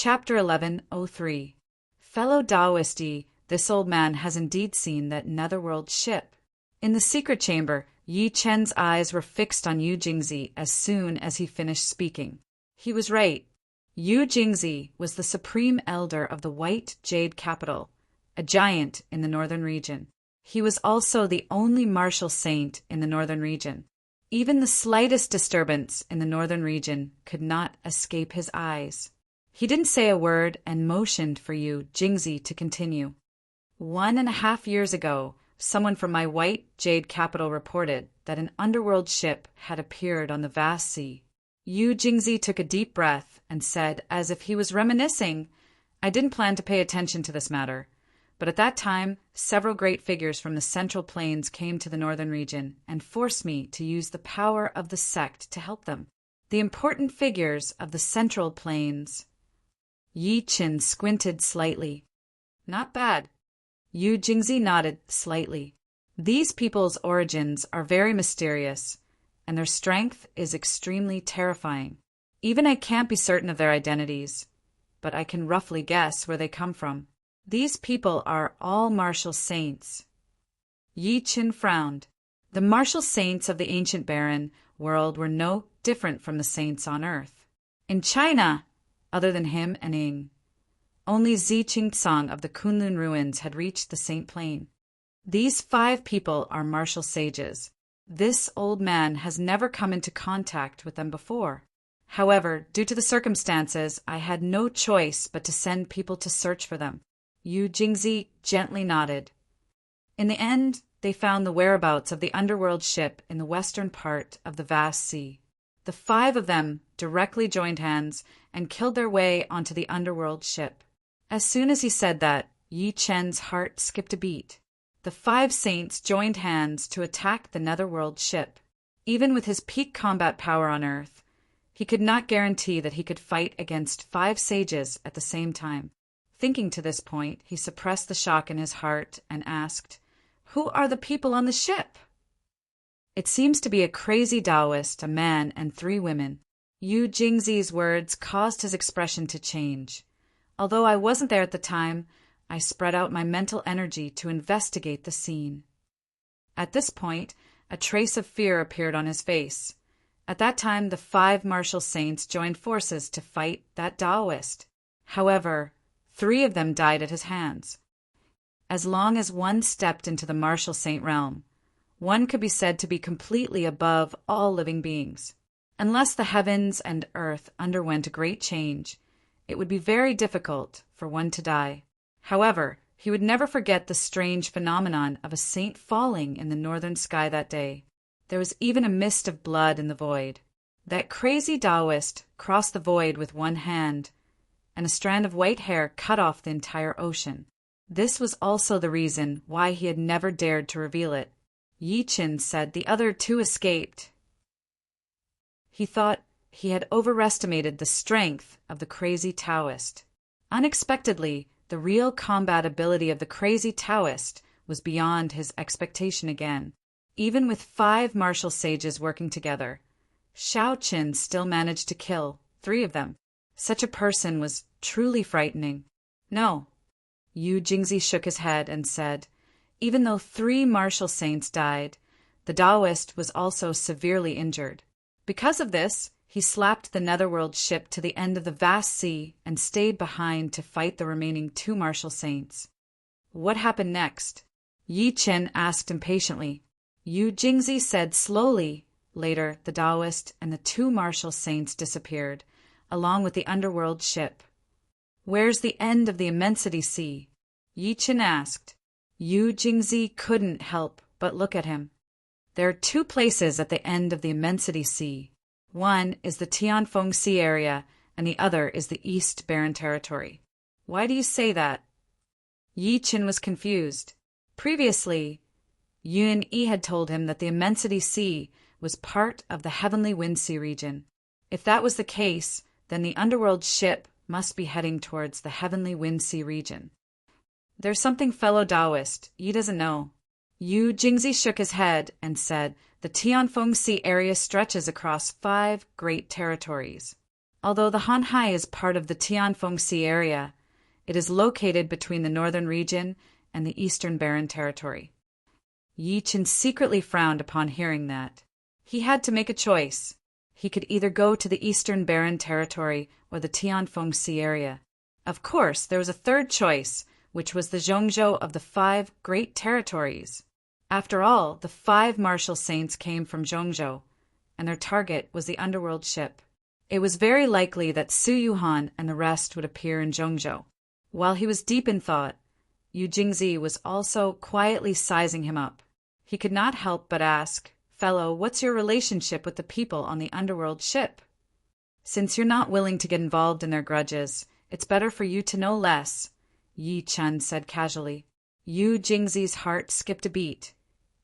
Chapter 1103. Fellow Taoist, this old man has indeed seen that netherworld ship. In the secret chamber, Yi Chen's eyes were fixed on Yu Jingzi as soon as he finished speaking. He was right. Yu Jingzi was the supreme elder of the White Jade Capital, a giant in the northern region. He was also the only martial saint in the northern region. Even the slightest disturbance in the northern region could not escape his eyes. He didn't say a word and motioned for Yu Jingzi to continue. 1.5 years ago, someone from my White Jade Capital reported that an underworld ship had appeared on the vast sea. Yu Jingzi took a deep breath and said, as if he was reminiscing, "I didn't plan to pay attention to this matter, but at that time, several great figures from the Central Plains came to the northern region and forced me to use the power of the sect to help them. The important figures of the Central Plains." Yi Chen squinted slightly. "Not bad." Yu Jingzi nodded slightly. "These people's origins are very mysterious, and their strength is extremely terrifying. Even I can't be certain of their identities, but I can roughly guess where they come from. These people are all martial saints." Yi Chen frowned. The martial saints of the ancient barren world were no different from the saints on Earth. In China, other than him and Ying, only Zi Qingtsang of the Kunlun ruins had reached the Saint Plain. These 5 people are martial sages. This old man has never come into contact with them before. However, due to the circumstances, I had no choice but to send people to search for them. Yu Jingzi gently nodded. In the end, they found the whereabouts of the underworld ship in the western part of the vast sea. The 5 of them directly joined hands and killed their way onto the underworld ship. As soon as he said that, Yi Chen's heart skipped a beat. The 5 saints joined hands to attack the netherworld ship. Even with his peak combat power on Earth, he could not guarantee that he could fight against 5 sages at the same time. Thinking to this point, he suppressed the shock in his heart and asked, "Who are the people on the ship?" "It seems to be a crazy Taoist, a man, and 3 women." Yu Jingzi's words caused his expression to change. Although I wasn't there at the time, I spread out my mental energy to investigate the scene. At this point, a trace of fear appeared on his face. At that time, the 5 martial saints joined forces to fight that Taoist. However, 3 of them died at his hands. As long as one stepped into the martial saint realm, one could be said to be completely above all living beings. Unless the heavens and earth underwent a great change, it would be very difficult for one to die. However, he would never forget the strange phenomenon of a saint falling in the northern sky that day. There was even a mist of blood in the void. That crazy Taoist crossed the void with one hand, and a strand of white hair cut off the entire ocean. This was also the reason why he had never dared to reveal it. Yi Chen said the other 2 escaped. He thought he had overestimated the strength of the crazy Taoist. Unexpectedly, the real combat ability of the crazy Taoist was beyond his expectation again. Even with 5 martial sages working together, Shao Qin still managed to kill 3 of them. Such a person was truly frightening. "No." Yu Jingzi shook his head and said, "Even though 3 martial saints died, the Taoist was also severely injured. Because of this, he slapped the netherworld ship to the end of the vast sea and stayed behind to fight the remaining 2 martial saints." "What happened next?" Yi Chen asked impatiently. Yu Jingzi said slowly, "Later, the Taoist and the 2 martial saints disappeared, along with the underworld ship." "Where's the end of the Immensity Sea?" Yi Chen asked. Yu Jingzi couldn't help but look at him. "There are 2 places at the end of the Immensity Sea. One is the Tianfeng Sea area, and the other is the East Barren Territory." "Why do you say that?" Yi Chen was confused. Previously, Yun Yi had told him that the Immensity Sea was part of the Heavenly Wind Sea region. If that was the case, then the underworld ship must be heading towards the Heavenly Wind Sea region. "There's something fellow Taoist, Yi doesn't know." Yu Jingzi shook his head and said, "The Tianfeng Sea area stretches across 5 great territories. Although the Hanhai is part of the Tianfeng Sea area, it is located between the northern region and the eastern Barren Territory. Yi Chen secretly frowned upon hearing that. He had to make a choice. He could either go to the eastern Barren Territory or the Tianfeng Sea area. Of course, there was a third choice, which was the Zhongzhou of the 5 Great Territories. After all, the 5 martial saints came from Zhongzhou, and their target was the underworld ship. It was very likely that Su Yuhan and the rest would appear in Zhongzhou. While he was deep in thought, Yu Jingzi was also quietly sizing him up. He could not help but ask, "Fellow, what's your relationship with the people on the underworld ship? Since you're not willing to get involved in their grudges, it's better for you to know less," Yi Chen said casually. Yu Jingzi's heart skipped a beat,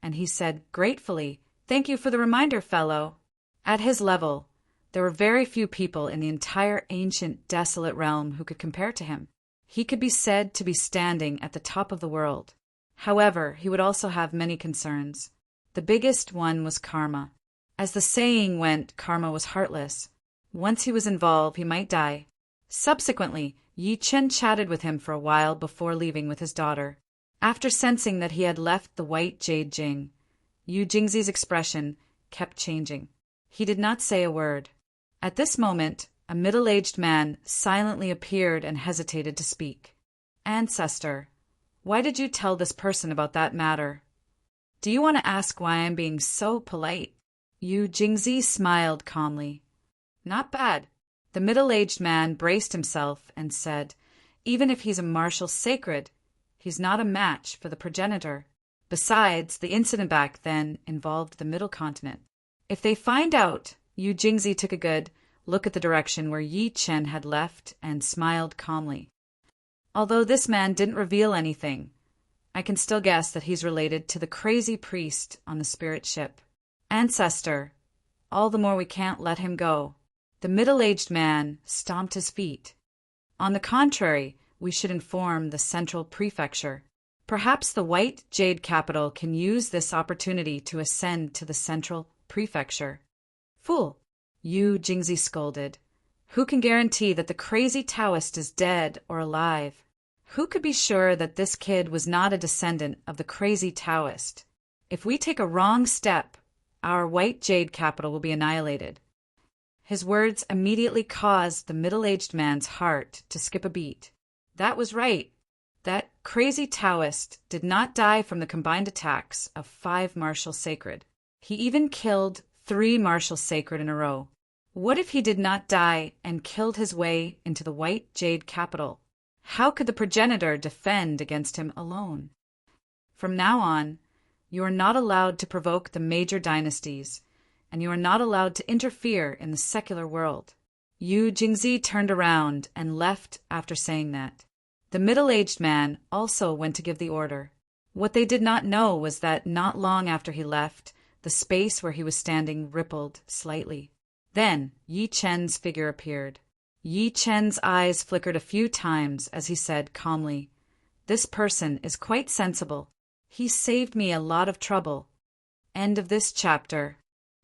and he said gratefully, "Thank you for the reminder, fellow." At his level, there were very few people in the entire ancient, desolate realm who could compare to him. He could be said to be standing at the top of the world. However, he would also have many concerns. The biggest one was karma. As the saying went, karma was heartless. Once he was involved, he might die. Subsequently, Yi Chen chatted with him for a while before leaving with his daughter. After sensing that he had left the white jade Jing, Yu Jingzi's expression kept changing. He did not say a word. At this moment, a middle-aged man silently appeared and hesitated to speak. "Ancestor, why did you tell this person about that matter? Do you want to ask why I'm being so polite?" Yu Jingzi smiled calmly. "Not bad." The middle-aged man braced himself and said, "Even if he's a martial sacred, he's not a match for the progenitor. Besides, the incident back then involved the Middle Continent. If they find out," Yu Jingzi took a good look at the direction where Yi Chen had left and smiled calmly. "Although this man didn't reveal anything, I can still guess that he's related to the crazy priest on the spirit ship. Ancestor, all the more we can't let him go." The middle-aged man stomped his feet. "On the contrary, we should inform the central prefecture. Perhaps the White Jade capital can use this opportunity to ascend to the central prefecture." "Fool!" Yu Jingzi scolded. "Who can guarantee that the crazy Taoist is dead or alive? Who could be sure that this kid was not a descendant of the crazy Taoist? If we take a wrong step, our White Jade capital will be annihilated." His words immediately caused the middle-aged man's heart to skip a beat. That was right. That crazy Taoist did not die from the combined attacks of 5 martial sacred. He even killed 3 martial sacred in a row. What if he did not die and killed his way into the White Jade capital? How could the progenitor defend against him alone? From now on, you are not allowed to provoke the major dynasties, and you are not allowed to interfere in the secular world. Yu Jingzi turned around and left after saying that. The middle-aged man also went to give the order. What they did not know was that not long after he left, the space where he was standing rippled slightly. Then Yi Chen's figure appeared. Yi Chen's eyes flickered a few times as he said calmly, "This person is quite sensible. He saved me a lot of trouble." End of this chapter.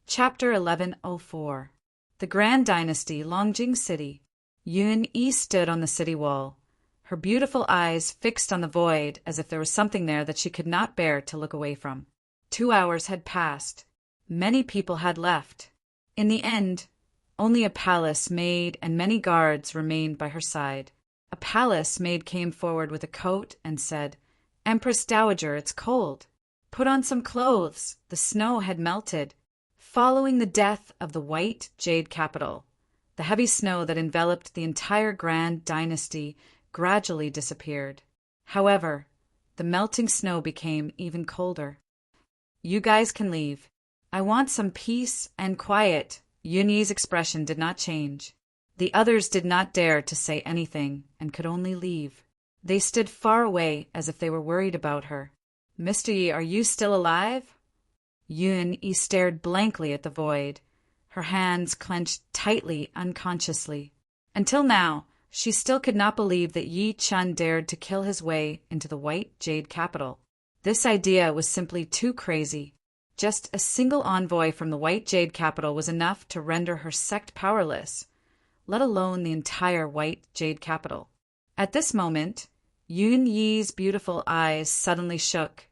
Chapter 1104. The Grand Dynasty, Longjing City. Yun Yi stood on the city wall, her beautiful eyes fixed on the void as if there was something there that she could not bear to look away from. 2 hours had passed. Many people had left. In the end, only a palace maid and many guards remained by her side. A palace maid came forward with a coat and said, "Empress Dowager, it's cold. Put on some clothes. The snow had melted." Following the death of the White Jade capital, the heavy snow that enveloped the entire Grand Dynasty gradually disappeared. However, the melting snow became even colder. "You guys can leave. I want some peace and quiet." Yun Yi's expression did not change. The others did not dare to say anything and could only leave. They stood far away as if they were worried about her. "Mr. Yi, are you still alive?" Yun Yi stared blankly at the void, her hands clenched tightly unconsciously. Until now, she still could not believe that Yi Chen dared to kill his way into the White Jade capital. This idea was simply too crazy. Just a single envoy from the White Jade capital was enough to render her sect powerless. let alone the entire white jade capital. At this moment, Yun Yi's beautiful eyes suddenly shook,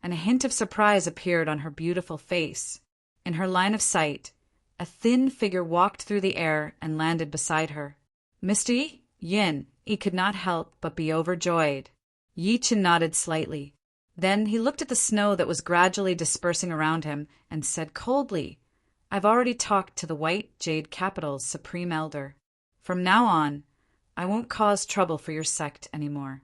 and a hint of surprise appeared on her beautiful face. In her line of sight, a thin figure walked through the air and landed beside her. Mr. Yi? Yin could not help but be overjoyed. Yi Chen nodded slightly. Then he looked at the snow that was gradually dispersing around him and said coldly, I've already talked to the White Jade Capital's Supreme Elder. From now on, I won't cause trouble for your sect anymore.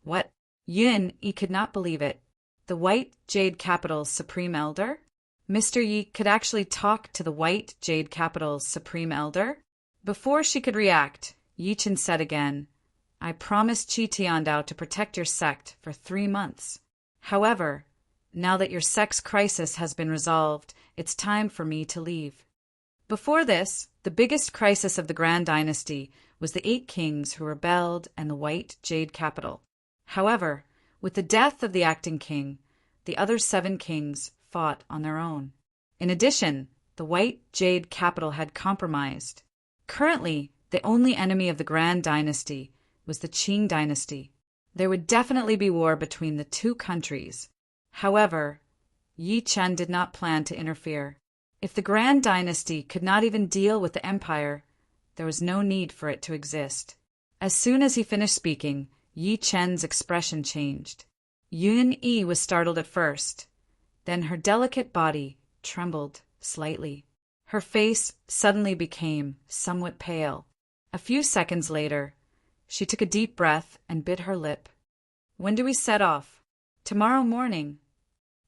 What? Yin could not believe it. The White Jade Capital's Supreme Elder? Mr. Yi could actually talk to the White Jade Capital's Supreme Elder? Before she could react, Yi Chen said again, I promised Qi Tiandao to protect your sect for 3 months. However, now that your sect's crisis has been resolved, it's time for me to leave. Before this, the biggest crisis of the Grand Dynasty was the 8 kings who rebelled and the White Jade Capital. However, with the death of the acting king, the other 7 kings fought on their own. In addition, the White Jade Capital had compromised. Currently, the only enemy of the Grand Dynasty was the Qing Dynasty. There would definitely be war between the 2 countries. However, Yi Chen did not plan to interfere. If the Grand Dynasty could not even deal with the empire, there was no need for it to exist. As soon as he finished speaking, Yi Chen's expression changed. Yun Yi was startled at first. Then her delicate body trembled slightly. Her face suddenly became somewhat pale. A few seconds later, she took a deep breath and bit her lip. When do we set off? Tomorrow morning.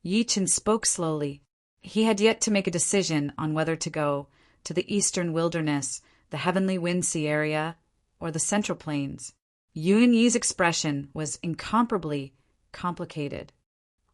Yi Chen spoke slowly. He had yet to make a decision on whether to go to the eastern wilderness, the Heavenly Windsea area, or the Central Plains. Yun Yi's expression was incomparably complicated.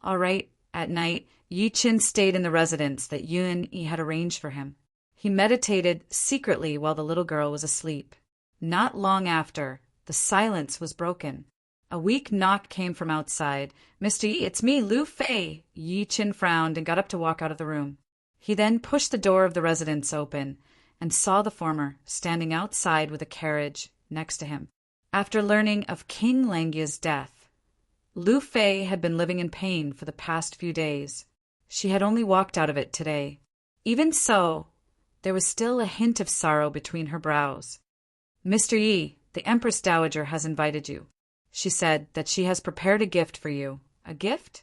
All right, at night, Yi Chen stayed in the residence that Yun Yi had arranged for him. He meditated secretly while the little girl was asleep. Not long after, the silence was broken. A weak knock came from outside. Mr. Yi, it's me, Lu Fei. Yi Chen frowned and got up to walk out of the room. He then pushed the door of the residence open and saw the former standing outside with a carriage next to him. After learning of King Langya's death, Lu Fei had been living in pain for the past few days. She had only walked out of it today. Even so, there was still a hint of sorrow between her brows. Mr. Yi, the Empress Dowager has invited you. She said that she has prepared a gift for you. A gift?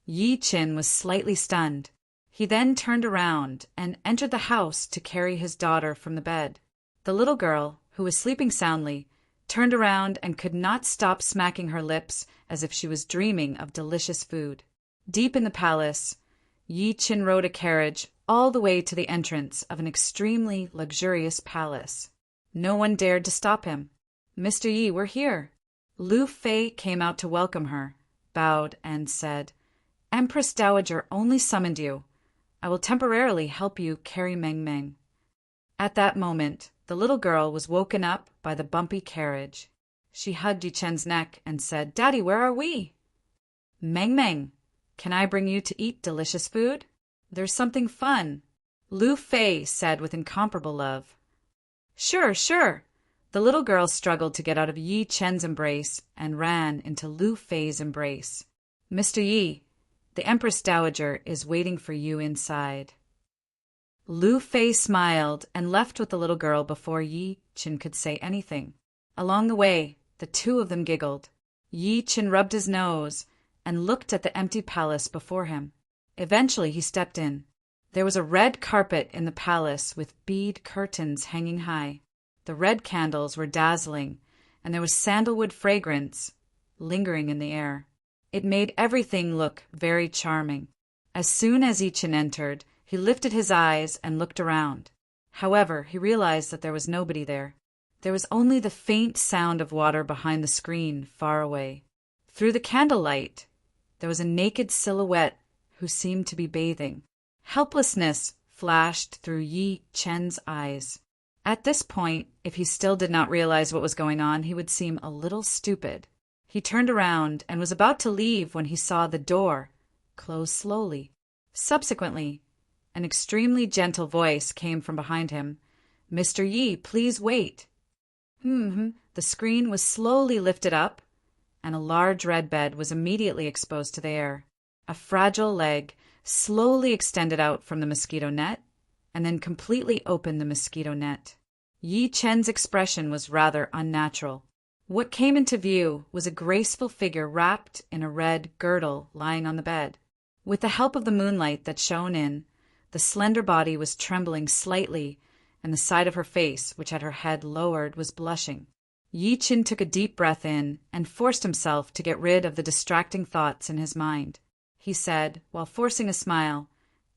Yi Chen was slightly stunned. He then turned around and entered the house to carry his daughter from the bed. The little girl, who was sleeping soundly, turned around and could not stop smacking her lips as if she was dreaming of delicious food. Deep in the palace, Yi Chen rode a carriage all the way to the entrance of an extremely luxurious palace. No one dared to stop him. Mr. Yi, we're here. Lu Fei came out to welcome her, bowed, and said, Empress Dowager only summoned you. I will temporarily help you carry Meng Meng. At that moment, the little girl was woken up by the bumpy carriage. She hugged Yi Chen's neck and said, Daddy, where are we? Meng Meng, can I bring you to eat delicious food? There's something fun. Lu Fei said with incomparable love. Sure, sure. The little girl struggled to get out of Yi Chen's embrace and ran into Lu Fei's embrace. Mr. Yi, the Empress Dowager is waiting for you inside. Lu Fei smiled and left with the little girl before Yi Chen could say anything. Along the way, the 2 of them giggled. Yi Chen rubbed his nose and looked at the empty palace before him. Eventually, he stepped in. There was a red carpet in the palace with bead curtains hanging high. The red candles were dazzling, and there was sandalwood fragrance lingering in the air. It made everything look very charming. As soon as Yi Chen entered, he lifted his eyes and looked around. However, he realized that there was nobody there. There was only the faint sound of water behind the screen far away. Through the candlelight, there was a naked silhouette who seemed to be bathing. Helplessness flashed through Yi Chen's eyes. At this point, if he still did not realize what was going on, he would seem a little stupid. He turned around and was about to leave when he saw the door close slowly. Subsequently, an extremely gentle voice came from behind him. "Mr. Yi, please wait." The screen was slowly lifted up, and a large red bed was immediately exposed to the air. A fragile leg slowly extended out from the mosquito net, and then completely opened the mosquito net. Yi Chen's expression was rather unnatural. What came into view was a graceful figure wrapped in a red girdle lying on the bed. With the help of the moonlight that shone in, the slender body was trembling slightly, and the side of her face, which had her head lowered, was blushing. Yi Chen took a deep breath in and forced himself to get rid of the distracting thoughts in his mind. He said, while forcing a smile,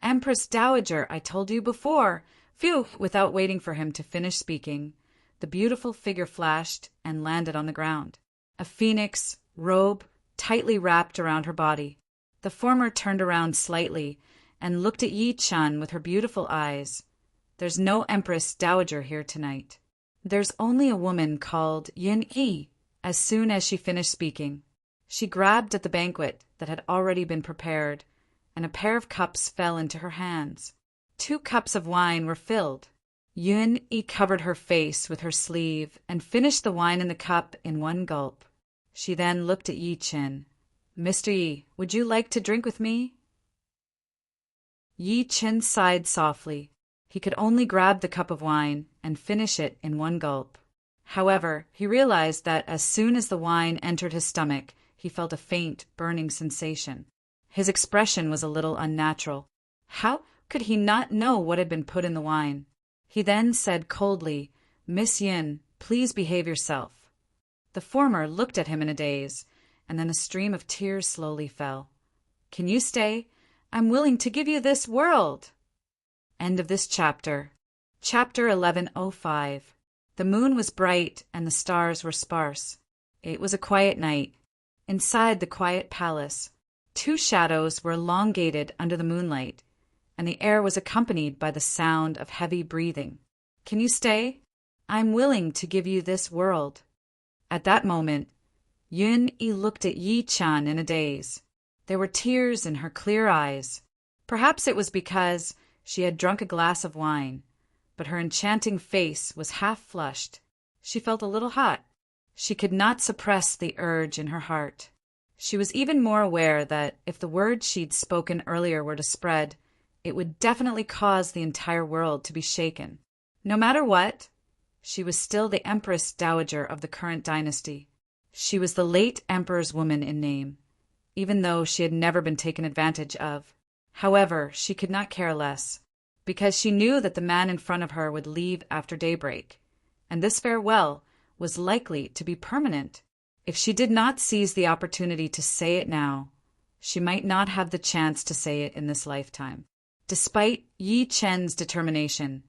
"Empress Dowager, I told you before." Phew! Without waiting for him to finish speaking, the beautiful figure flashed and landed on the ground. A phoenix robe tightly wrapped around her body. The former turned around slightly and looked at Yi Chen with her beautiful eyes. "There's no Empress Dowager here tonight. There's only a woman called Yin Yi." As soon as she finished speaking, she grabbed at the banquet that had already been prepared, and a pair of cups fell into her hands. 2 cups of wine were filled. Yin Yi covered her face with her sleeve and finished the wine in the cup in one gulp. She then looked at Yi Chen. "Mr. Yi, would you like to drink with me?" Yi Chen sighed softly. He could only grab the cup of wine and finish it in one gulp. However, he realized that as soon as the wine entered his stomach, he felt a faint, burning sensation. His expression was a little unnatural. How could he not know what had been put in the wine? He then said coldly, "Miss Yin, please behave yourself." The former looked at him in a daze, and then a stream of tears slowly fell. "Can you stay? I'm willing to give you this world." End of this chapter. Chapter 1105. The moon was bright and the stars were sparse. It was a quiet night. Inside the quiet palace, 2 shadows were elongated under the moonlight, and the air was accompanied by the sound of heavy breathing. "Can you stay? I'm willing to give you this world." At that moment, Yun Yi looked at Yi Chen in a daze. There were tears in her clear eyes. Perhaps it was because she had drunk a glass of wine, but her enchanting face was half flushed. She felt a little hot. She could not suppress the urge in her heart. She was even more aware that if the words she'd spoken earlier were to spread, it would definitely cause the entire world to be shaken. No matter what, she was still the Empress Dowager of the current dynasty. She was the late emperor's woman in name, even though she had never been taken advantage of. However, she could not care less, because she knew that the man in front of her would leave after daybreak, and this farewell was likely to be permanent. If she did not seize the opportunity to say it now, she might not have the chance to say it in this lifetime. Despite Yi Chen's determination,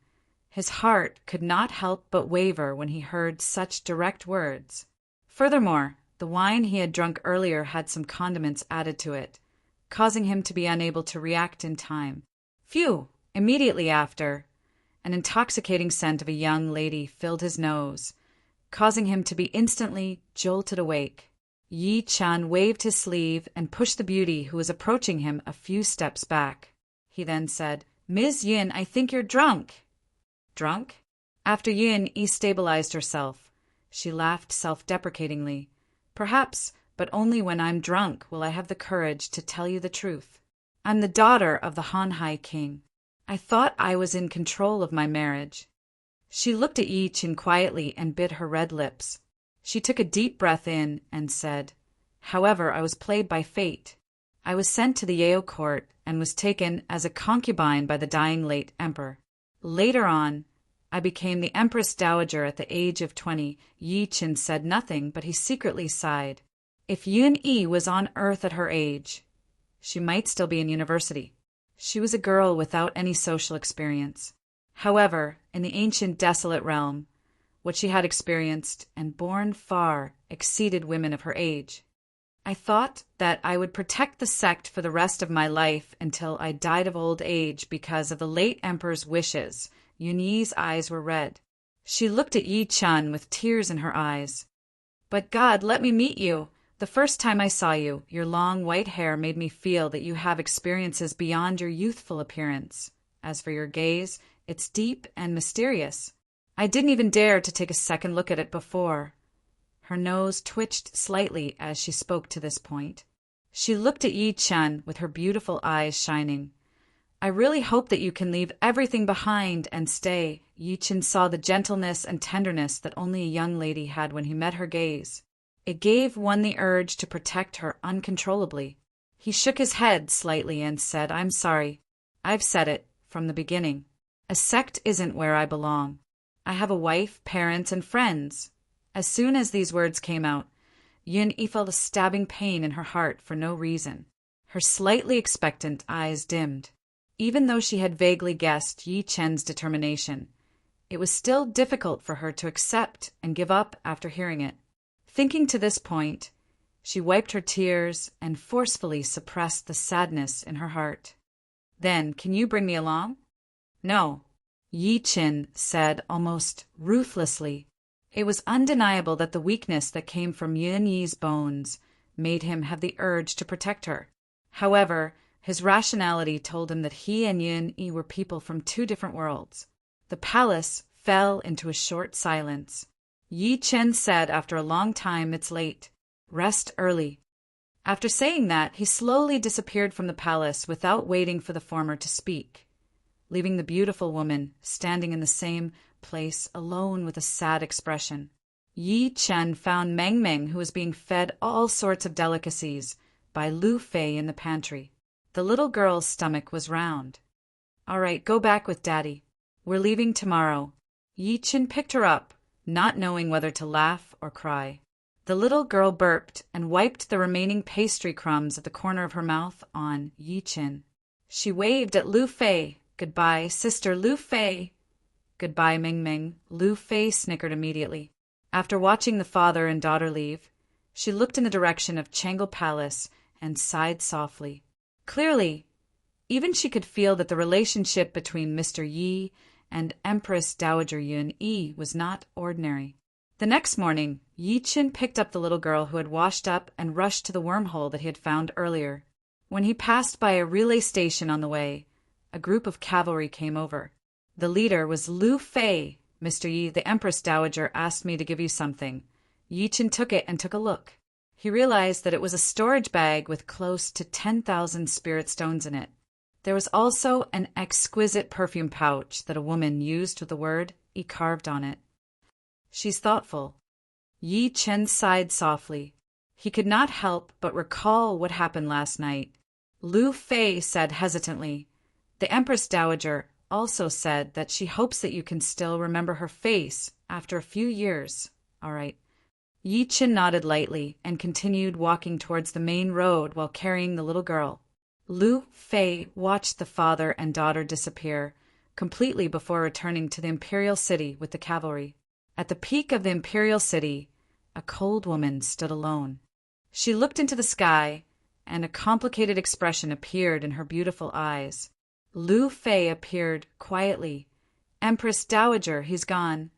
his heart could not help but waver when he heard such direct words. Furthermore, the wine he had drunk earlier had some condiments added to it, causing him to be unable to react in time. Phew! Immediately after, an intoxicating scent of a young lady filled his nose, causing him to be instantly jolted awake. Yi Chen waved his sleeve and pushed the beauty who was approaching him a few steps back. He then said, "Ms. Yin, I think you're drunk." "Drunk?" After Yin Yi stabilized herself, she laughed self-deprecatingly. "Perhaps, but only when I'm drunk will I have the courage to tell you the truth. I'm the daughter of the Hanhai king. I thought I was in control of my marriage." She looked at Yi Chen quietly and bit her red lips. She took a deep breath in and said, "However, I was played by fate. I was sent to the Yao court and was taken as a concubine by the dying late emperor. Later on, I became the Empress Dowager at the age of 20. Yi Chen said nothing, but he secretly sighed. If Yun Yi was on Earth at her age, she might still be in university. She was a girl without any social experience. However, in the ancient desolate realm, what she had experienced and borne far exceeded women of her age. I thought that I would protect the sect for the rest of my life until I died of old age because of the late emperor's wishes." Yun Yi's eyes were red. She looked at Yi Chen with tears in her eyes. "But God, let me meet you. The first time I saw you, your long white hair made me feel that you have experiences beyond your youthful appearance. As for your gaze, it's deep and mysterious. I didn't even dare to take a second look at it before." Her nose twitched slightly as she spoke to this point. She looked at Yi Chen with her beautiful eyes shining. "I really hope that you can leave everything behind and stay." Yi Chen saw the gentleness and tenderness that only a young lady had when he met her gaze. It gave one the urge to protect her uncontrollably. He shook his head slightly and said, "I'm sorry. I've said it from the beginning. A sect isn't where I belong. I have a wife, parents, and friends." As soon as these words came out, Yun-yi felt a stabbing pain in her heart for no reason. Her slightly expectant eyes dimmed. Even though she had vaguely guessed Yi Chen's determination, it was still difficult for her to accept and give up after hearing it. Thinking to this point, she wiped her tears and forcefully suppressed the sadness in her heart. "Then, can you bring me along?" "No," Yi Chen said almost ruthlessly. It was undeniable that the weakness that came from Yun-yi's bones made him have the urge to protect her. However, his rationality told him that he and Yun-yi were people from two different worlds. The palace fell into a short silence. Yi Chen said after a long time, "It's late. Rest early." After saying that, he slowly disappeared from the palace without waiting for the former to speak, leaving the beautiful woman standing in the same place alone with a sad expression. Yi Chen found Meng Meng, who was being fed all sorts of delicacies by Lu Fei in the pantry. The little girl's stomach was round. "All right, go back with Daddy. We're leaving tomorrow." Yi Chen picked her up, not knowing whether to laugh or cry. The little girl burped and wiped the remaining pastry crumbs at the corner of her mouth on Yi Chen. She waved at Lu Fei. "Goodbye, Sister Lu Fei." "Goodbye, Ming Ming." Lu Fei snickered immediately. After watching the father and daughter leave, she looked in the direction of Changle Palace and sighed softly. Clearly, even she could feel that the relationship between Mr. Yi and Empress Dowager Yun-yi was not ordinary. The next morning, Yi Chen picked up the little girl who had washed up and rushed to the wormhole that he had found earlier. When he passed by a relay station on the way, a group of cavalry came over. The leader was Lu Fei. "Mr. Yi, the Empress Dowager asked me to give you something." Yi Chen took it and took a look. He realized that it was a storage bag with close to 10,000 spirit stones in it. There was also an exquisite perfume pouch that a woman used with the word "E" carved on it. "She's thoughtful." Yi Chen sighed softly. He could not help but recall what happened last night. Lu Fei said hesitantly, "The Empress Dowager also said that she hopes that you can still remember her face after a few years." "All right." Yi Chen nodded lightly and continued walking towards the main road while carrying the little girl. Lu Fei watched the father and daughter disappear completely before returning to the imperial city with the cavalry. At the peak of the imperial city, a cold woman stood alone. She looked into the sky, and a complicated expression appeared in her beautiful eyes. Lu Fei appeared quietly. "Empress Dowager, he's gone.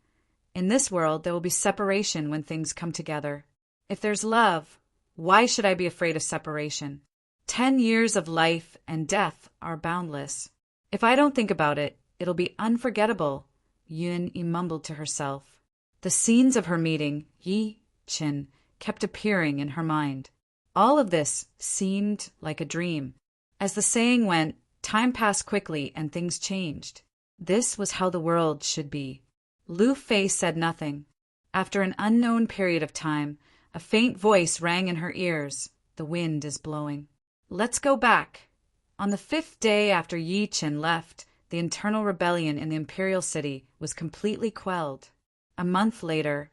In this world, there will be separation when things come together. If there's love, why should I be afraid of separation? 10 years of life and death are boundless. If I don't think about it, it'll be unforgettable," Yun-yi mumbled to herself. The scenes of her meeting, Yi Chen, kept appearing in her mind. All of this seemed like a dream. As the saying went, time passed quickly and things changed. This was how the world should be. Lu Fei said nothing. After an unknown period of time, a faint voice rang in her ears. "The wind is blowing. Let's go back." On the 5th day after Yi Chen left, the internal rebellion in the imperial city was completely quelled. A month later,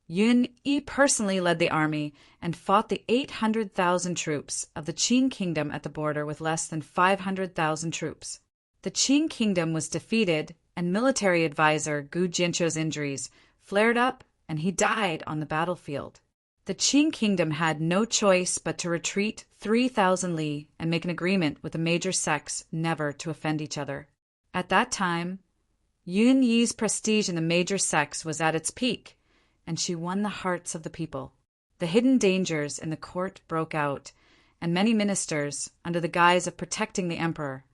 Yun-yi personally led the army and fought the 800,000 troops of the Qing kingdom at the border with less than 500,000 troops. The Qing kingdom was defeated, and military advisor Gu Jinzhou's injuries flared up and he died on the battlefield. The Qing kingdom had no choice but to retreat 3,000 li and make an agreement with the major sects never to offend each other. At that time, Yun-yi's prestige in the major sects was at its peak, and she won the hearts of the people. The hidden dangers in the court broke out, and many ministers, under the guise of protecting the emperor,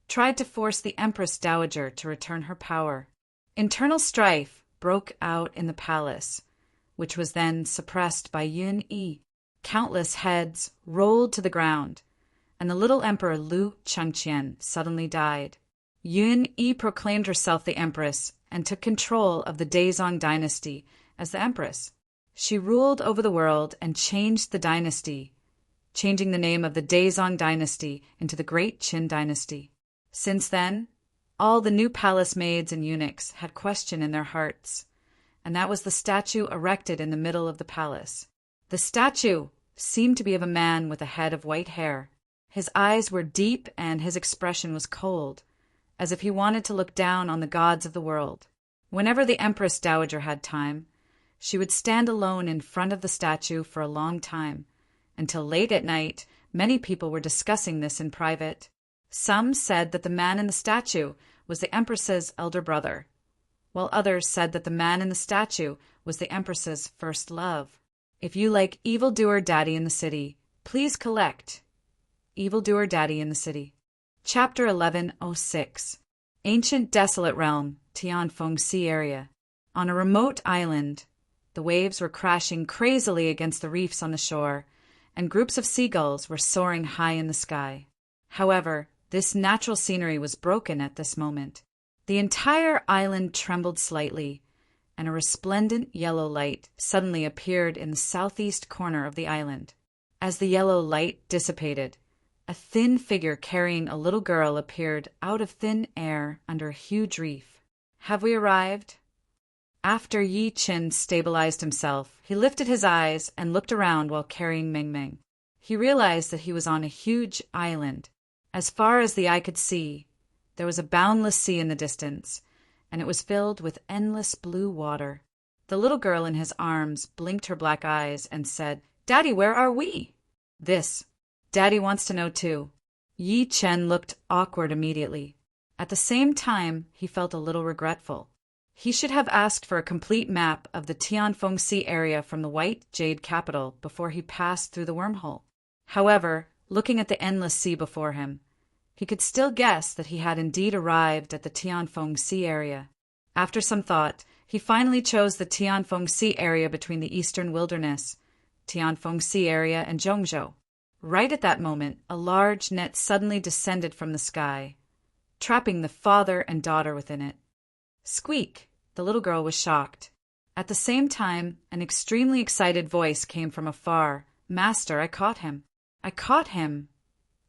tried to force the Empress Dowager to return her power. Internal strife broke out in the palace, which was then suppressed by Yun Yi. Countless heads rolled to the ground, and the little emperor Lu Chengqian suddenly died. Yun Yi proclaimed herself the empress and took control of the Daizong dynasty as the empress. She ruled over the world and changed the dynasty, changing the name of the Daizong dynasty into the Great Qin dynasty. Since then, all the new palace maids and eunuchs had question in their hearts, and that was the statue erected in the middle of the palace. The statue seemed to be of a man with a head of white hair. His eyes were deep and his expression was cold, as if he wanted to look down on the gods of the world. Whenever the Empress Dowager had time, she would stand alone in front of the statue for a long time. Until late at night, many people were discussing this in private. Some said that the man in the statue was the Empress's elder brother, while others said that the man in the statue was the Empress's first love. If you like Evildoer Daddy in the City, please collect Evildoer Daddy in the City. Chapter 1106. Ancient Desolate Realm, Tianfeng Sea Area. On a remote island, the waves were crashing crazily against the reefs on the shore, and groups of seagulls were soaring high in the sky. However, this natural scenery was broken at this moment. The entire island trembled slightly, and a resplendent yellow light suddenly appeared in the southeast corner of the island. As the yellow light dissipated, a thin figure carrying a little girl appeared out of thin air under a huge reef. "Have we arrived?" After Yi Qin stabilized himself, he lifted his eyes and looked around while carrying Mingming. He realized that he was on a huge island. As far as the eye could see, there was a boundless sea in the distance, and it was filled with endless blue water. The little girl in his arms blinked her black eyes and said, "Daddy, where are we?" "This. Daddy wants to know too." Yi Chen looked awkward immediately. At the same time, he felt a little regretful. He should have asked for a complete map of the Tianfeng Sea area from the White Jade capital before he passed through the wormhole. However, looking at the endless sea before him, he could still guess that he had indeed arrived at the Tianfeng Sea area. After some thought, he finally chose the Tianfeng Sea area between the Eastern Wilderness, Tianfeng Sea area, and Zhongzhou. Right at that moment, a large net suddenly descended from the sky, trapping the father and daughter within it. Squeak! The little girl was shocked. At the same time, an extremely excited voice came from afar. "Master, I caught him. I caught him!"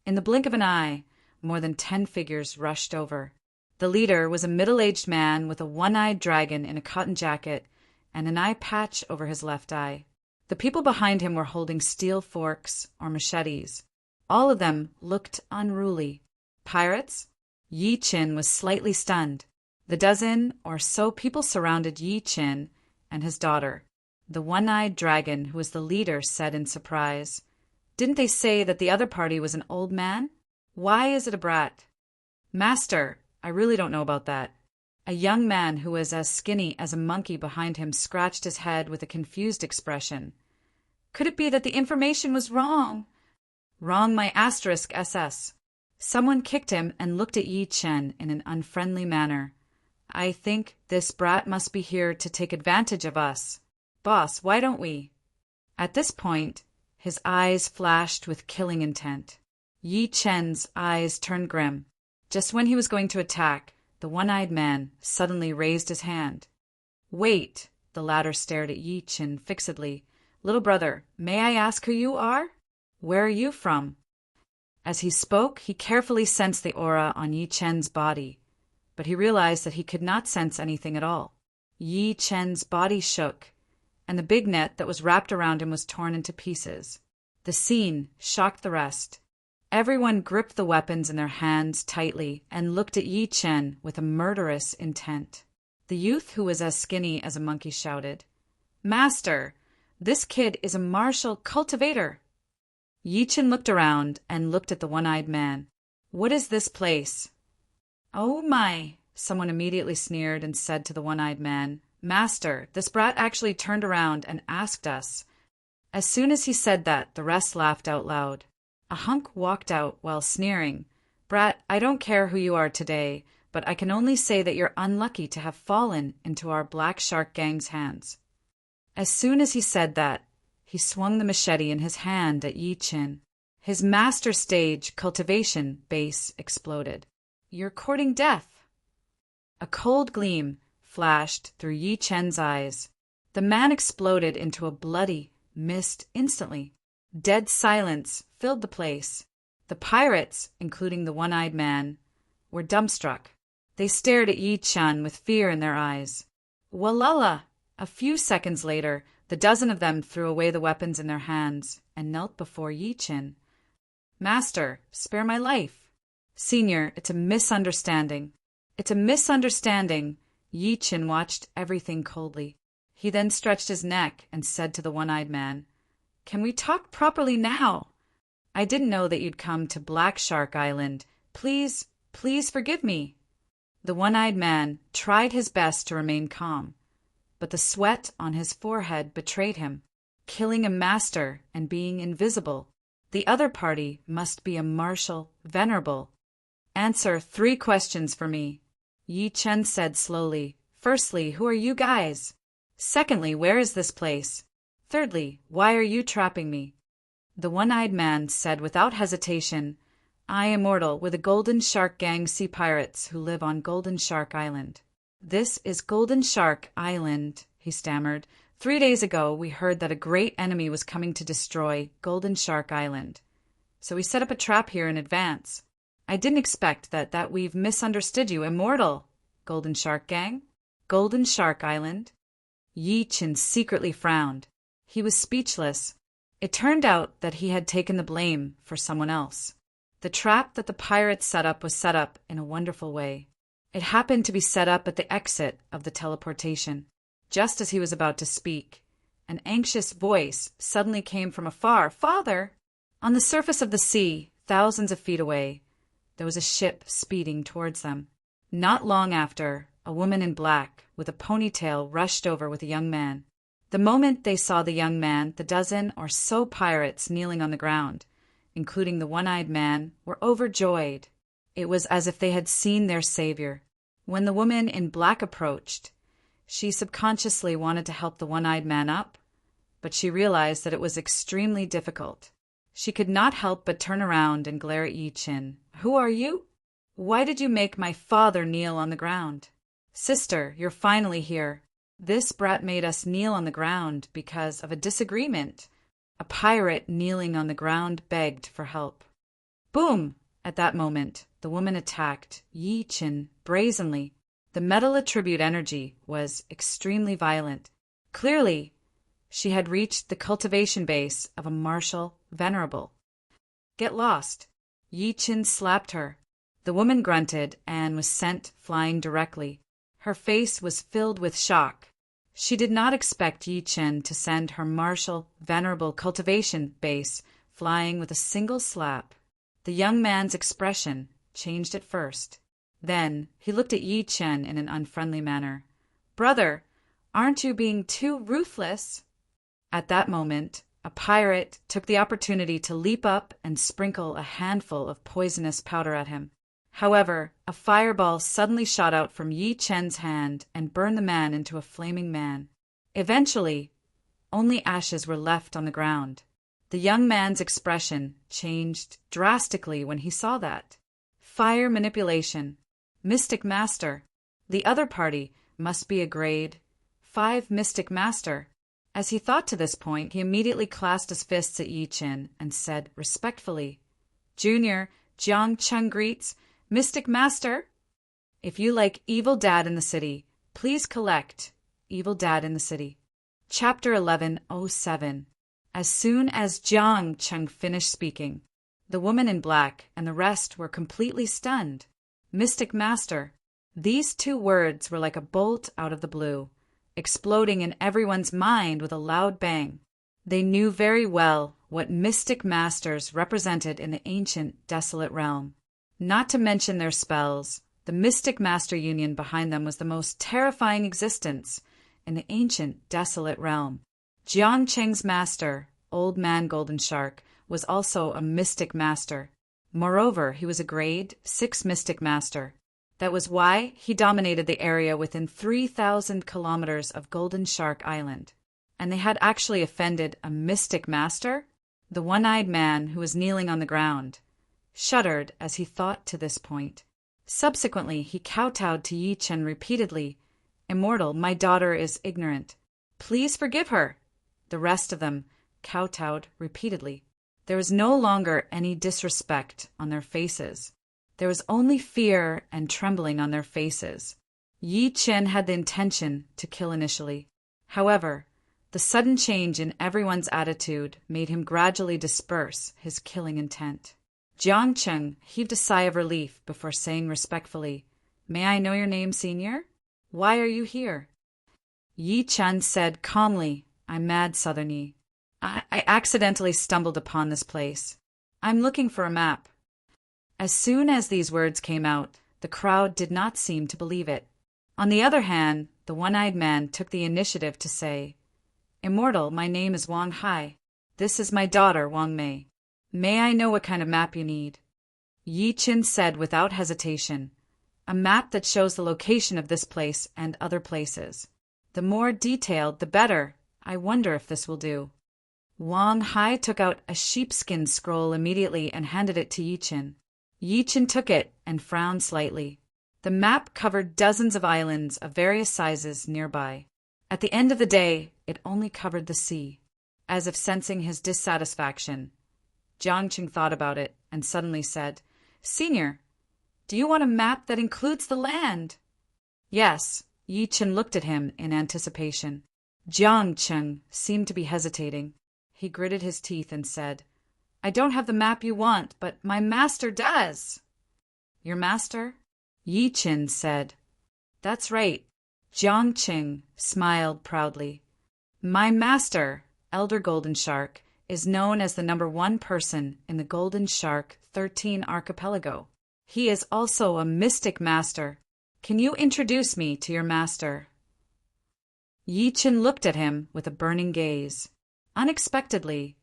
In the blink of an eye, more than 10 figures rushed over. The leader was a middle-aged man with a one-eyed dragon in a cotton jacket and an eye patch over his left eye. The people behind him were holding steel forks or machetes. All of them looked unruly. Pirates? Yi Qin was slightly stunned. The dozen or so people surrounded Yi Qin and his daughter. The one-eyed dragon, who was the leader, said in surprise, "Didn't they say that the other party was an old man? Why is it a brat?" "Master, I really don't know about that." A young man who was as skinny as a monkey behind him scratched his head with a confused expression. "Could it be that the information was wrong?" "Wrong my *SS. Someone kicked him and looked at Yi Chen in an unfriendly manner. "I think this brat must be here to take advantage of us. Boss, why don't we?" At this point, his eyes flashed with killing intent. Yi Chen's eyes turned grim. Just when he was going to attack, the one-eyed man suddenly raised his hand. "Wait!" The latter stared at Yi Chen fixedly. "Little brother, may I ask who you are? Where are you from?" As he spoke, he carefully sensed the aura on Yi Chen's body, but he realized that he could not sense anything at all. Yi Chen's body shook, and the big net that was wrapped around him was torn into pieces. The scene shocked the rest. Everyone gripped the weapons in their hands tightly and looked at Yi Chen with a murderous intent. The youth, who was as skinny as a monkey, shouted, "Master, this kid is a martial cultivator." Yi Chen looked around and looked at the one-eyed man. "What is this place?" "Oh my!" Someone immediately sneered and said to the one-eyed man, "Master, this brat actually turned around and asked us." As soon as he said that, the rest laughed out loud. A hunk walked out while sneering, "Brat, I don't care who you are today, but I can only say that you're unlucky to have fallen into our Black Shark Gang's hands." As soon as he said that, he swung the machete in his hand at Yi Chin. His master stage cultivation base exploded. "You're courting death." A cold gleam flashed through Yi Chen's eyes. The man exploded into a bloody mist instantly. Dead silence filled the place. The pirates, including the one-eyed man, were dumbstruck. They stared at Yi Chen with fear in their eyes. Walala! A few seconds later, the dozen of them threw away the weapons in their hands and knelt before Yi Chen. "Master, spare my life." "Senior, it's a misunderstanding." "It's a misunderstanding." Yi Chen watched everything coldly. He then stretched his neck and said to the one-eyed man, "Can we talk properly now? I didn't know that you'd come to Black Shark Island. Please, please forgive me." The one-eyed man tried his best to remain calm, but the sweat on his forehead betrayed him. Killing a master and being invisible. The other party must be a martial venerable. "Answer 3 questions for me," Yi Chen said slowly. "Firstly, who are you guys? Secondly, where is this place? Thirdly, why are you trapping me?" The one-eyed man said without hesitation, "I am Immortal with a Golden Shark Gang sea pirates who live on Golden Shark Island." "This is Golden Shark Island," he stammered. 3 days ago, we heard that a great enemy was coming to destroy Golden Shark Island. So we set up a trap here in advance. I didn't expect that we've misunderstood you. Immortal. Golden Shark Gang? Golden Shark Island?" Yi Chen secretly frowned. He was speechless. It turned out that he had taken the blame for someone else. The trap that the pirates set up was set up in a wonderful way. It happened to be set up at the exit of the teleportation. Just as he was about to speak, an anxious voice suddenly came from afar. "Father!" On the surface of the sea, thousands of feet away, there was a ship speeding towards them. Not long after, a woman in black, with a ponytail, rushed over with a young man. The moment they saw the young man, the dozen or so pirates kneeling on the ground, including the one-eyed man, were overjoyed. It was as if they had seen their savior. When the woman in black approached, she subconsciously wanted to help the one-eyed man up, but she realized that it was extremely difficult. She could not help but turn around and glare at Yi Chen. "Who are you? Why did you make my father kneel on the ground?" "Sister, you're finally here. This brat made us kneel on the ground because of a disagreement." A pirate kneeling on the ground begged for help. Boom! At that moment, the woman attacked Yi Chen brazenly. The metal attribute energy was extremely violent. Clearly, she had reached the cultivation base of a martial venerable. "Get lost." Yi Chen slapped her. The woman grunted and was sent flying directly. Her face was filled with shock. She did not expect Yi Chen to send her martial venerable cultivation base flying with a single slap. The young man's expression changed at first. Then he looked at Yi Chen in an unfriendly manner. "Brother, aren't you being too ruthless?" At that moment, a pirate took the opportunity to leap up and sprinkle a handful of poisonous powder at him. However, a fireball suddenly shot out from Yi Chen's hand and burned the man into a flaming man. Eventually, only ashes were left on the ground. The young man's expression changed drastically when he saw that. Fire manipulation. Mystic Master. The other party must be a grade 5 Mystic Master. As he thought to this point, he immediately clasped his fists at Yi Chen and said respectfully, "Junior, Jiang Cheng greets, Mystic Master. If you like Evil Dad in the City, please collect Evil Dad in the City." Chapter 1107. As soon as Jiang Cheng finished speaking, the woman in black and the rest were completely stunned. Mystic Master. These 2 words were like a bolt out of the blue, exploding in everyone's mind with a loud bang. They knew very well what Mystic Masters represented in the ancient desolate realm. Not to mention their spells, the Mystic Master Union behind them was the most terrifying existence in the ancient desolate realm. Jiang Cheng's master, Old Man Golden Shark, was also a Mystic Master. Moreover, he was a grade 6 Mystic Master. That was why he dominated the area within 3,000 kilometers of Golden Shark Island. And they had actually offended a mystic master? The one-eyed man who was kneeling on the ground shuddered as he thought to this point. Subsequently, he kowtowed to Yi Chen repeatedly. "Immortal, my daughter is ignorant. Please forgive her." The rest of them kowtowed repeatedly. There was no longer any disrespect on their faces. There was only fear and trembling on their faces. Yi Chen had the intention to kill initially. However, the sudden change in everyone's attitude made him gradually disperse his killing intent. Jiang Cheng heaved a sigh of relief before saying respectfully, "May I know your name, Senior? Why are you here?" Yi Chen said calmly, "I'm mad, Southern Yi. I accidentally stumbled upon this place. I'm looking for a map." As soon as these words came out, the crowd did not seem to believe it. On the other hand, the one-eyed man took the initiative to say, "Immortal, my name is Wang Hai. This is my daughter, Wang Mei. May I know what kind of map you need?" Yi Chen said without hesitation, "A map that shows the location of this place and other places. The more detailed, the better. I wonder if this will do." Wang Hai took out a sheepskin scroll immediately and handed it to Yi Chen. Yi Chen took it and frowned slightly. The map covered dozens of islands of various sizes nearby. At the end of the day, it only covered the sea. As if sensing his dissatisfaction, Jiang Cheng thought about it and suddenly said, "Senior, do you want a map that includes the land?" "Yes." Yi Chen looked at him in anticipation. Jiang Cheng seemed to be hesitating. He gritted his teeth and said, "I don't have the map you want, but my master does." "Your master?" Yi Chen said. "That's right." Jiang Cheng smiled proudly. "My master, Elder Golden Shark, is known as the #1 person in the Golden Shark 13 archipelago. He is also a mystic master. Can you introduce me to your master?" Yi Chen looked at him with a burning gaze. Unexpectedly,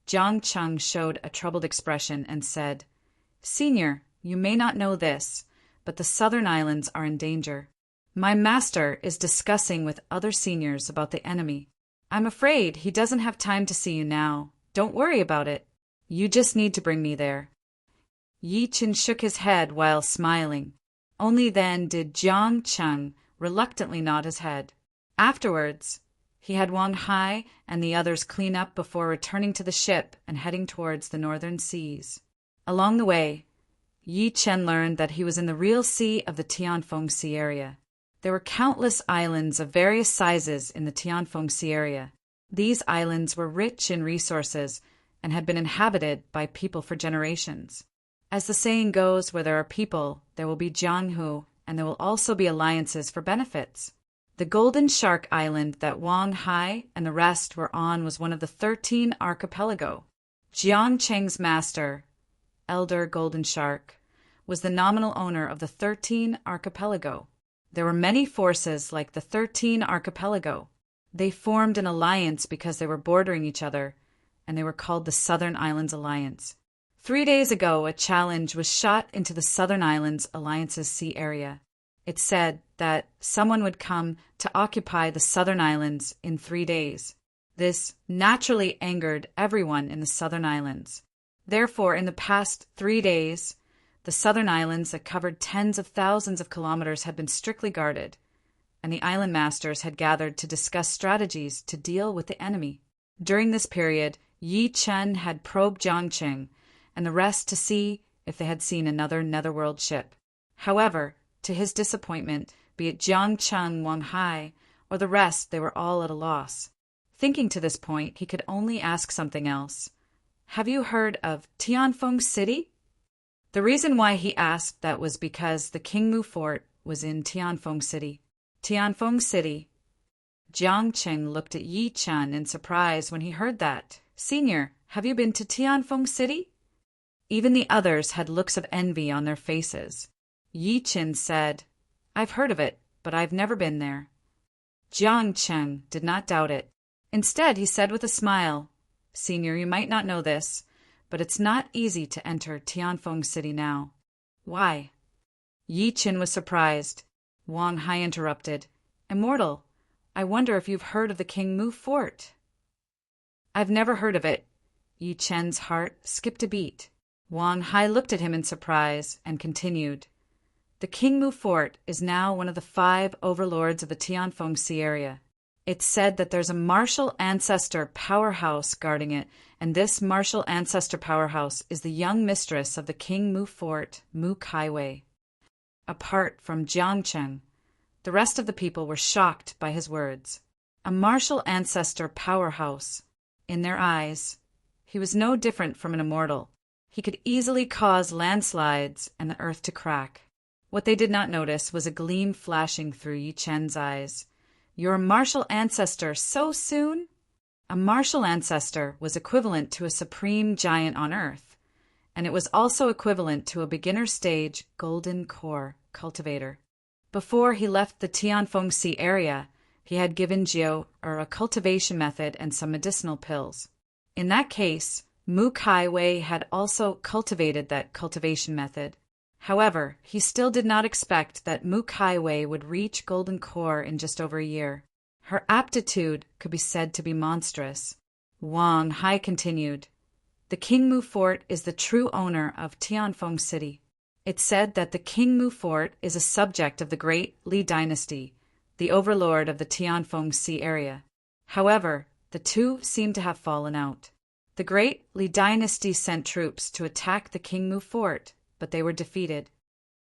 Jiang Cheng showed a troubled expression and said, "Senior, you may not know this, but the southern islands are in danger. My master is discussing with other seniors about the enemy. I'm afraid he doesn't have time to see you now. Don't worry about it. You just need to bring me there." Yi Chen shook his head while smiling. Only then did Jiang Cheng reluctantly nod his head. Afterwards, he had Wang Hai and the others clean up before returning to the ship and heading towards the northern seas. Along the way, Yi Chen learned that he was in the real sea of the Tianfeng Sea area. There were countless islands of various sizes in the Tianfeng Sea area. These islands were rich in resources and had been inhabited by people for generations. As the saying goes, where there are people, there will be Jianghu, and there will also be alliances for benefits. The Golden Shark Island that Wang Hai and the rest were on was one of the 13 archipelago. Jiang Cheng's master, Elder Golden Shark, was the nominal owner of the 13 archipelago. There were many forces like the 13 archipelago. They formed an alliance because they were bordering each other, and they were called the Southern Islands Alliance. 3 days ago, a challenge was shot into the Southern Islands Alliance's sea area. It said that someone would come to occupy the Southern Islands in 3 days. This naturally angered everyone in the Southern Islands. Therefore, in the past 3 days, the Southern Islands that covered tens of thousands of kilometers had been strictly guarded, and the island masters had gathered to discuss strategies to deal with the enemy. During this period, Yi Chen had probed Jiang Cheng and the rest to see if they had seen another netherworld ship. However, to his disappointment, be it Jiang Cheng, Wang Hai, or the rest, they were all at a loss. Thinking to this point, he could only ask something else. "Have you heard of Tianfeng City?" The reason why he asked that was because the Qingmu Fort was in Tianfeng City. Tianfeng City. Jiang Cheng looked at Yi Chen in surprise when he heard that. "Senior, have you been to Tianfeng City?" Even the others had looks of envy on their faces. Yi Chen said, "I've heard of it, but I've never been there." Jiang Cheng did not doubt it. Instead, he said with a smile, "Senior, you might not know this, but it's not easy to enter Tianfeng City now." "Why?" Yi Qin was surprised. Wang Hai interrupted. Immortal, I wonder if you've heard of the King Mu Fort. I've never heard of it. Yi Chen's heart skipped a beat. Wang Hai looked at him in surprise and continued. The King Mu Fort is now one of the 5 overlords of the Tianfeng Sea area. It's said that there's a martial ancestor powerhouse guarding it, and this martial ancestor powerhouse is the young mistress of the King Mu Fort, Mu Kaiwei. Apart from Jiangcheng, the rest of the people were shocked by his words. A martial ancestor powerhouse. In their eyes, he was no different from an immortal. He could easily cause landslides and the earth to crack. What they did not notice was a gleam flashing through Yi Chen's eyes. Your martial ancestor so soon? A martial ancestor was equivalent to a supreme giant on Earth, and it was also equivalent to a beginner stage golden core cultivator. Before he left the Tianfeng Sea area, he had given Jiu a cultivation method and some medicinal pills. In that case, Mu Kaiwei had also cultivated that cultivation method. However, he still did not expect that Mu Kaiwei would reach golden core in just over a year. Her aptitude could be said to be monstrous. Wang Hai continued. The King Mu Fort is the true owner of Tianfeng City. It's said that the King Mu Fort is a subject of the great Li dynasty, the overlord of the Tianfeng Sea area. However, the two seem to have fallen out. The great Li dynasty sent troops to attack the King Mu Fort, but they were defeated.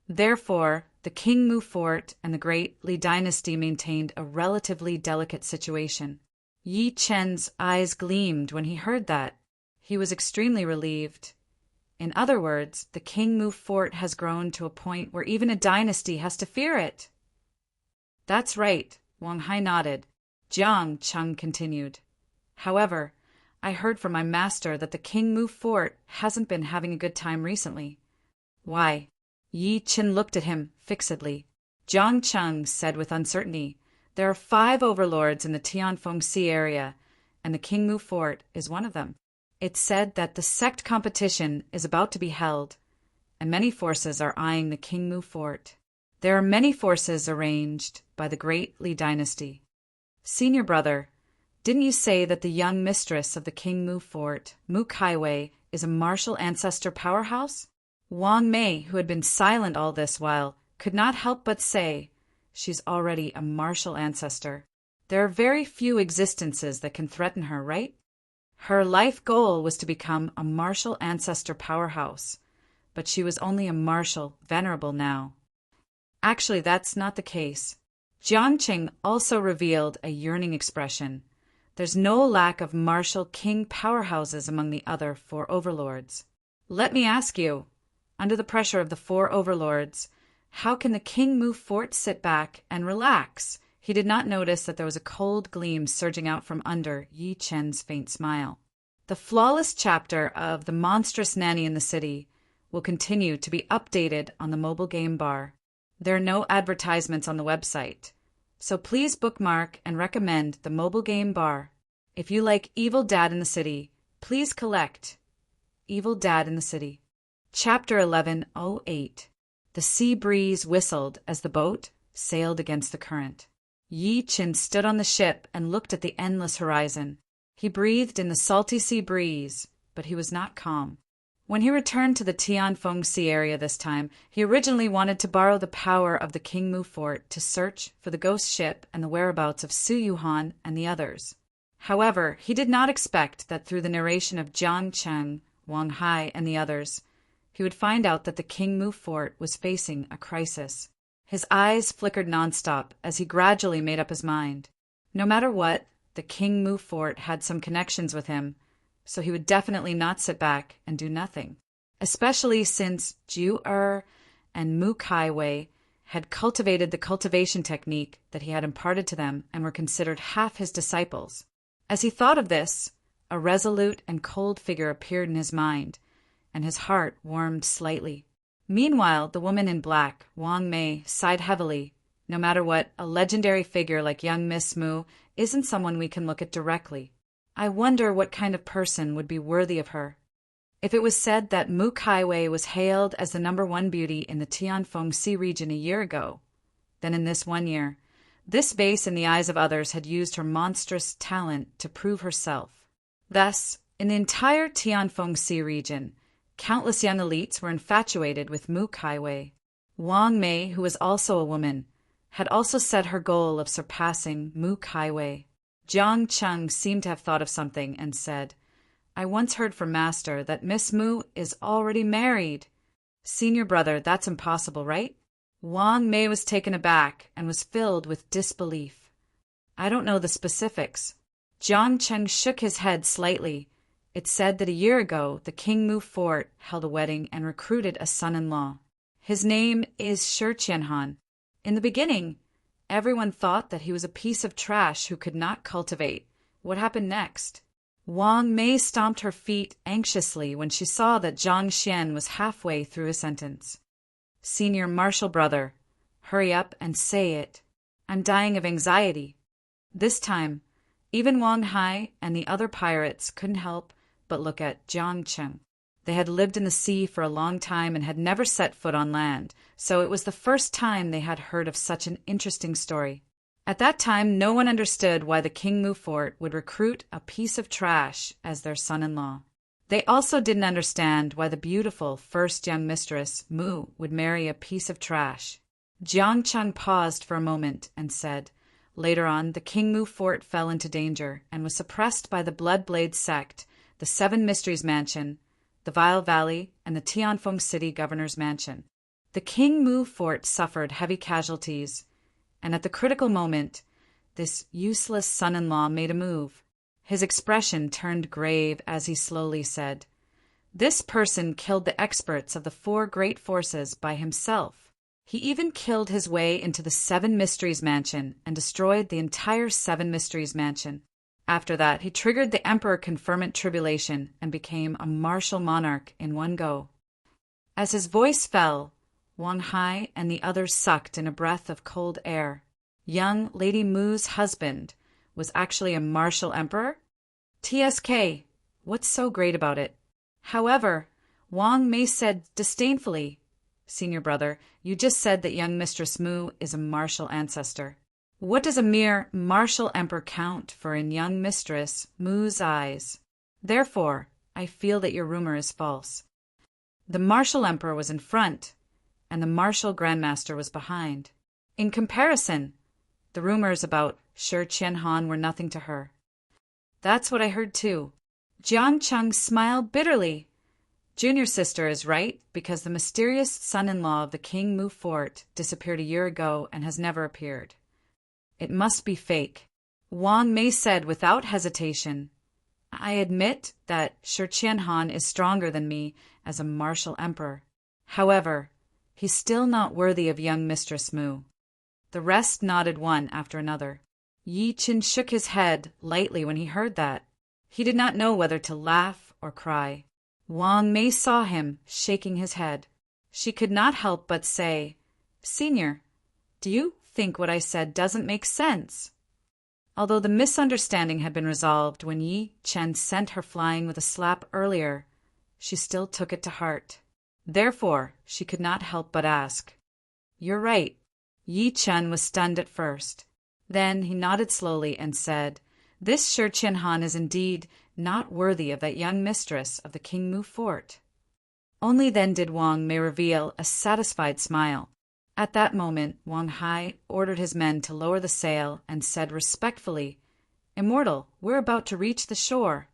Therefore, the King Mu Fort and the great Li dynasty maintained a relatively delicate situation. Yi Chen's eyes gleamed when he heard that. He was extremely relieved. In other words, the King Mu Fort has grown to a point where even a dynasty has to fear it. That's right, Wang Hai nodded. Jiang Cheng continued. However, I heard from my master that the King Mu Fort hasn't been having a good time recently. Why? Yi Qin looked at him fixedly. Jiang Cheng said with uncertainty, there are 5 overlords in the Tianfeng Sea area, and the King Mu Fort is one of them. It's said that the sect competition is about to be held, and many forces are eyeing the King Mu Fort. There are many forces arranged by the great Li dynasty. Senior brother, didn't you say that the young mistress of the King Mu Fort, Mu Kaiwei, is a martial ancestor powerhouse? Wang Mei, who had been silent all this while, could not help but say, she's already a martial ancestor. There are very few existences that can threaten her, right? Her life goal was to become a martial ancestor powerhouse, but she was only a martial venerable now. Actually, that's not the case. Jiangqing also revealed a yearning expression. There's no lack of martial king powerhouses among the other 4 overlords. Let me ask you, under the pressure of the 4 overlords, how can the King Mu Fort sit back and relax? He did not notice that there was a cold gleam surging out from under Yi Chen's faint smile. The flawless chapter of The Monstrous Nanny in the City will continue to be updated on the mobile game bar. There are no advertisements on the website, so please bookmark and recommend the mobile game bar. If you like Evil Dad in the City, please collect Evil Dad in the City. Chapter 1108. The sea breeze whistled as the boat sailed against the current. Yi Qin stood on the ship and looked at the endless horizon. He breathed in the salty sea breeze, but he was not calm. When he returned to the Tianfeng Sea area this time, he originally wanted to borrow the power of the King Mu Fort to search for the ghost ship and the whereabouts of Su Yuhan and the others. However, he did not expect that through the narration of Jiang Cheng, Wang Hai, and the others, he would find out that the King Mu Fort was facing a crisis. His eyes flickered nonstop as he gradually made up his mind. No matter what, the King Mu Fort had some connections with him, so he would definitely not sit back and do nothing, especially since Jiu and Mu Kaiwei had cultivated the cultivation technique that he had imparted to them and were considered half his disciples. As he thought of this, a resolute and cold figure appeared in his mind, and his heart warmed slightly. Meanwhile, the woman in black, Wang Mei, sighed heavily. No matter what, a legendary figure like young Miss Mu isn't someone we can look at directly. I wonder what kind of person would be worthy of her. If it was said that Mu Kaiwei was hailed as the #1 beauty in the Tianfeng Sea region a year ago, then in this 1 year, this vase in the eyes of others had used her monstrous talent to prove herself. Thus, in the entire Tianfeng Sea region, countless young elites were infatuated with Mu Kaiwei. Wang Mei, who was also a woman, had also set her goal of surpassing Mu Kaiwei. Jiang Cheng seemed to have thought of something and said, "I once heard from Master that Miss Mu is already married." "Senior brother, that's impossible, right?" Wang Mei was taken aback and was filled with disbelief. "I don't know the specifics." Jiang Cheng shook his head slightly. It said that a year ago the King Mu Fort held a wedding and recruited a son-in-law. His name is Shi Qianhan. In the beginning, everyone thought that he was a piece of trash who could not cultivate. What happened next? Wang Mei stomped her feet anxiously when she saw that Zhang Xian was halfway through a sentence. "Senior martial brother, hurry up and say it. I'm dying of anxiety." This time, even Wang Hai and the other pirates couldn't help but look at Jiang Cheng. They had lived in the sea for a long time and had never set foot on land, so it was the first time they had heard of such an interesting story. At that time, no one understood why the King Mu Fort would recruit a piece of trash as their son-in-law. They also didn't understand why the beautiful first young mistress, Mu, would marry a piece of trash. Jiang Cheng paused for a moment and said, "Later on, the King Mu Fort fell into danger and was suppressed by the Bloodblade sect, the Seven Mysteries Mansion, the Vile Valley, and the Tianfeng City Governor's Mansion. The King Mu Fort suffered heavy casualties, and at the critical moment, this useless son-in-law made a move." His expression turned grave as he slowly said, "This person killed the experts of the 4 great forces by himself. He even killed his way into the Seven Mysteries Mansion and destroyed the entire Seven Mysteries Mansion. After that, he triggered the Emperor Conferment Tribulation and became a martial monarch in one go." As his voice fell, Wang Hai and the others sucked in a breath of cold air. Young Lady Mu's husband was actually a martial emperor? TSK, what's so great about it? However, Wang Mei said disdainfully, "Senior brother, you just said that young Mistress Mu is a martial ancestor. What does a mere martial emperor count for in young Mistress Mu's eyes? Therefore, I feel that your rumor is false. The martial emperor was in front, and the martial grandmaster was behind. In comparison, the rumors about Shi Qianhan were nothing to her." "That's what I heard too." Jiang Cheng smiled bitterly. "Junior sister is right, because the mysterious son-in-law of the King Mu Fort disappeared a year ago and has never appeared. It must be fake." Wang Mei said without hesitation, "I admit that Shi Qianhan is stronger than me as a martial emperor. However, he's still not worthy of young Mistress Mu." The rest nodded one after another. Yi Qin shook his head lightly when he heard that. He did not know whether to laugh or cry. Wang Mei saw him shaking his head. She could not help but say, "Senior, do you think what I said doesn't make sense?" Although the misunderstanding had been resolved when Yi Chen sent her flying with a slap earlier, she still took it to heart. Therefore, she could not help but ask, "You're right." Yi Chen was stunned at first. Then he nodded slowly and said, "This Shi Qianhan is indeed not worthy of that young mistress of the King Mu Fort." Only then did Wang Mei reveal a satisfied smile. At that moment, Wang Hai ordered his men to lower the sail and said respectfully, "Immortal, we're about to reach the shore."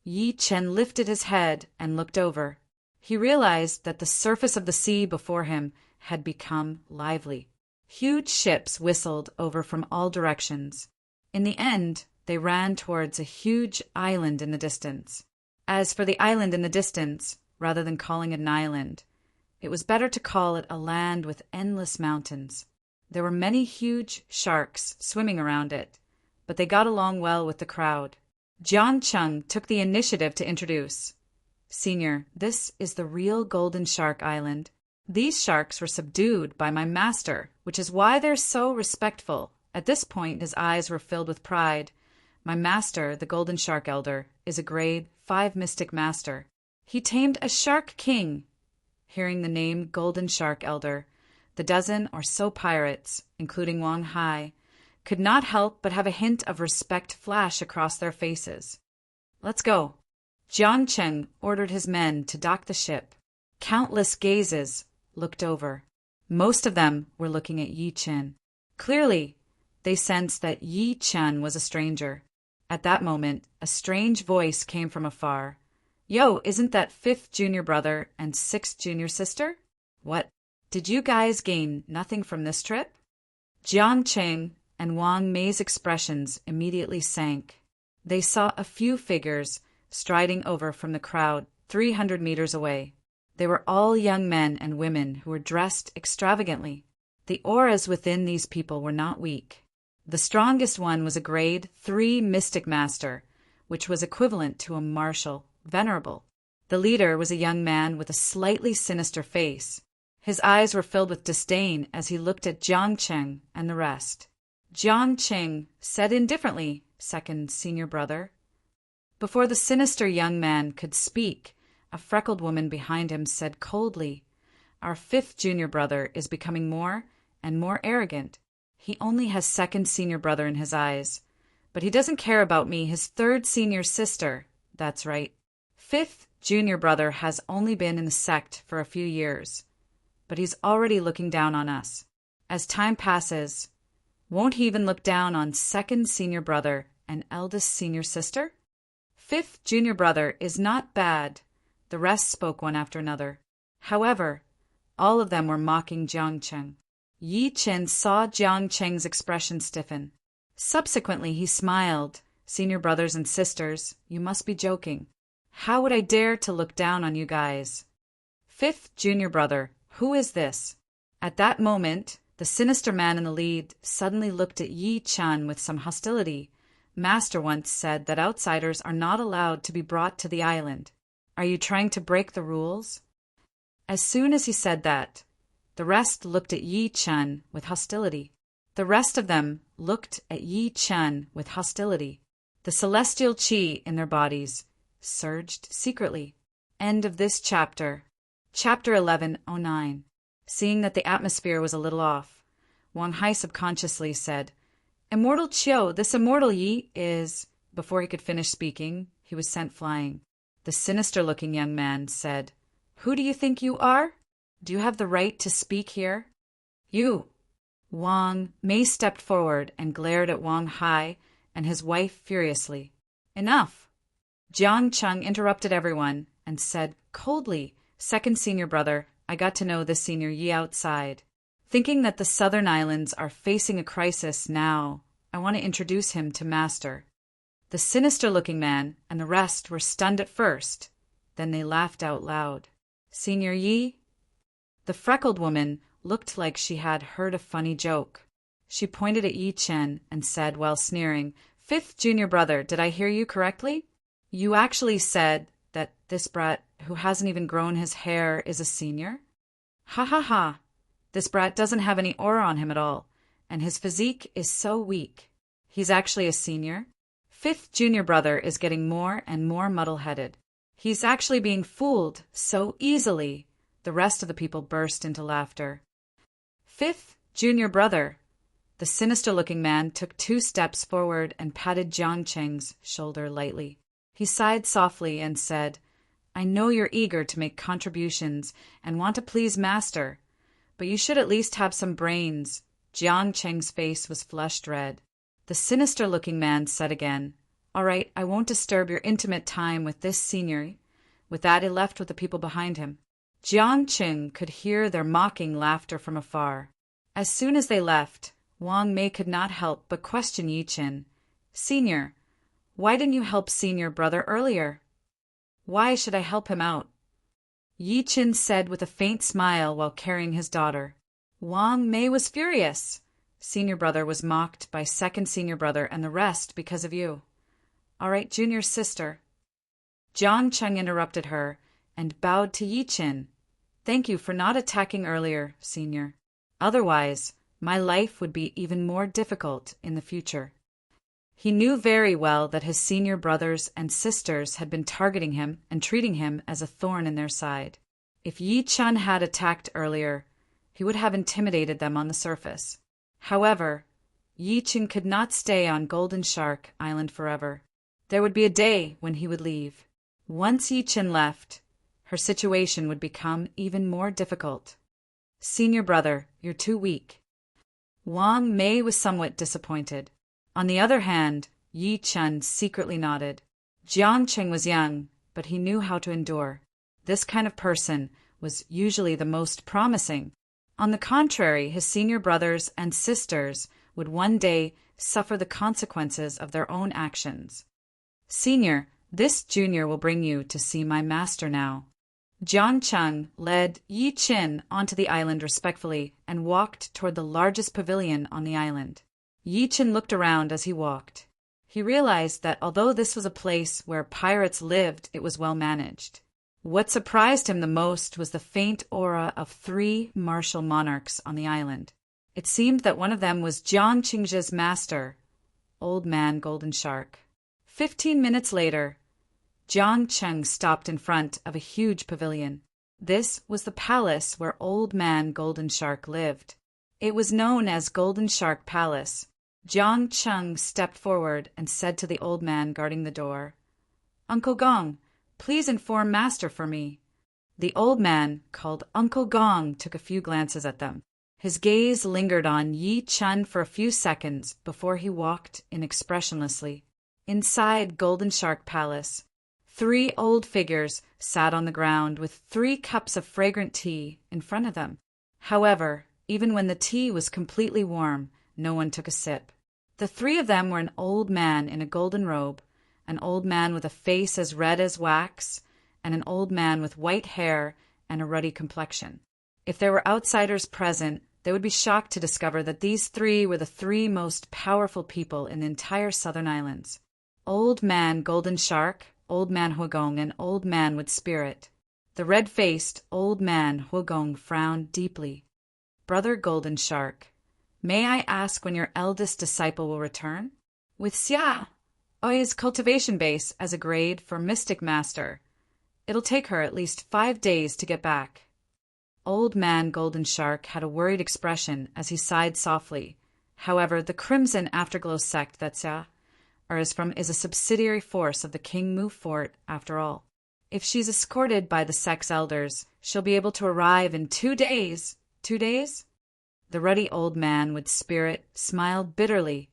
Yi Chen lifted his head and looked over. He realized that the surface of the sea before him had become lively. Huge ships whistled over from all directions. In the end, they ran towards a huge island in the distance. As for the island in the distance, rather than calling it an island, it was better to call it a land with endless mountains. There were many huge sharks swimming around it, but they got along well with the crowd. Jiang Cheng took the initiative to introduce, "Senior, this is the real Golden Shark Island. These sharks were subdued by my master, which is why they're so respectful." At this point, his eyes were filled with pride. "My master, the Golden Shark Elder, is a grade 5 mystic master. He tamed a shark king. Hearing the name Golden Shark Elder, the dozen or so pirates, including Wang Hai, could not help but have a hint of respect flash across their faces. Let's go. Jiang Cheng ordered his men to dock the ship. Countless gazes looked over. Most of them were looking at Yi Chen. Clearly, they sensed that Yi Chen was a stranger. At that moment, a strange voice came from afar. Yo, isn't that 5th junior brother and 6th junior sister? What? Did you guys gain nothing from this trip? Jiang Cheng and Wang Mei's expressions immediately sank. They saw a few figures striding over from the crowd 300 meters away. They were all young men and women who were dressed extravagantly. The auras within these people were not weak. The strongest one was a grade 3 mystic master, which was equivalent to a martial, venerable. The leader was a young man with a slightly sinister face. His eyes were filled with disdain as he looked at Jiang Cheng and the rest. Jiang Cheng said indifferently, "Second senior brother." Before the sinister young man could speak, a freckled woman behind him said coldly, "Our 5th junior brother is becoming more and more arrogant. He only has 2nd senior brother in his eyes. But he doesn't care about me, his 3rd senior sister. That's right. 5th junior brother has only been in the sect for a few years. But he's already looking down on us. As time passes, won't he even look down on 2nd senior brother and eldest senior sister? 5th junior brother is not bad." The rest spoke one after another. However, all of them were mocking Jiang Cheng. Yi Chen saw Jiang Cheng's expression stiffen. Subsequently, he smiled. "Senior brothers and sisters, you must be joking. How would I dare to look down on you guys? 5th junior brother, who is this?" At that moment, the sinister man in the lead suddenly looked at Yi Chen with some hostility. "Master once said that outsiders are not allowed to be brought to the island. Are you trying to break the rules?" As soon as he said that, the rest looked at Yi Chen with hostility. The rest of them looked at Yi Chen with hostility. The celestial qi in their bodies surged secretly. End of this chapter. Chapter 1109. Seeing that the atmosphere was a little off, Wang Hai subconsciously said, "Immortal Chiu, this immortal Yi is—" Before he could finish speaking, he was sent flying. The sinister-looking young man said, "Who do you think you are? Do you have the right to speak here?" "You." Wang Mei stepped forward and glared at Wang Hai and his wife furiously. "Enough." Jiang Cheng interrupted everyone and said coldly, "2nd senior brother, I got to know this senior Yi outside. Thinking that the southern islands are facing a crisis now, I want to introduce him to Master." The sinister-looking man and the rest were stunned at first. Then they laughed out loud. "Senior Yi?" The freckled woman looked like she had heard a funny joke. She pointed at Yi Chen and said while sneering, "5th junior brother, did I hear you correctly? You actually said that this brat who hasn't even grown his hair is a senior? Ha ha ha! This brat doesn't have any aura on him at all, and his physique is so weak. He's actually a senior? 5th junior brother is getting more and more muddle-headed. He's actually being fooled so easily." The rest of the people burst into laughter. 5th junior brother. The sinister-looking man took 2 steps forward and patted Jiang Cheng's shoulder lightly. He sighed softly and said, "I know you're eager to make contributions and want to please Master, but you should at least have some brains." Jiang Cheng's face was flushed red. The sinister-looking man said again, "All right, I won't disturb your intimate time with this senior." With that, he left with the people behind him. Jiang Cheng could hear their mocking laughter from afar. As soon as they left, Wang Mei could not help but question Yi Chen. "Senior, why didn't you help senior brother earlier?" "Why should I help him out?" Yi Chen said with a faint smile while carrying his daughter. Wang Mei was furious. Senior brother was mocked by 2nd senior brother and the rest because of you. "All right, junior sister." Jiang Cheng interrupted her and bowed to Yi Chen. "Thank you for not attacking earlier, senior. Otherwise, my life would be even more difficult in the future." He knew very well that his senior brothers and sisters had been targeting him and treating him as a thorn in their side. If Yi Chun had attacked earlier, he would have intimidated them on the surface. However, Yi Chun could not stay on Golden Shark Island forever. There would be a day when he would leave. Once Yi Chun left, her situation would become even more difficult. Senior brother, you're too weak. Wang Mei was somewhat disappointed. On the other hand, Yi Chun secretly nodded. Jiang Cheng was young, but he knew how to endure. This kind of person was usually the most promising. On the contrary, his senior brothers and sisters would one day suffer the consequences of their own actions. Senior, this junior will bring you to see my master now. Jiang Cheng led Yi Chun onto the island respectfully and walked toward the largest pavilion on the island. Yi Chun looked around as he walked. He realized that although this was a place where pirates lived, it was well managed. What surprised him the most was the faint aura of 3 martial monarchs on the island. It seemed that one of them was Jiang Qingzhe's master, Old Man Golden Shark. 15 minutes later, Jiang Cheng stopped in front of a huge pavilion. This was the palace where Old Man Golden Shark lived. It was known as Golden Shark Palace. Jiang Cheng stepped forward and said to the old man guarding the door, "Uncle Gong, please inform master for me." The old man, called Uncle Gong, took a few glances at them. His gaze lingered on Yi Chun for a few seconds before he walked in expressionlessly. Inside Golden Shark Palace, 3 old figures sat on the ground with 3 cups of fragrant tea in front of them. However, even when the tea was completely warm, no one took a sip. The 3 of them were an old man in a golden robe, an old man with a face as red as wax, and an old man with white hair and a ruddy complexion. If there were outsiders present, they would be shocked to discover that these 3 were the 3 most powerful people in the entire Southern Islands. Old Man Golden Shark, Old Man Huagong, and Old Man with Spirit. The red-faced Old Man Huagong frowned deeply. "Brother Golden Shark, may I ask when your eldest disciple will return?" "With Xia, Oi's cultivation base as a grade for Mystic Master. It'll take her at least 5 days to get back." Old Man Golden Shark had a worried expression as he sighed softly. However, the Crimson Afterglow sect that Xia is a subsidiary force of the King Mu Fort after all. If she's escorted by the sect's elders, she'll be able to arrive in 2 days. 2 days? The ruddy old man with spirit smiled bitterly.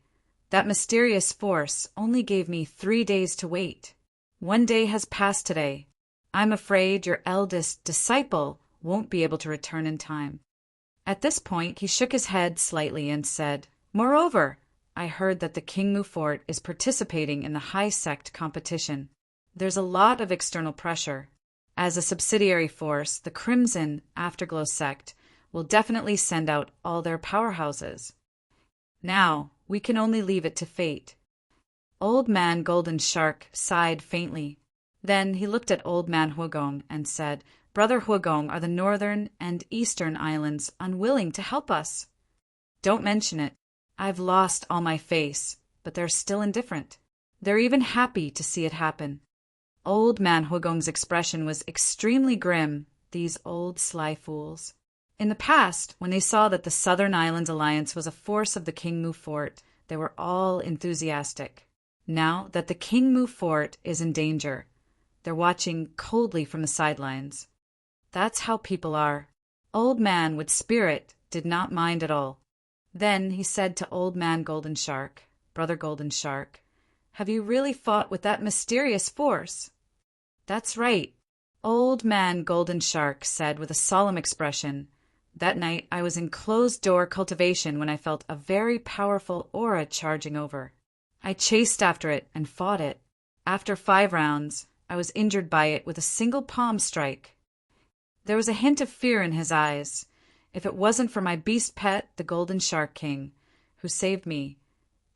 That mysterious force only gave me 3 days to wait. 1 day has passed today. I'm afraid your eldest disciple won't be able to return in time. At this point, he shook his head slightly and said, "Moreover, I heard that the King Mu Fort is participating in the high sect competition. There's a lot of external pressure. As a subsidiary force, the Crimson Afterglow sect will definitely send out all their powerhouses. Now, we can only leave it to fate." Old Man Golden Shark sighed faintly. Then he looked at Old Man Huagong and said, "Brother Huagong, are the northern and eastern islands unwilling to help us?" "Don't mention it. I've lost all my face, but they're still indifferent. They're even happy to see it happen." Old Man Huagong's expression was extremely grim, these old sly fools. In the past, when they saw that the Southern Islands Alliance was a force of the King Mu Fort, they were all enthusiastic. Now that the King Mu Fort is in danger, they're watching coldly from the sidelines. That's how people are. Old Man with Spirit did not mind at all. Then he said to Old Man Golden Shark, "Brother Golden Shark, have you really fought with that mysterious force?" "That's right," Old Man Golden Shark said with a solemn expression. "That night I was in closed-door cultivation when I felt a very powerful aura charging over. I chased after it and fought it. After 5 rounds, I was injured by it with a single palm strike." There was a hint of fear in his eyes. "If it wasn't for my beast pet, the Golden Shark King, who saved me,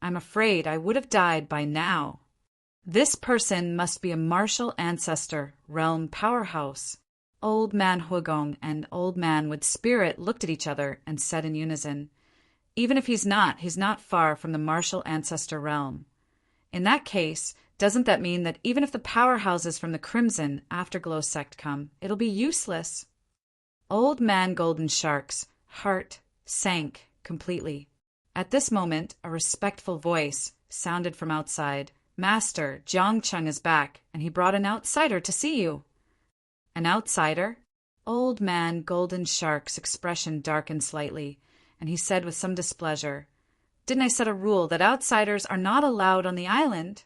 I'm afraid I would have died by now." This person must be a martial ancestor, realm powerhouse. Old Man Huagong and Old Man with Spirit looked at each other and said in unison, "Even if he's not far from the martial ancestor realm. In that case, doesn't that mean that even if the powerhouses from the Crimson Afterglow sect come, it'll be useless? Old Man Golden Shark's heart sank completely. At this moment, a respectful voice sounded from outside. Master, Jiang Cheng is back, and he brought an outsider to see you. An outsider? Old Man Golden Shark's expression darkened slightly, and he said with some displeasure, Didn't I set a rule that outsiders are not allowed on the island?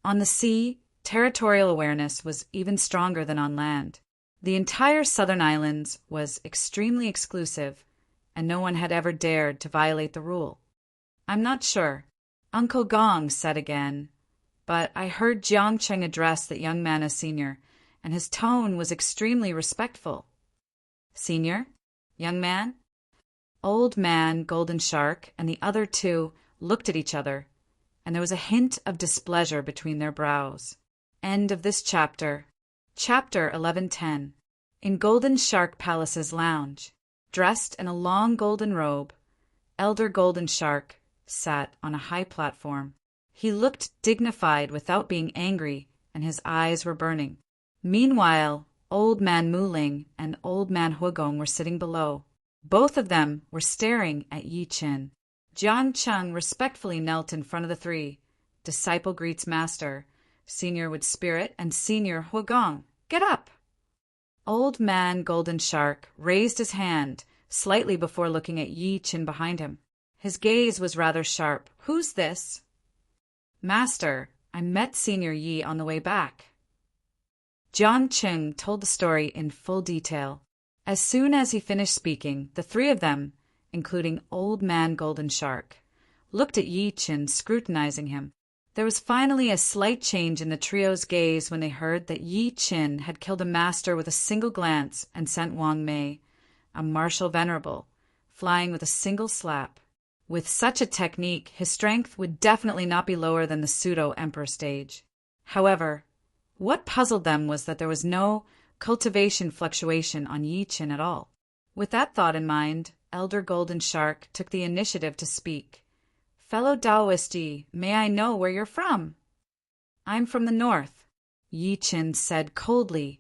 On the sea, territorial awareness was even stronger than on land. The entire Southern Islands was extremely exclusive, and no one had ever dared to violate the rule. I'm not sure, Uncle Gong said again, but I heard Jiang Cheng address that young man as senior, and his tone was extremely respectful. Senior? Young man? Old Man Golden Shark and the other two looked at each other, and there was a hint of displeasure between their brows. End of this chapter. Chapter 1110. In Golden Shark Palace's lounge, dressed in a long golden robe, Elder Golden Shark sat on a high platform. He looked dignified without being angry, and his eyes were burning. Meanwhile, Old Man Muling and Old Man Huigong were sitting below. Both of them were staring at Yi Qin. Jiang Cheng respectfully knelt in front of the three. Disciple greets master. Senior with spirit and Senior Huigong. Get up! Old Man Golden Shark raised his hand slightly before looking at Yi Qin behind him. His gaze was rather sharp. Who's this? Master, I met Senior Yi on the way back. Jiang Cheng told the story in full detail. As soon as he finished speaking, the three of them, including Old Man Golden Shark, looked at Yi Qin, scrutinizing him. There was finally a slight change in the trio's gaze when they heard that Yi Qin had killed a master with a single glance and sent Wang Mei, a martial venerable, flying with a single slap. With such a technique, his strength would definitely not be lower than the pseudo-emperor stage. However, what puzzled them was that there was no cultivation fluctuation on Yi Qin at all. With that thought in mind, Elder Golden Shark took the initiative to speak. Fellow Taoist Yi, may I know where you're from? I'm from the north, Yi Qin said coldly.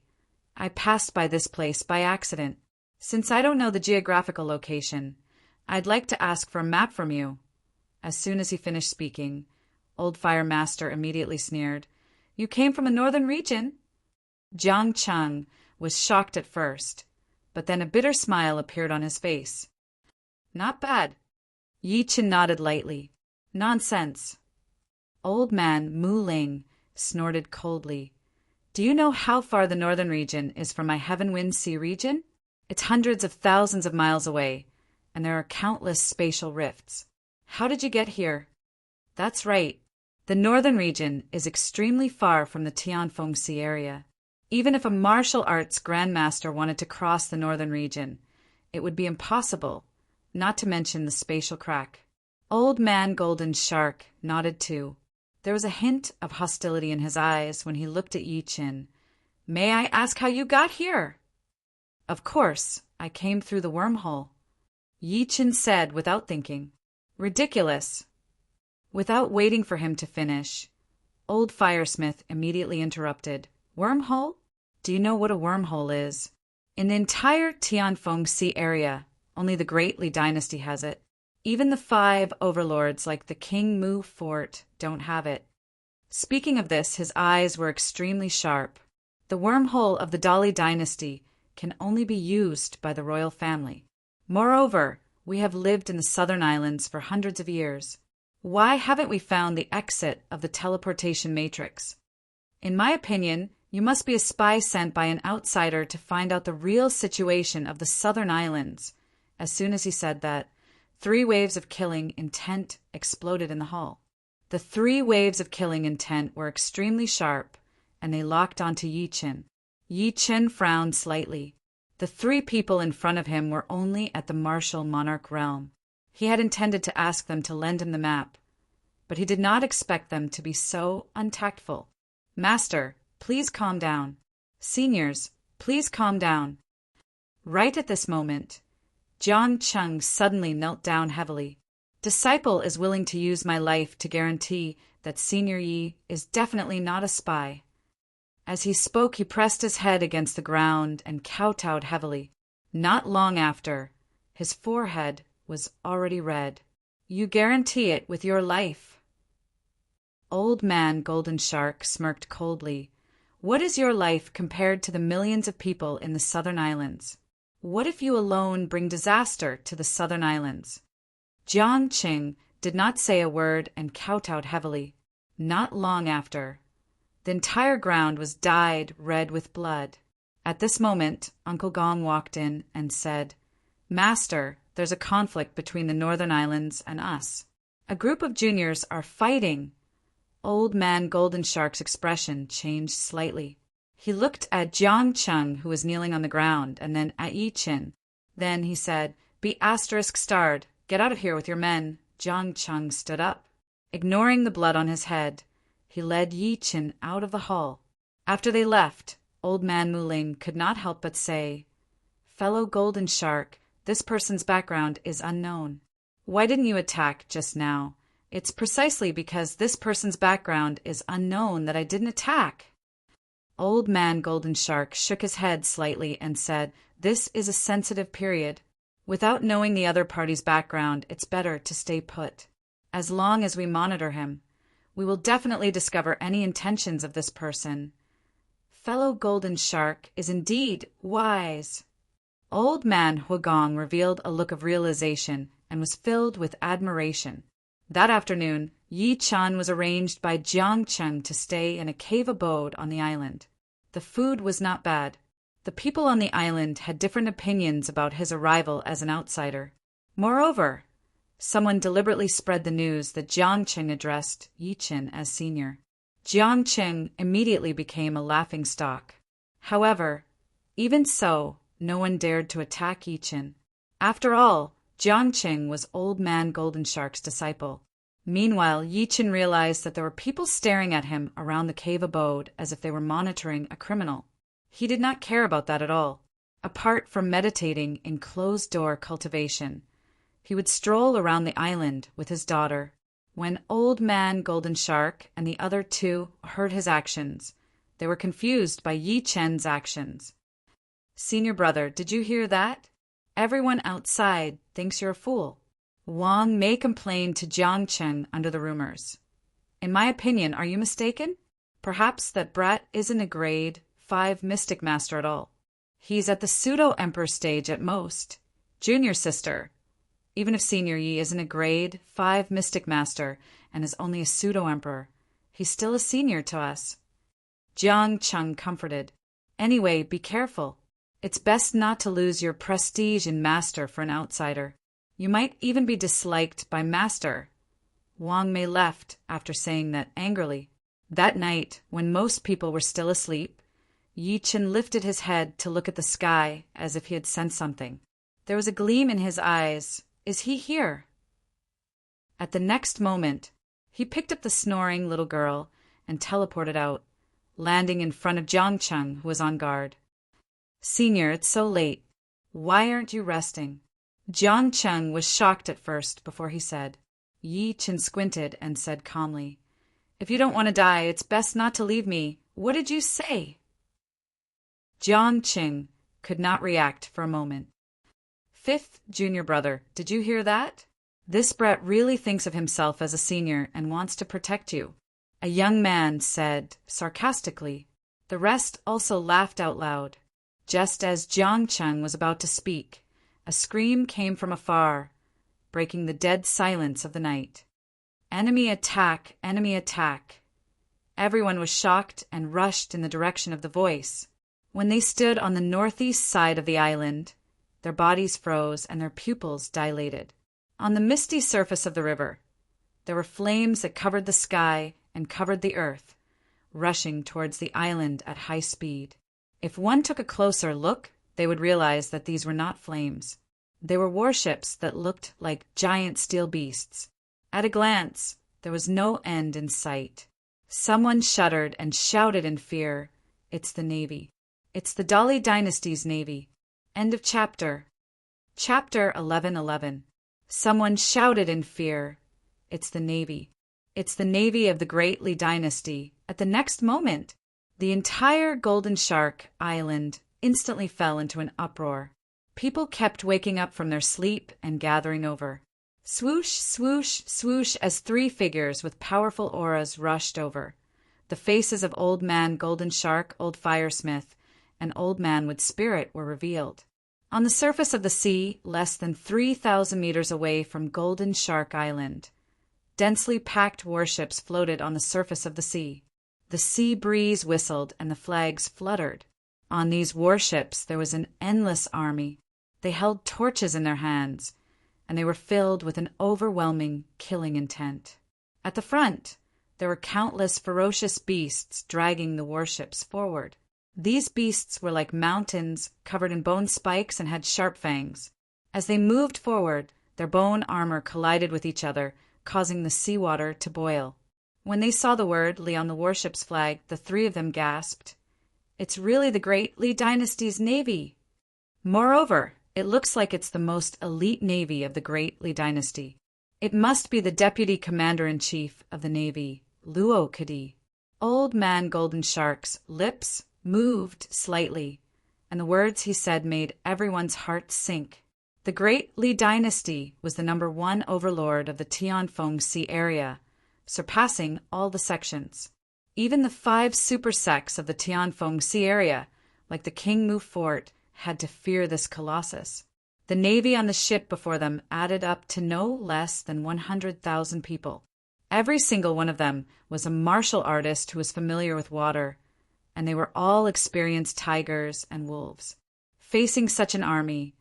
I passed by this place by accident. Since I don't know the geographical location, I'd like to ask for a map from you. As soon as he finished speaking, Old Fire Master immediately sneered. You came from a northern region? Jiang Cheng was shocked at first, but then a bitter smile appeared on his face. Not bad. Yi Qin nodded lightly. Nonsense. Old Man Mu Ling snorted coldly. Do you know how far the northern region is from my Heaven-Wind Sea region? It's hundreds of thousands of miles away, and there are countless spatial rifts. How did you get here? That's right. The northern region is extremely far from the Tianfeng Sea area. Even if a martial arts grandmaster wanted to cross the northern region, it would be impossible, not to mention the spatial crack. Old Man Golden Shark nodded too. There was a hint of hostility in his eyes when he looked at Yi Qin. May I ask how you got here? Of course, I came through the wormhole, Yi Qin said without thinking. Ridiculous. Without waiting for him to finish, Old Firesmith immediately interrupted. Wormhole? Do you know what a wormhole is? In the entire Tianfeng Sea area, only the Great Li Dynasty has it. Even the 5 overlords like the King Mu Fort don't have it. Speaking of this, his eyes were extremely sharp. The wormhole of the Dali Dynasty can only be used by the royal family. Moreover, we have lived in the Southern Islands for hundreds of years. Why haven't we found the exit of the teleportation matrix? In my opinion, you must be a spy sent by an outsider to find out the real situation of the Southern Islands. As soon as he said that, 3 waves of killing intent exploded in the hall. The 3 waves of killing intent were extremely sharp, and they locked onto Yi Qin. Yi Qin frowned slightly. The 3 people in front of him were only at the martial monarch realm. He had intended to ask them to lend him the map, but he did not expect them to be so untactful. Master, please calm down. Seniors, please calm down. Right at this moment, Jiang Cheng suddenly knelt down heavily. Disciple is willing to use my life to guarantee that Senior Yi is definitely not a spy. As he spoke, he pressed his head against the ground and kowtowed heavily. Not long after, his forehead was already red. You guarantee it with your life. Old Man Golden Shark smirked coldly. What is your life compared to the millions of people in the Southern Islands? What if you alone bring disaster to the Southern Islands? Jiang Qing did not say a word and kowtowed heavily. Not long after, the entire ground was dyed red with blood. At this moment, Uncle Gong walked in and said, Master, there's a conflict between the Northern Islands and us. A group of juniors are fighting. Old Man Golden Shark's expression changed slightly. He looked at Jiang Cheng, who was kneeling on the ground, and then at Yi Qin. Then he said, Be *starred. Get out of here with your men. Jiang Cheng stood up. Ignoring the blood on his head, he led Yi Qin out of the hall. After they left, Old Man Muling could not help but say, Fellow Golden Shark, this person's background is unknown. Why didn't you attack just now? It's precisely because this person's background is unknown that I didn't attack. Old Man Golden Shark shook his head slightly and said, This is a sensitive period. Without knowing the other party's background, it's better to stay put. As long as we monitor him, we will definitely discover any intentions of this person. Fellow Golden Shark is indeed wise. Old Man Huagong revealed a look of realization and was filled with admiration. That afternoon, Yi Chan was arranged by Jiang Cheng to stay in a cave abode on the island. The food was not bad. The people on the island had different opinions about his arrival as an outsider. Moreover, someone deliberately spread the news that Jiang Cheng addressed Yi Qin as senior. Jiang Cheng immediately became a laughingstock. However, even so, no one dared to attack Yi Qin. After all, Jiang Cheng was Old Man Golden Shark's disciple. Meanwhile, Yi Qin realized that there were people staring at him around the cave abode as if they were monitoring a criminal. He did not care about that at all. Apart from meditating in closed-door cultivation, he would stroll around the island with his daughter. When Old Man Golden Shark and the other two heard his actions, they were confused by Yi Chen's actions. Senior brother, did you hear that? Everyone outside thinks you're a fool. Wang Mei complained to Jiang Cheng under the rumors. In my opinion, are you mistaken? Perhaps that brat isn't a grade 5 mystic master at all. He's at the pseudo-emperor stage at most. Junior sister, even if Senior Yi isn't a grade 5 mystic master and is only a pseudo-emperor, he's still a senior to us. Jiang Cheng comforted. Anyway, be careful. It's best not to lose your prestige in master for an outsider. You might even be disliked by master. Wang Mei left after saying that angrily. That night, when most people were still asleep, Yi Qin lifted his head to look at the sky as if he had sensed something. There was a gleam in his eyes. Is he here? At the next moment, he picked up the snoring little girl and teleported out, landing in front of Jiang Cheng, who was on guard. Senior, it's so late. Why aren't you resting? Jiang Cheng was shocked at first before he said. Yi Qin squinted and said calmly, If you don't want to die, it's best not to leave me. What did you say? Jiang Qing could not react for a moment. Fifth junior brother, did you hear that? This brat really thinks of himself as a senior and wants to protect you. A young man said sarcastically. The rest also laughed out loud. Just as Jiang Cheng was about to speak, a scream came from afar, breaking the dead silence of the night. Enemy attack, enemy attack. Everyone was shocked and rushed in the direction of the voice. When they stood on the northeast side of the island, their bodies froze and their pupils dilated. On the misty surface of the river, there were flames that covered the sky and covered the earth, rushing towards the island at high speed. If one took a closer look, they would realize that these were not flames. They were warships that looked like giant steel beasts. At a glance, there was no end in sight. Someone shuddered and shouted in fear, It's the Navy. It's the Dali Dynasty's Navy. End of chapter. Chapter 1111. Someone shouted in fear, It's the Navy. It's the navy of the Great Li Dynasty. At the next moment, the entire Golden Shark Island instantly fell into an uproar. People kept waking up from their sleep and gathering over. Swoosh, swoosh, swoosh as three figures with powerful auras rushed over. The faces of Old Man Golden Shark, Old Firesmith, and Old Man with Spirit were revealed. On the surface of the sea, less than 3,000 meters away from Golden Shark Island, densely packed warships floated on the surface of the sea. The sea breeze whistled and the flags fluttered. On these warships there was an endless army. They held torches in their hands, and they were filled with an overwhelming killing intent. At the front, there were countless ferocious beasts dragging the warships forward. These beasts were like mountains covered in bone spikes and had sharp fangs. As they moved forward, their bone armor collided with each other, causing the seawater to boil. When they saw the word Li on the warship's flag, the three of them gasped, "It's really the Great Li Dynasty's navy!" Moreover, it looks like it's the most elite navy of the Great Li Dynasty. It must be the Deputy Commander-in-Chief of the Navy, Luo Kadi. Old Man Golden Shark's lips moved slightly, and the words he said made everyone's heart sink. The Great Li Dynasty was the #1 overlord of the Tianfeng Sea area, surpassing all the sections. Even the 5 super sects of the Tianfeng Sea area, like the King Mu Fort, had to fear this colossus. The navy on the ship before them added up to no less than 100,000 people. Every single one of them was a martial artist who was familiar with water, and they were all experienced tigers and wolves. Facing such an army,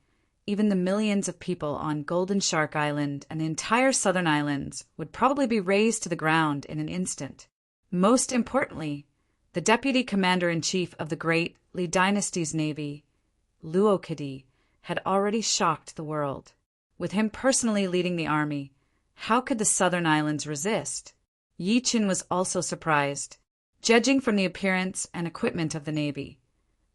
even the millions of people on Golden Shark Island and the entire Southern Islands would probably be razed to the ground in an instant. Most importantly, the Deputy Commander-in-Chief of the Great Li Dynasty's Navy, Luo Kadi, had already shocked the world. With him personally leading the army, how could the Southern Islands resist? Yi Qin was also surprised, judging from the appearance and equipment of the Navy.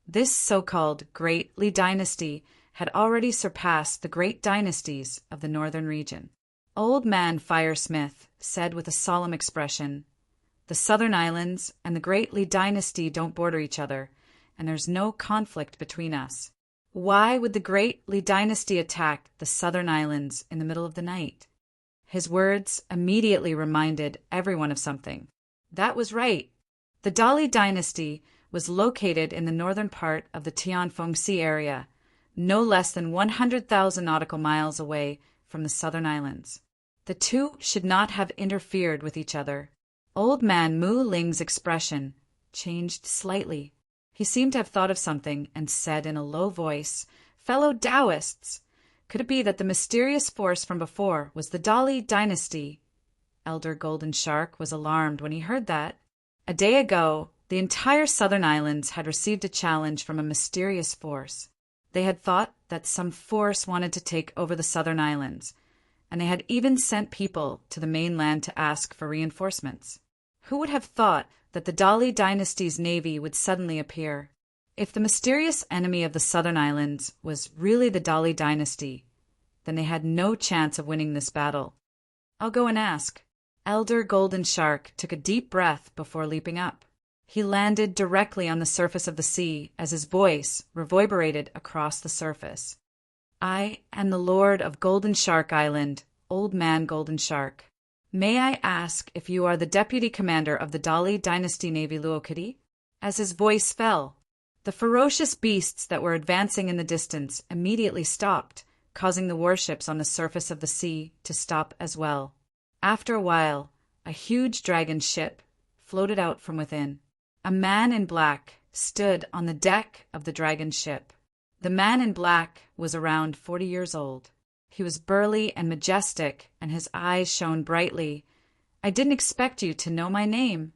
This so-called Great Li Dynasty had already surpassed the great dynasties of the northern region. Old Man Firesmith said with a solemn expression, "The Southern Islands and the Great Li Dynasty don't border each other, and there's no conflict between us. Why would the Great Li Dynasty attack the Southern Islands in the middle of the night?" His words immediately reminded everyone of something. That was right. The Dali Dynasty was located in the northern part of the Tianfeng Sea area, no less than 100,000 nautical miles away from the Southern Islands. The two should not have interfered with each other. Old Man Mu Ling's expression changed slightly. He seemed to have thought of something and said in a low voice, "Fellow Taoists, could it be that the mysterious force from before was the Dali Dynasty?" Elder Golden Shark was alarmed when he heard that. A day ago, the entire Southern Islands had received a challenge from a mysterious force. They had thought that some force wanted to take over the Southern Islands, and they had even sent people to the mainland to ask for reinforcements. Who would have thought that the Dali Dynasty's navy would suddenly appear? If the mysterious enemy of the Southern Islands was really the Dali Dynasty, then they had no chance of winning this battle. "I'll go and ask." Elder Golden Shark took a deep breath before leaping up. He landed directly on the surface of the sea as his voice reverberated across the surface. "I am the Lord of Golden Shark Island, Old Man Golden Shark. May I ask if you are the Deputy Commander of the Dali Dynasty Navy, Luo Kadi?" As his voice fell, the ferocious beasts that were advancing in the distance immediately stopped, causing the warships on the surface of the sea to stop as well. After a while, a huge dragon ship floated out from within. A man in black stood on the deck of the dragon ship. The man in black was around 40 years old. He was burly and majestic, and his eyes shone brightly. "I didn't expect you to know my name."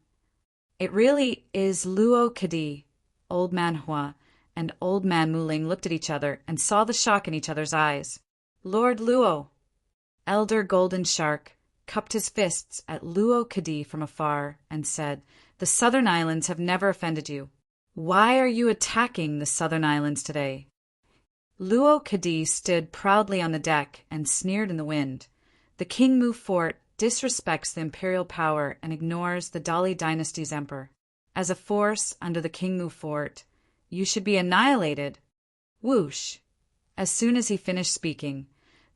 "It really is Luo Kadi." Old Man Hua and Old Man Muling looked at each other and saw the shock in each other's eyes. "Lord Luo." Elder Golden Shark cupped his fists at Luo Kadi from afar and said, "The Southern Islands have never offended you. Why are you attacking the Southern Islands today?" Luo Kadi stood proudly on the deck and sneered in the wind. The King Mu Fort disrespects the imperial power and ignores the Dali dynasty's emperor. As a force under the King Mu fort, you should be annihilated. Whoosh! As soon as he finished speaking,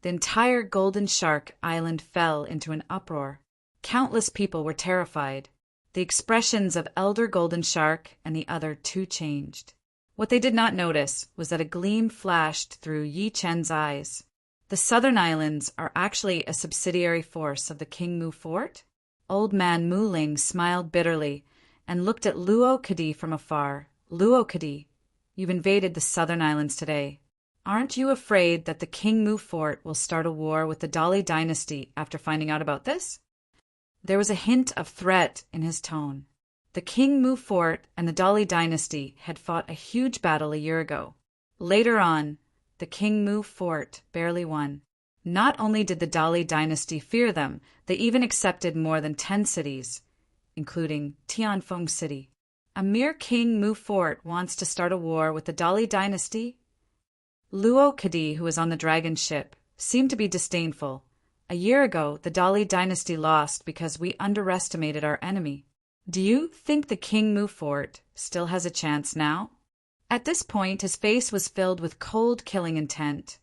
the entire Golden Shark Island fell into an uproar. Countless people were terrified. The expressions of Elder Golden Shark and the other two changed. What they did not notice was that a gleam flashed through Yi Chen's eyes. The Southern Islands are actually a subsidiary force of the King Mu fort? Old man Mu Ling smiled bitterly and looked at Luo Kadi from afar. Luo Kadi, you've invaded the Southern Islands today. Aren't you afraid that the King Mu fort will start a war with the Dali dynasty after finding out about this? There was a hint of threat in his tone. The King Mu fort and the Dali dynasty had fought a huge battle a year ago. Later on, the King Mu fort barely won. Not only did the Dali dynasty fear them, they even accepted more than 10 cities, including Tianfeng City. A mere King Mu fort wants to start a war with the Dali dynasty? Luo Kadi, who was on the dragon ship, seemed to be disdainful. A year ago, the Dali dynasty lost because we underestimated our enemy. Do you think the King Mu fort still has a chance now? At this point, his face was filled with cold, killing intent.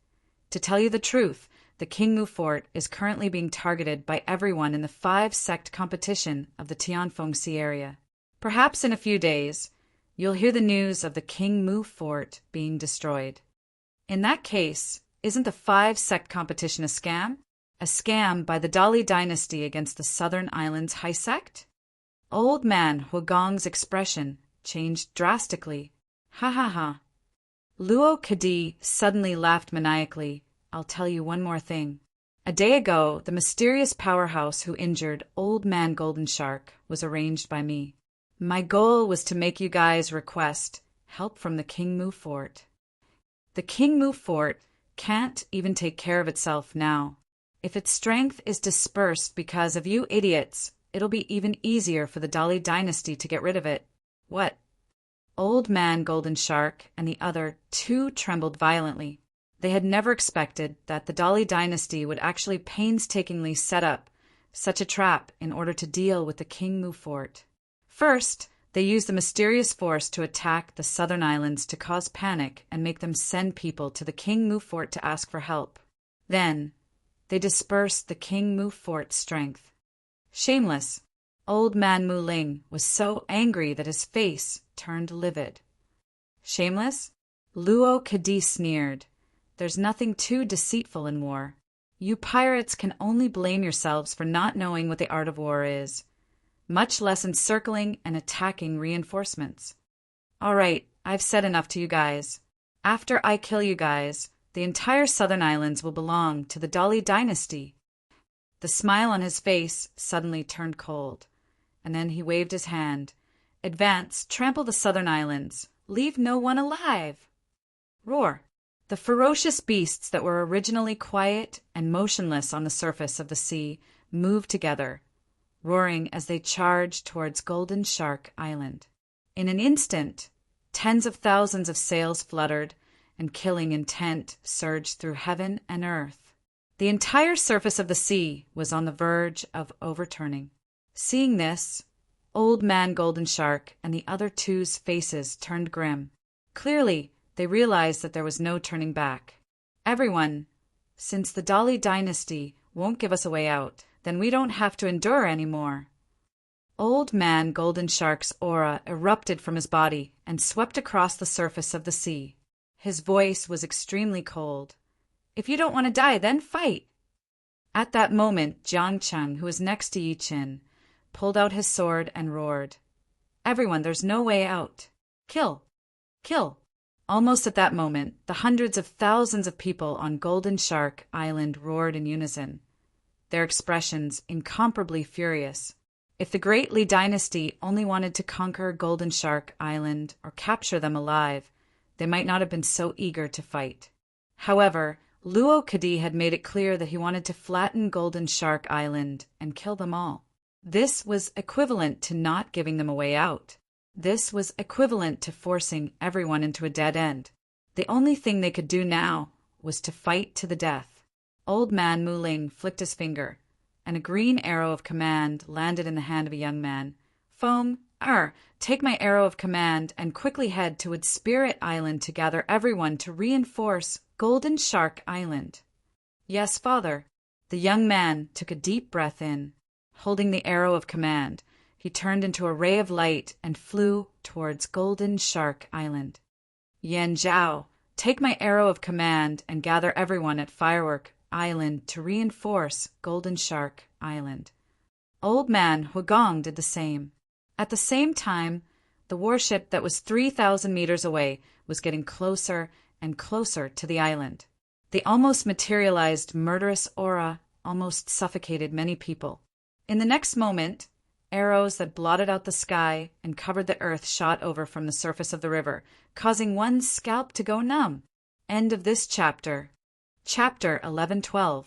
To tell you the truth, the King Mu fort is currently being targeted by everyone in the 5-sect competition of the Tianfeng Sea area. Perhaps in a few days, you'll hear the news of the King Mu fort being destroyed. In that case, isn't the 5-sect competition a scam? A scam by the Dali dynasty against the Southern Islands High Sect? Old man Huagong's expression changed drastically. Ha ha ha. Luo Kadi suddenly laughed maniacally. I'll tell you one more thing. A day ago, the mysterious powerhouse who injured Old Man Golden Shark was arranged by me. My goal was to make you guys request help from the King Mu fort. The King Mu fort can't even take care of itself now. If its strength is dispersed because of you idiots, it'll be even easier for the Dali dynasty to get rid of it. What? Old Man Golden Shark and the other two trembled violently. They had never expected that the Dali dynasty would actually painstakingly set up such a trap in order to deal with the King Mu fort. First, they used the mysterious force to attack the Southern Islands to cause panic and make them send people to the King Mu fort to ask for help. Then, they dispersed the King Mu fort's strength. Shameless. Old man Mu Ling was so angry that his face turned livid. Shameless? Luo Kadi sneered. There's nothing too deceitful in war. You pirates can only blame yourselves for not knowing what the art of war is, much less encircling and attacking reinforcements. All right, I've said enough to you guys. After I kill you guys, the entire Southern Islands will belong to the Dali dynasty. The smile on his face suddenly turned cold, and then he waved his hand. Advance, trample the Southern Islands, leave no one alive. Roar. The ferocious beasts that were originally quiet and motionless on the surface of the sea moved together, roaring as they charged towards Golden Shark Island. In an instant, tens of thousands of sails fluttered, and killing intent surged through heaven and earth. The entire surface of the sea was on the verge of overturning. Seeing this, Old Man Golden Shark and the other two's faces turned grim. Clearly, they realized that there was no turning back. Everyone, since the Dali dynasty won't give us a way out, then we don't have to endure anymore. Old Man Golden Shark's aura erupted from his body and swept across the surface of the sea. His voice was extremely cold. If you don't want to die, then fight. At that moment, Jiang Cheng, who was next to Yi Chen, pulled out his sword and roared. Everyone, there's no way out. Kill! Kill! Almost at that moment, the hundreds of thousands of people on Golden Shark Island roared in unison, their expressions incomparably furious. If the Great Li dynasty only wanted to conquer Golden Shark Island or capture them alive, they might not have been so eager to fight. However, Luo Kadi had made it clear that he wanted to flatten Golden Shark Island and kill them all. This was equivalent to not giving them a way out. This was equivalent to forcing everyone into a dead end. The only thing they could do now was to fight to the death. Old Man Mu Ling flicked his finger. and a green arrow of command landed in the hand of a young man. Foam, take my arrow of command and quickly head to its Spirit Island to gather everyone to reinforce Golden Shark Island. Yes, father. The young man took a deep breath in. Holding the arrow of command, he turned into a ray of light and flew towards Golden Shark Island. Yan Zhao, take my arrow of command and gather everyone at Firework Island to reinforce Golden Shark Island. Old Man Huagong did the same. At the same time, the warship that was 3,000 meters away was getting closer and closer to the island. The almost materialized murderous aura almost suffocated many people. In the next moment, arrows that blotted out the sky and covered the earth shot over from the surface of the river, causing one's scalp to go numb. End of this chapter. Chapter 11-12.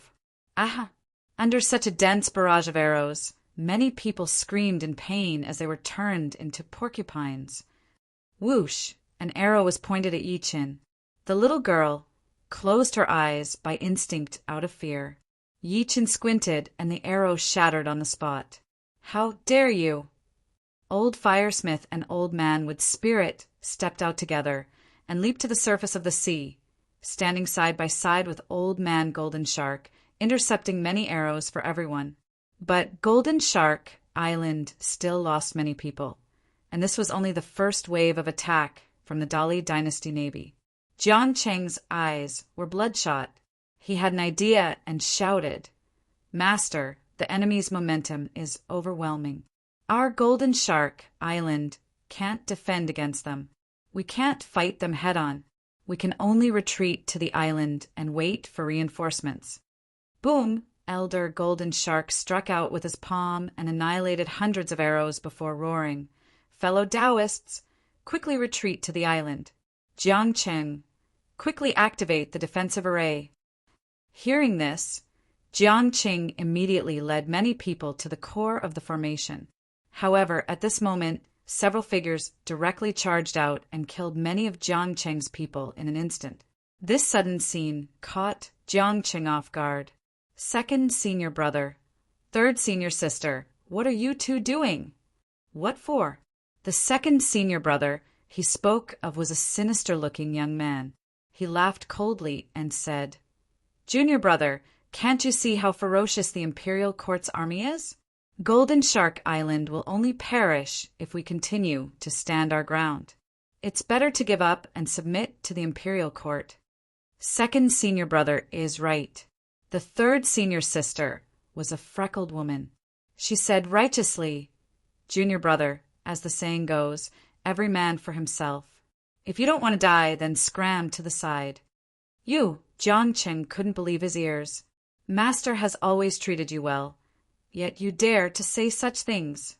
Under such a dense barrage of arrows, many people screamed in pain as they were turned into porcupines. Whoosh! An arrow was pointed at Yi Chen. The little girl closed her eyes by instinct out of fear. Yi Chen squinted, and the arrow shattered on the spot. How dare you! Old Firesmith and Old Man with Spirit stepped out together and leaped to the surface of the sea, standing side by side with Old Man Golden Shark, intercepting many arrows for everyone. But Golden Shark Island still lost many people, and this was only the first wave of attack from the Dali Dynasty Navy. Jiang Cheng's eyes were bloodshot. He had an idea and shouted, Master, the enemy's momentum is overwhelming. Our Golden Shark Island can't defend against them. We can't fight them head-on. We can only retreat to the island and wait for reinforcements. Boom! Elder Golden Shark struck out with his palm and annihilated hundreds of arrows before roaring, Fellow Taoists, quickly retreat to the island. Jiang Cheng, quickly activate the defensive array. Hearing this, Jiang Cheng immediately led many people to the core of the formation. However, at this moment, several figures directly charged out and killed many of Jiang Cheng's people in an instant. This sudden scene caught Jiang Cheng off guard. Second senior brother, third senior sister, what are you two doing? What for? The second senior brother he spoke of was a sinister-looking young man. He laughed coldly and said, Junior brother, can't you see how ferocious the Imperial Court's army is? Golden Shark Island will only perish if we continue to stand our ground. It's better to give up and submit to the Imperial Court. Second senior brother is right. The third senior sister was a freckled woman. She said righteously, Junior brother, as the saying goes, every man for himself. If you don't want to die, then scram to the side. You, Jiang Cheng couldn't believe his ears. Master has always treated you well, yet you dare to say such things.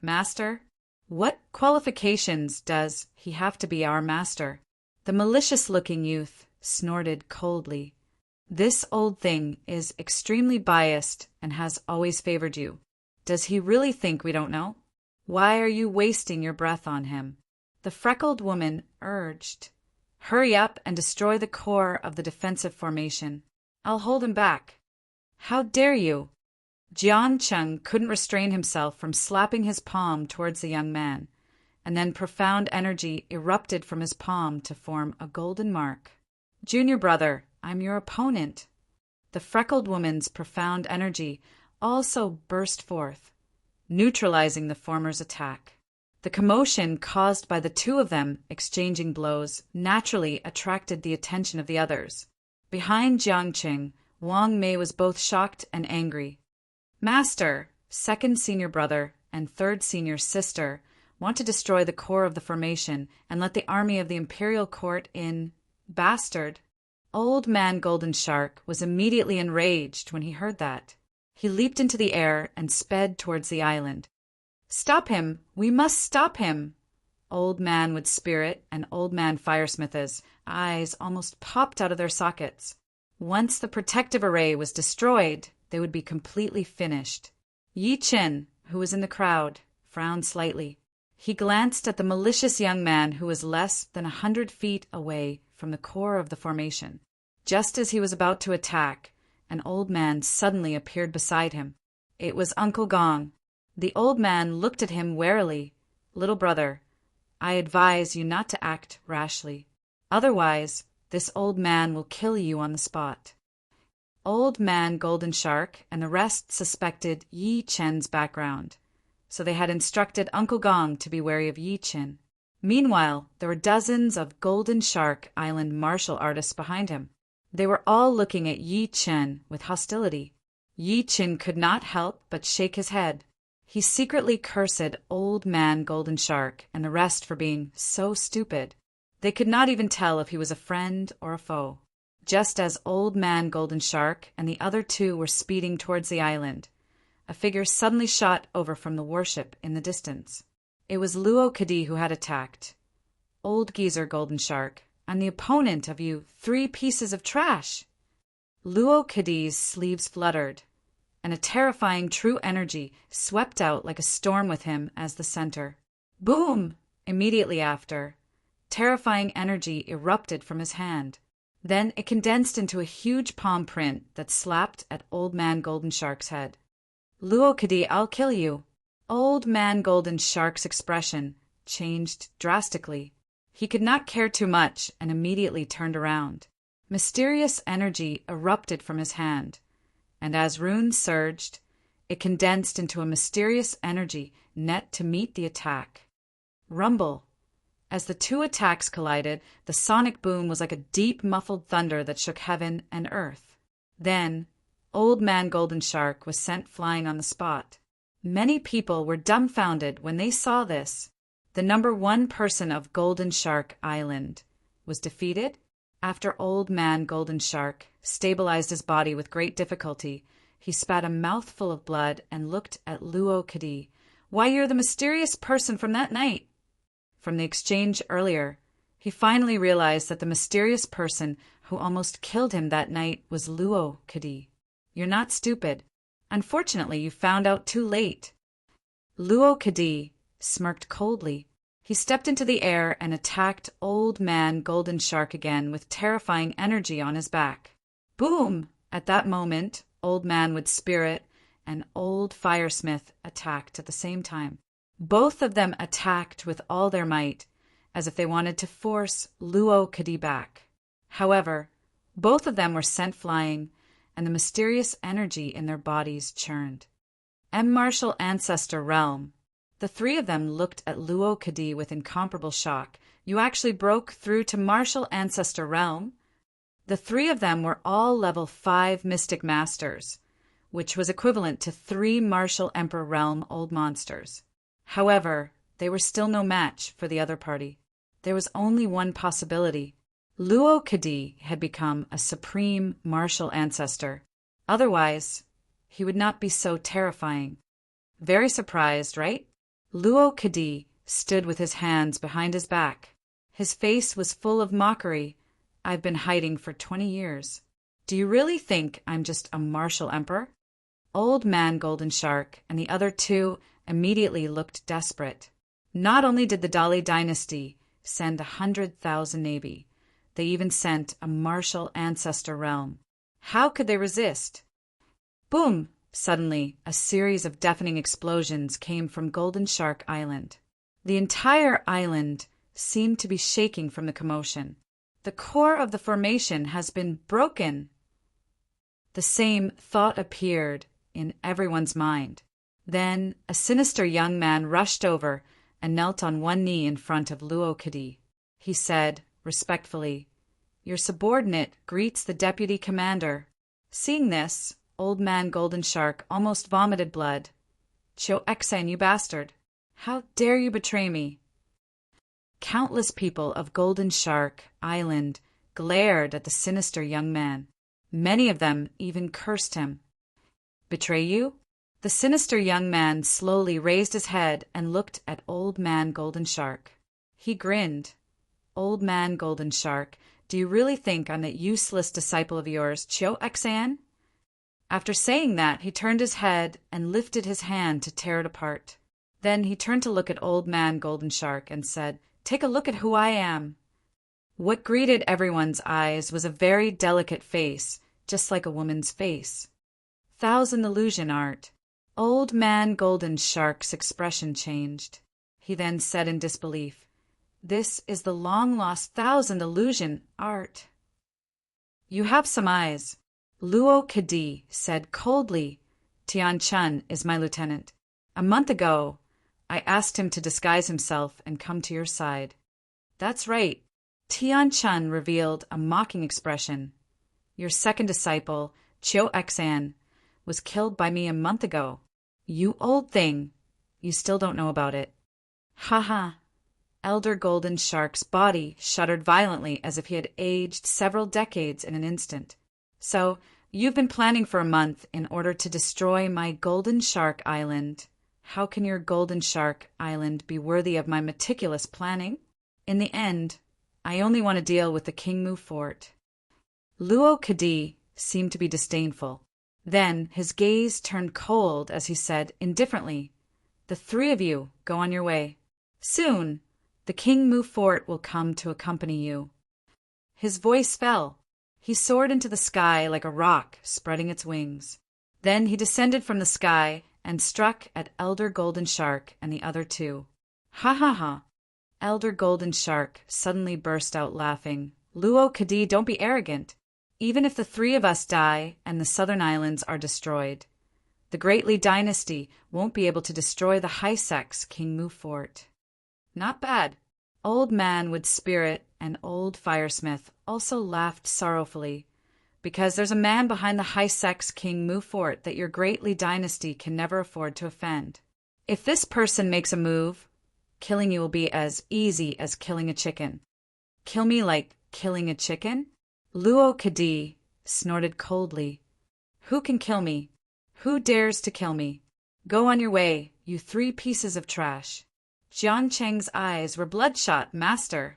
Master? What qualifications does he have to be our master? The malicious-looking youth snorted coldly. This old thing is extremely biased and has always favored you. Does he really think we don't know? Why are you wasting your breath on him? The freckled woman urged. Hurry up and destroy the core of the defensive formation. I'll hold him back. How dare you? Jiang Cheng couldn't restrain himself from slapping his palm towards the young man, and then profound energy erupted from his palm to form a golden mark. Junior brother, I'm your opponent. The freckled woman's profound energy also burst forth, neutralizing the former's attack. The commotion caused by the two of them exchanging blows naturally attracted the attention of the others. Behind Jiang Cheng, Wang Mei was both shocked and angry. Master, second senior brother, and third senior sister want to destroy the core of the formation and let the army of the Imperial Court in. Bastard! Old Man Golden Shark was immediately enraged when he heard that. He leaped into the air and sped towards the island. Stop him! We must stop him! Old Man with Spirit and Old Man Firesmith's eyes almost popped out of their sockets. Once the protective array was destroyed, they would be completely finished. Yi Chen, who was in the crowd, frowned slightly. He glanced at the malicious young man who was less than 100 feet away from the core of the formation. Just as he was about to attack, an old man suddenly appeared beside him. It was Uncle Gong. The old man looked at him warily. "Little brother, I advise you not to act rashly. Otherwise, this old man will kill you on the spot." Old Man Golden Shark and the rest suspected Yi Chen's background, so they had instructed Uncle Gong to be wary of Yi Chen. Meanwhile, there were dozens of Golden Shark Island martial artists behind him. They were all looking at Yi Chen with hostility. Yi Chen could not help but shake his head. He secretly cursed Old Man Golden Shark and the rest for being so stupid. They could not even tell if he was a friend or a foe. Just as Old Man Golden Shark and the other two were speeding towards the island, a figure suddenly shot over from the warship in the distance. It was Luo Kadi who had attacked. "Old Geezer Golden Shark, I'm the opponent of you 3 pieces of trash." Luo Kadi's sleeves fluttered, and a terrifying true energy swept out like a storm with him as the center. Boom! Immediately after, terrifying energy erupted from his hand. Then it condensed into a huge palm print that slapped at Old Man Golden Shark's head. "Luo Kadi, I'll kill you." Old Man Golden Shark's expression changed drastically. He could not care too much and immediately turned around. Mysterious energy erupted from his hand, and as runes surged, it condensed into a mysterious energy net to meet the attack. Rumble. As the 2 attacks collided, the sonic boom was like a deep muffled thunder that shook heaven and earth. Then, Old Man Golden Shark was sent flying on the spot. Many people were dumbfounded when they saw this. The number 1 person of Golden Shark Island was defeated. After Old Man Golden Shark stabilized his body with great difficulty, he spat a mouthful of blood and looked at Luo Kadi. "Why, you're the mysterious person from that night." From the exchange earlier, he finally realized that the mysterious person who almost killed him that night was Luo Kadi. "You're not stupid. Unfortunately, you found out too late." Luo Kadi smirked coldly. He stepped into the air and attacked Old Man Golden Shark again with terrifying energy on his back. Boom! At that moment, Old Man with Spirit and Old Firesmith attacked at the same time. Both of them attacked with all their might, as if they wanted to force Luo Kadi back. However, both of them were sent flying, and the mysterious energy in their bodies churned. Martial Ancestor Realm. The 3 of them looked at Luo Kadi with incomparable shock. "You actually broke through to Martial Ancestor Realm?" The 3 of them were all level 5 Mystic Masters, which was equivalent to 3 Martial Emperor Realm Old Monsters. However, they were still no match for the other party. There was only one possibility. Luo Kadi had become a supreme martial ancestor. Otherwise, he would not be so terrifying. Very surprised, right? Luo Kadi stood with his hands behind his back. His face was full of mockery. "I've been hiding for 20 years. Do you really think I'm just a martial emperor?" Old Man Golden Shark and the other 2 immediately looked desperate. Not only did the Dali dynasty send 100,000 navy, they even sent a martial ancestor realm. How could they resist? Boom! Suddenly, a series of deafening explosions came from Golden Shark Island. The entire island seemed to be shaking from the commotion. "The core of the formation has been broken." The same thought appeared in everyone's mind. Then a sinister young man rushed over and knelt on one knee in front of Luo Kadi. He said, respectfully, "Your subordinate greets the deputy commander." Seeing this, Old Man Golden Shark almost vomited blood. "Cho Exen, you bastard! How dare you betray me?" Countless people of Golden Shark Island glared at the sinister young man. Many of them even cursed him. "Betray you?" The sinister young man slowly raised his head and looked at Old Man Golden Shark. He grinned. "Old Man Golden Shark, do you really think I'm that useless disciple of yours, Chio Xan?" After saying that, he turned his head and lifted his hand to tear it apart. Then he turned to look at Old Man Golden Shark and said, "Take a look at who I am." What greeted everyone's eyes was a very delicate face, just like a woman's face. Thousand illusion art. Old man Golden Shark's expression changed. He then said in disbelief, "This is the long-lost thousand illusion art." "You have some eyes," Luo Kadi said coldly. "Tian Chun is my lieutenant. A month ago, I asked him to disguise himself and come to your side." "That's right." Tian Chun revealed a mocking expression. "Your second disciple, Chiu Xan, was killed by me a month ago. You old thing, you still don't know about it." "Ha ha." Elder Golden Shark's body shuddered violently as if he had aged several decades in an instant. "So, you've been planning for a month in order to destroy my Golden Shark Island. How can your Golden Shark Island be worthy of my meticulous planning? In the end, I only want to deal with the King Mu Fort." Luo Kadi seemed to be disdainful. Then his gaze turned cold as he said indifferently, "The three of you go on your way. Soon, the King Mu Fort will come to accompany you." His voice fell. He soared into the sky like a rock spreading its wings. Then he descended from the sky and struck at Elder Golden Shark and the other two. "Ha ha ha." Elder Golden Shark suddenly burst out laughing. "Luo Kadi, don't be arrogant. Even if the three of us die and the southern islands are destroyed, the Great Li dynasty won't be able to destroy the high-sex King Mu Fort." "Not bad." Old Man with Spirit and Old Firesmith also laughed sorrowfully, "because there's a man behind the high-sex King Mu Fort that your Great Li dynasty can never afford to offend. If this person makes a move, killing you will be as easy as killing a chicken." "Kill me like killing a chicken?" Luo Kadi snorted coldly. "Who can kill me? Who dares to kill me? Go on your way, you three pieces of trash." Jian Cheng's eyes were bloodshot. "Master."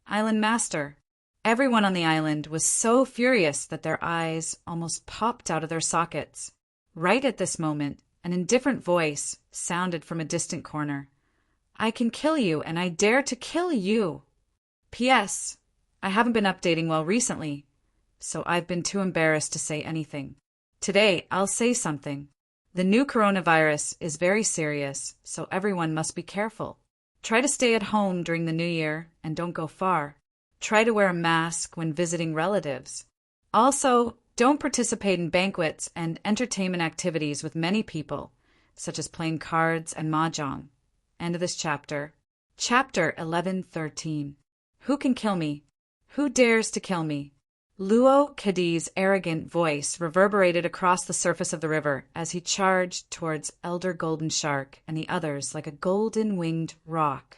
"Island Master." Everyone on the island was so furious that their eyes almost popped out of their sockets. Right at this moment, an indifferent voice sounded from a distant corner. "I can kill you, and I dare to kill you. P.S. I haven't been updating well recently, so I've been too embarrassed to say anything. Today, I'll say something. The new coronavirus is very serious, so everyone must be careful. Try to stay at home during the New Year and don't go far. Try to wear a mask when visiting relatives. Also, don't participate in banquets and entertainment activities with many people, such as playing cards and mahjong." End of this chapter. Chapter 11:13. Who can kill me? Who dares to kill me? Luo Kadi's arrogant voice reverberated across the surface of the river as he charged towards Elder Golden Shark and the others like a golden-winged rock.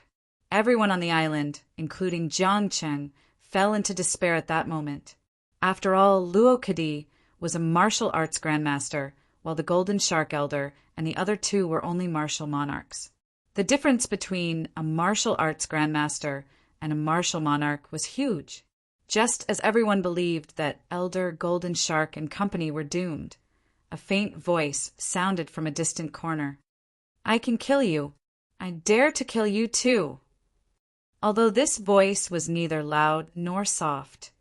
Everyone on the island, including Jiang Cheng, fell into despair at that moment. After all, Luo Kadi was a martial arts grandmaster, while the Golden Shark Elder and the other two were only martial monarchs. The difference between a martial arts grandmaster and a martial monarch was huge. Just as everyone believed that Elder Golden Shark and company were doomed, a faint voice sounded from a distant corner. "I can kill you. I dare to kill you too." Although this voice was neither loud nor soft,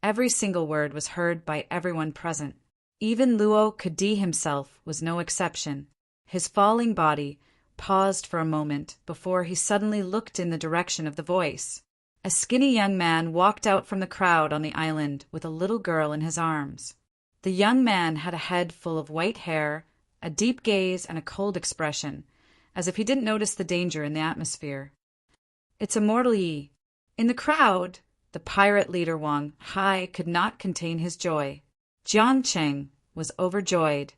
every single word was heard by everyone present. Even Luo Kadi himself was no exception. His falling body paused for a moment before he suddenly looked in the direction of the voice. A skinny young man walked out from the crowd on the island with a little girl in his arms. The young man had a head full of white hair, a deep gaze, and a cold expression, as if he didn't notice the danger in the atmosphere. "It's Immortal Yi." In the crowd, the pirate leader Wang Hai could not contain his joy. Jiang Cheng was overjoyed.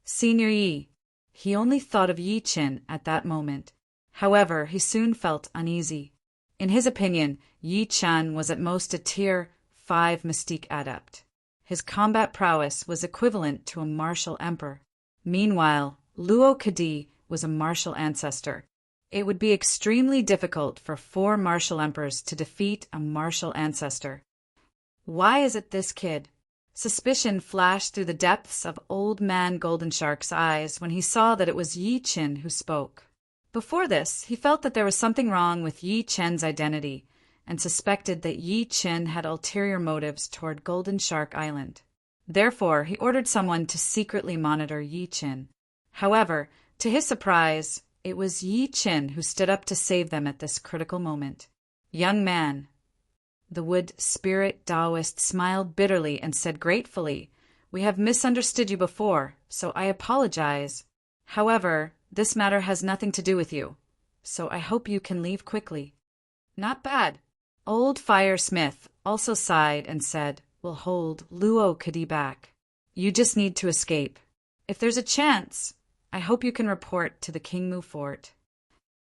"Senior Yi." He only thought of Yi Qin at that moment. However, he soon felt uneasy. In his opinion, Yi Qian was at most a Tier 5 Mystique Adept. His combat prowess was equivalent to a martial emperor. Meanwhile, Luo Kadi was a martial ancestor. It would be extremely difficult for 4 martial emperors to defeat a martial ancestor. Why is it this kid? Suspicion flashed through the depths of Old Man Golden Shark's eyes when he saw that it was Yi Qin who spoke. Before this, he felt that there was something wrong with Yi Chen's identity, and suspected that Yi Qin had ulterior motives toward Golden Shark Island. Therefore, he ordered someone to secretly monitor Yi Qin. However, to his surprise, it was Yi Qin who stood up to save them at this critical moment. "Young man," the wood spirit Taoist smiled bitterly and said gratefully, "we have misunderstood you before, so I apologize. However, this matter has nothing to do with you, so I hope you can leave quickly." "Not bad." Old Firesmith also sighed and said, "We'll hold Luo Kadi back. You just need to escape. If there's a chance, I hope you can report to the Kingmu Fort."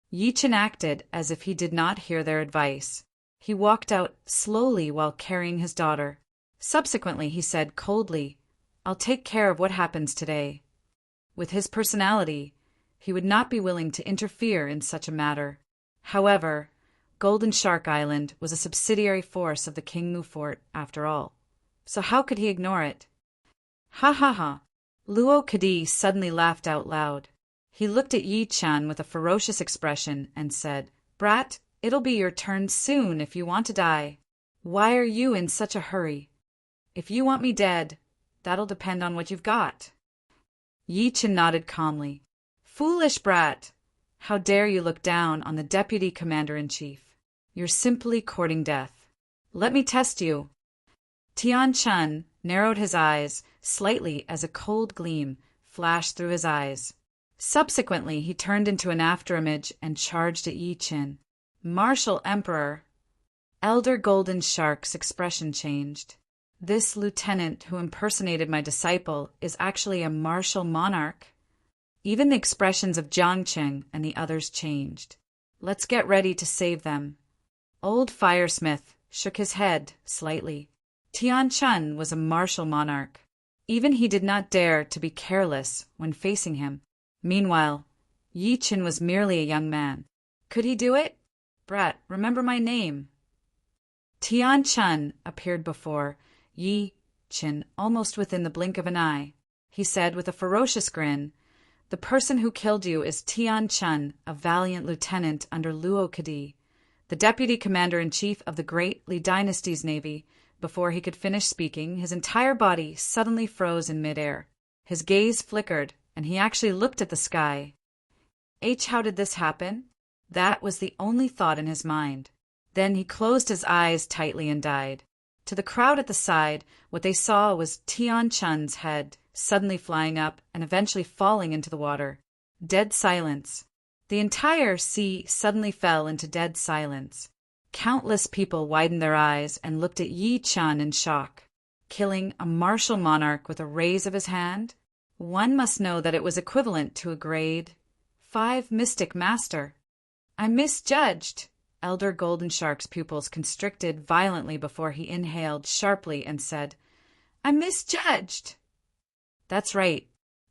Yi Qin acted as if he did not hear their advice. He walked out slowly while carrying his daughter. Subsequently, he said coldly, "I'll take care of what happens today." With his personality, he would not be willing to interfere in such a matter. However, Golden Shark Island was a subsidiary force of the Kingmu Fort after all, so how could he ignore it? "Ha ha ha!" Luo Kadi suddenly laughed out loud. He looked at Yi Chan with a ferocious expression and said, "Brat, it'll be your turn soon if you want to die. Why are you in such a hurry? If you want me dead, that'll depend on what you've got." Yi Chan nodded calmly. "Foolish brat! How dare you look down on the Deputy Commander-in-Chief? You're simply courting death. Let me test you." Tian Chun narrowed his eyes slightly as a cold gleam flashed through his eyes. Subsequently, he turned into an afterimage and charged at Yi Qin. "Martial Emperor." Elder Golden Shark's expression changed. "This lieutenant who impersonated my disciple is actually a martial monarch." Even the expressions of Jiangqing and the others changed. "Let's get ready to save them." Old Firesmith shook his head slightly. Tian Chun was a martial monarch. Even he did not dare to be careless when facing him. Meanwhile, Yi Qin was merely a young man. Could he do it? "Brat, remember my name." Tian Chun appeared before Yi Qin almost within the blink of an eye. He said with a ferocious grin, "The person who killed you is Tian Chun, a valiant lieutenant under Luo Kadi, the deputy commander-in-chief of the Great Li Dynasty's navy." Before he could finish speaking, his entire body suddenly froze in midair. His gaze flickered, and he actually looked at the sky. How did this happen? That was the only thought in his mind. Then he closed his eyes tightly and died. To the crowd at the side, what they saw was Tian Chun's head suddenly flying up and eventually falling into the water. Dead silence. The entire sea suddenly fell into dead silence. Countless people widened their eyes and looked at Yi Chan in shock. Killing a martial monarch with a raise of his hand? One must know that it was equivalent to a grade 5 mystic master. "I misjudged." Elder Golden Shark's pupils constricted violently before he inhaled sharply and said, "I misjudged." "That's right.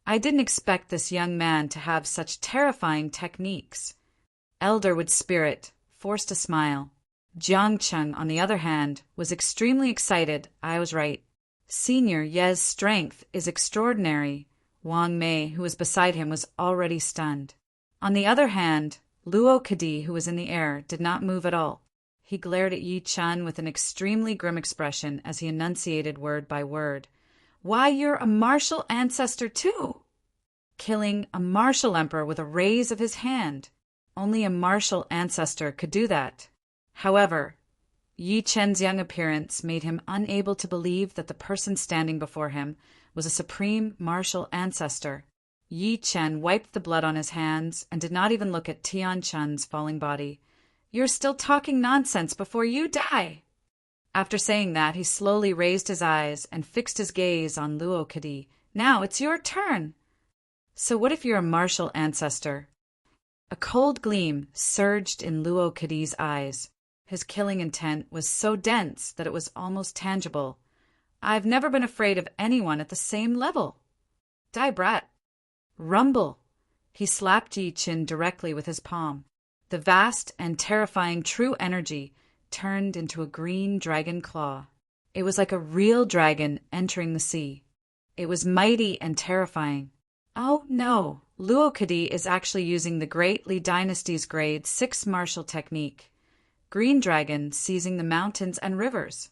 I didn't expect this young man to have such terrifying techniques." Elderwood Spirit forced a smile. Jiangcheng, on the other hand, was extremely excited. "I was right. Senior Ye's strength is extraordinary." Wang Mei, who was beside him, was already stunned. On the other hand, Luo Kadi, who was in the air, did not move at all. He glared at Yi Chan with an extremely grim expression as he enunciated word by word. "Why, you're a martial ancestor too!" Killing a martial emperor with a raise of his hand. Only a martial ancestor could do that. However, Yi Chen's young appearance made him unable to believe that the person standing before him was a supreme martial ancestor. Yi Chen wiped the blood on his hands and did not even look at Tian Chun's falling body. "You're still talking nonsense before you die!" After saying that, he slowly raised his eyes and fixed his gaze on Luo Kadi. "Now it's your turn." "So what if you're a martial ancestor?" A cold gleam surged in Luo Kadi's eyes. His killing intent was so dense that it was almost tangible. "I've never been afraid of anyone at the same level." "Die, brat." "Rumble." He slapped Yi Qin directly with his palm. The vast and terrifying true energy turned into a green dragon claw. It was like a real dragon entering the sea. It was mighty and terrifying. Oh no, Luo Kadi is actually using the Great Li Dynasty's grade 6 martial technique. green dragon seizing the mountains and rivers.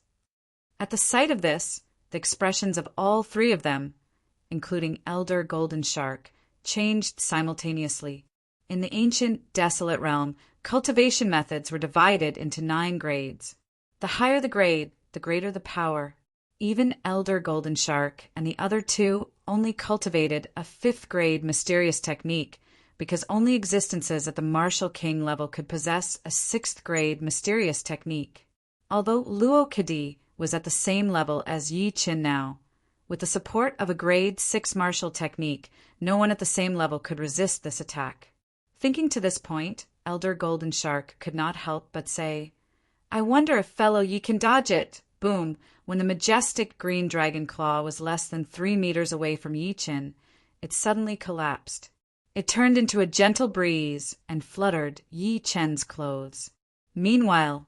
At the sight of this, the expressions of all three of them, including Elder Golden Shark, changed simultaneously. In the ancient, desolate realm, cultivation methods were divided into 9 grades. The higher the grade, the greater the power. Even Elder Golden Shark and the other 2 only cultivated a 5th grade mysterious technique because only existences at the Martial King level could possess a 6th grade mysterious technique. Although Luo Kadi was at the same level as Yi Qin now, with the support of a grade 6 martial technique, no one at the same level could resist this attack. Thinking to this point, Elder Golden Shark could not help but say, "I wonder if fellow Yi can dodge it." Boom! When the majestic green dragon claw was less than 3 meters away from Yi Qin, it suddenly collapsed. It turned into a gentle breeze and fluttered Yi Chen's clothes. Meanwhile,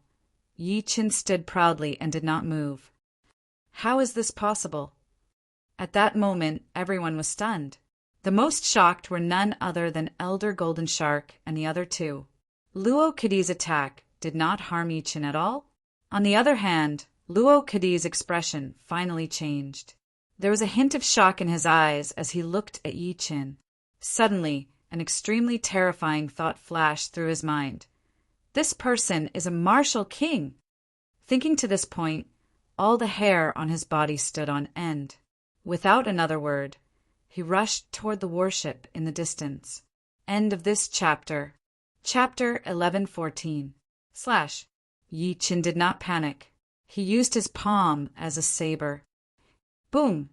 Yi Qin stood proudly and did not move. How is this possible? At that moment, everyone was stunned. The most shocked were none other than Elder Golden Shark and the other 2. Luo Kadi's attack did not harm Yi Qin at all. On the other hand, Luo Kadi's expression finally changed. There was a hint of shock in his eyes as he looked at Yi Qin. Suddenly, an extremely terrifying thought flashed through his mind. This person is a martial king. Thinking to this point, all the hair on his body stood on end. Without another word, he rushed toward the warship in the distance. End of this chapter. Chapter 1114. Yi Qin did not panic. He used his palm as a saber. Boom!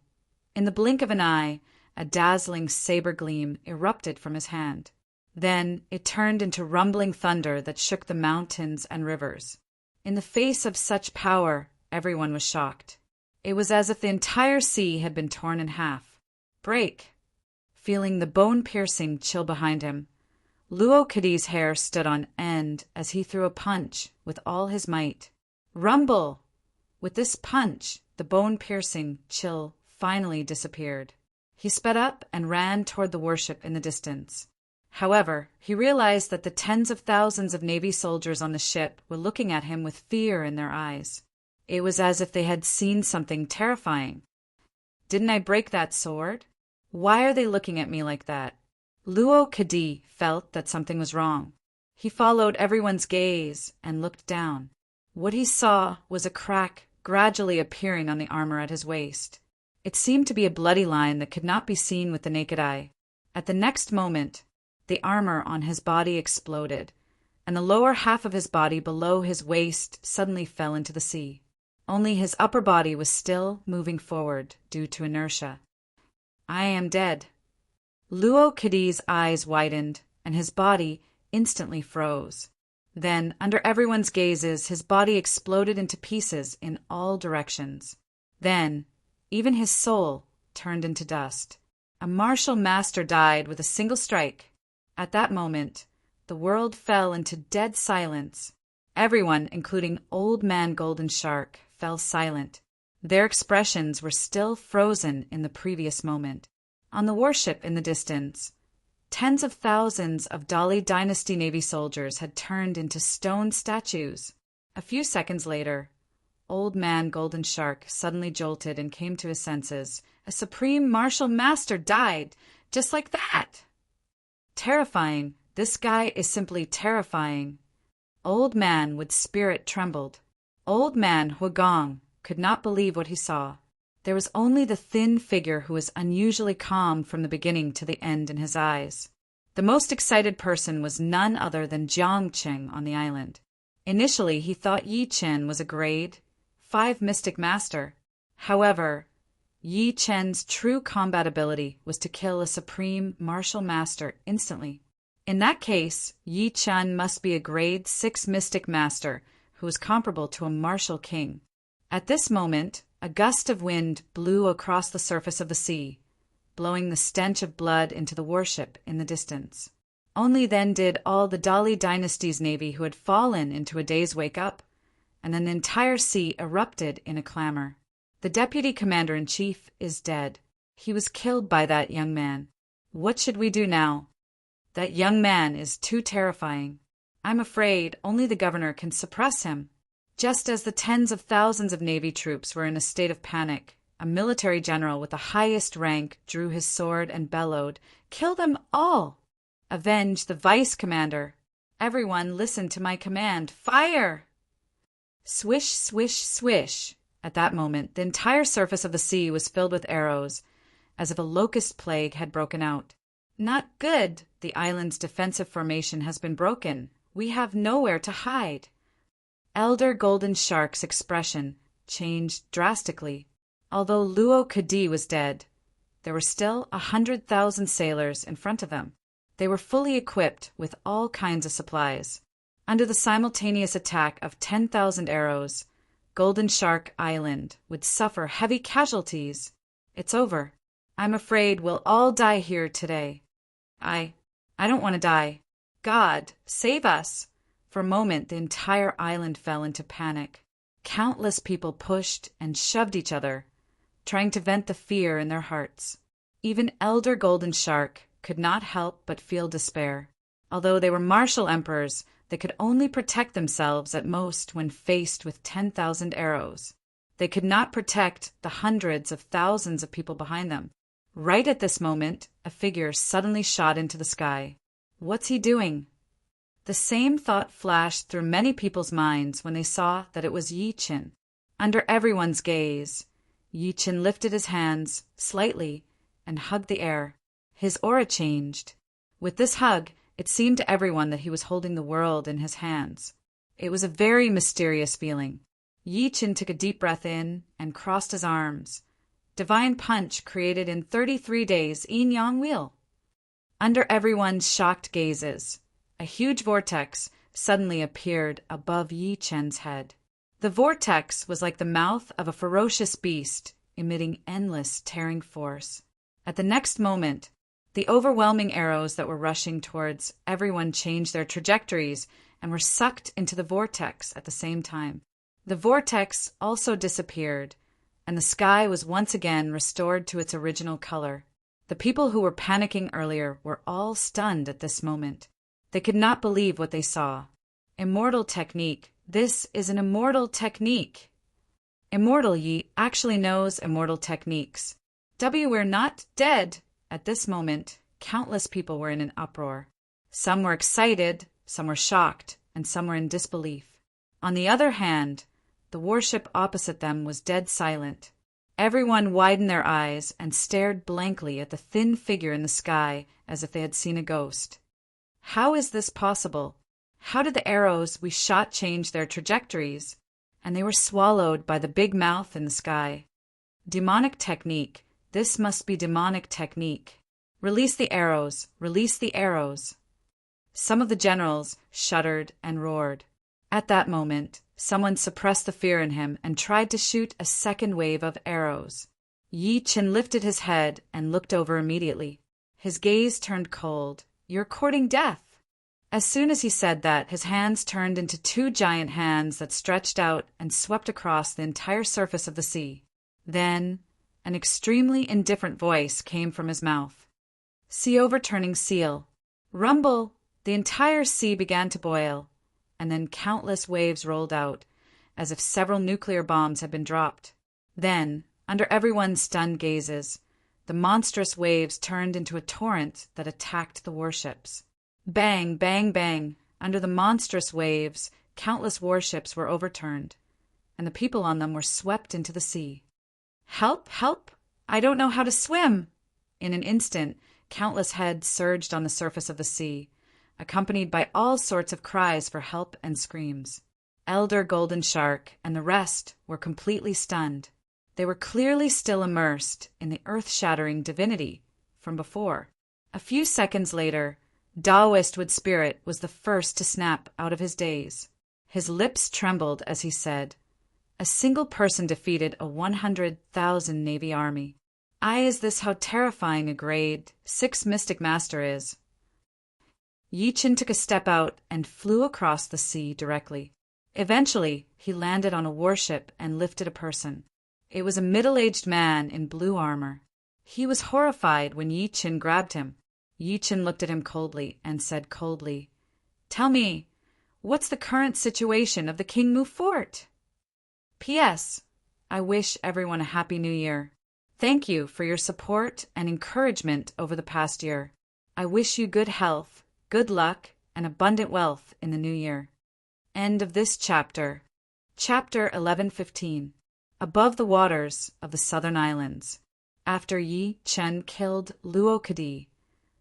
In the blink of an eye, a dazzling saber gleam erupted from his hand. Then it turned into rumbling thunder that shook the mountains and rivers. In the face of such power, everyone was shocked. It was as if the entire sea had been torn in half. Break! Feeling the bone-piercing chill behind him, Luo Kadi's hair stood on end as he threw a punch with all his might. Rumble! With this punch, the bone-piercing chill finally disappeared. He sped up and ran toward the warship in the distance. However, he realized that the tens of thousands of Navy soldiers on the ship were looking at him with fear in their eyes. It was as if they had seen something terrifying. Didn't I break that sword? Why are they looking at me like that? Luo Kadi felt that something was wrong. He followed everyone's gaze and looked down. What he saw was a crack gradually appearing on the armor at his waist. It seemed to be a bloody line that could not be seen with the naked eye. At the next moment, the armor on his body exploded, and the lower half of his body below his waist suddenly fell into the sea. Only his upper body was still moving forward due to inertia. I am dead. Luo Kadi's eyes widened, and his body instantly froze. Then, under everyone's gazes, his body exploded into pieces in all directions. Then, even his soul turned into dust. A martial master died with a single strike. At that moment, the world fell into dead silence. Everyone, including Old Man Golden Shark, fell silent. Their expressions were still frozen in the previous moment. On the warship in the distance, tens of thousands of Dali Dynasty Navy soldiers had turned into stone statues. A few seconds later, Old Man Golden Shark suddenly jolted and came to his senses. A supreme martial master died, just like that. Terrifying. This guy is simply terrifying. Old Man with spirit trembled. Old Man Huagong could not believe what he saw. There was only the thin figure who was unusually calm from the beginning to the end in his eyes. The most excited person was none other than Jiang Qing on the island. Initially, he thought Yi Qin was a grade 5 mystic master. However, Yi Chen's true combat ability was to kill a supreme martial master instantly. In that case, Yi Chen must be a grade 6 mystic master who was comparable to a martial king. At this moment, a gust of wind blew across the surface of the sea, blowing the stench of blood into the warship in the distance. Only then did all the Dali Dynasty's navy who had fallen into a daze wake up, and an entire sea erupted in a clamor. The deputy commander-in-chief is dead. He was killed by that young man. What should we do now? That young man is too terrifying. I'm afraid only the governor can suppress him. Just as the tens of thousands of Navy troops were in a state of panic, a military general with the highest rank drew his sword and bellowed, "Kill them all! Avenge the vice commander! Everyone listen to my command! Fire!" Swish, swish, swish. At that moment, the entire surface of the sea was filled with arrows, as if a locust plague had broken out. "Not good! The island's defensive formation has been broken. We have nowhere to hide." Elder Golden Shark's expression changed drastically. Although Luo Kadi was dead, there were still 100,000 sailors in front of them. They were fully equipped with all kinds of supplies. Under the simultaneous attack of 10,000 arrows, Golden Shark Island would suffer heavy casualties. "It's over. I'm afraid we'll all die here today." I don't want to die. God, save us." For a moment, the entire island fell into panic. Countless people pushed and shoved each other, trying to vent the fear in their hearts. Even Elder Golden Shark could not help but feel despair. Although they were martial emperors, they could only protect themselves at most when faced with 10,000 arrows. They could not protect the hundreds of thousands of people behind them. Right at this moment, a figure suddenly shot into the sky. What's he doing? The same thought flashed through many people's minds when they saw that it was Yi Qin. Under everyone's gaze, Yi Qin lifted his hands slightly and hugged the air. His aura changed. With this hug, it seemed to everyone that he was holding the world in his hands. It was a very mysterious feeling. Yi Qin took a deep breath in and crossed his arms. Divine Punch created in 33 days Yin-Yang Wheel. Under everyone's shocked gazes, a huge vortex suddenly appeared above Yi Chen's head. The vortex was like the mouth of a ferocious beast, emitting endless tearing force. At the next moment, the overwhelming arrows that were rushing towards everyone changed their trajectories and were sucked into the vortex at the same time. The vortex also disappeared, and the sky was once again restored to its original color. The people who were panicking earlier were all stunned at this moment. They could not believe what they saw. Immortal technique. This is an immortal technique. Immortal Yi actually knows immortal techniques. We're not dead. At this moment, countless people were in an uproar. Some were excited, some were shocked, and some were in disbelief. On the other hand, the warship opposite them was dead silent. Everyone widened their eyes and stared blankly at the thin figure in the sky as if they had seen a ghost. How is this possible? How did the arrows we shot change their trajectories? And they were swallowed by the big mouth in the sky. Demonic technique. This must be demonic technique. Release the arrows. Release the arrows. Some of the generals shuddered and roared. At that moment, someone suppressed the fear in him and tried to shoot a second wave of arrows. Yi Qin lifted his head and looked over immediately. His gaze turned cold. "You're courting death." As soon as he said that, his hands turned into two giant hands that stretched out and swept across the entire surface of the sea. Then, an extremely indifferent voice came from his mouth. "Sea overturning seal. Rumble!" The entire sea began to boil, and then countless waves rolled out, as if several nuclear bombs had been dropped. Then, under everyone's stunned gazes, the monstrous waves turned into a torrent that attacked the warships. Bang, bang, bang. Under the monstrous waves, countless warships were overturned, and the people on them were swept into the sea. "Help! Help! I don't know how to swim!" In an instant, countless heads surged on the surface of the sea, accompanied by all sorts of cries for help and screams. Elder Golden Shark and the rest were completely stunned. They were clearly still immersed in the earth-shattering divinity from before. A few seconds later, Daoist Wood Spirit was the first to snap out of his daze. His lips trembled as he said, "A single person defeated a 100,000 Navy army. Is this how terrifying a grade 6 Mystic Master is?" Yi Qin took a step out and flew across the sea directly. Eventually, he landed on a warship and lifted a person. It was a middle-aged man in blue armor. He was horrified when Yi Qin grabbed him. Yi Qin looked at him coldly and said coldly, "Tell me, What's the current situation of the King Mu Fort? P.S. I wish everyone a Happy New Year. Thank you for your support and encouragement over the past year. I wish you good health, good luck, and abundant wealth in the new year. End of this chapter. Chapter 11:15. Above the waters of the Southern Islands. After Yi Chen killed Luo Kadi,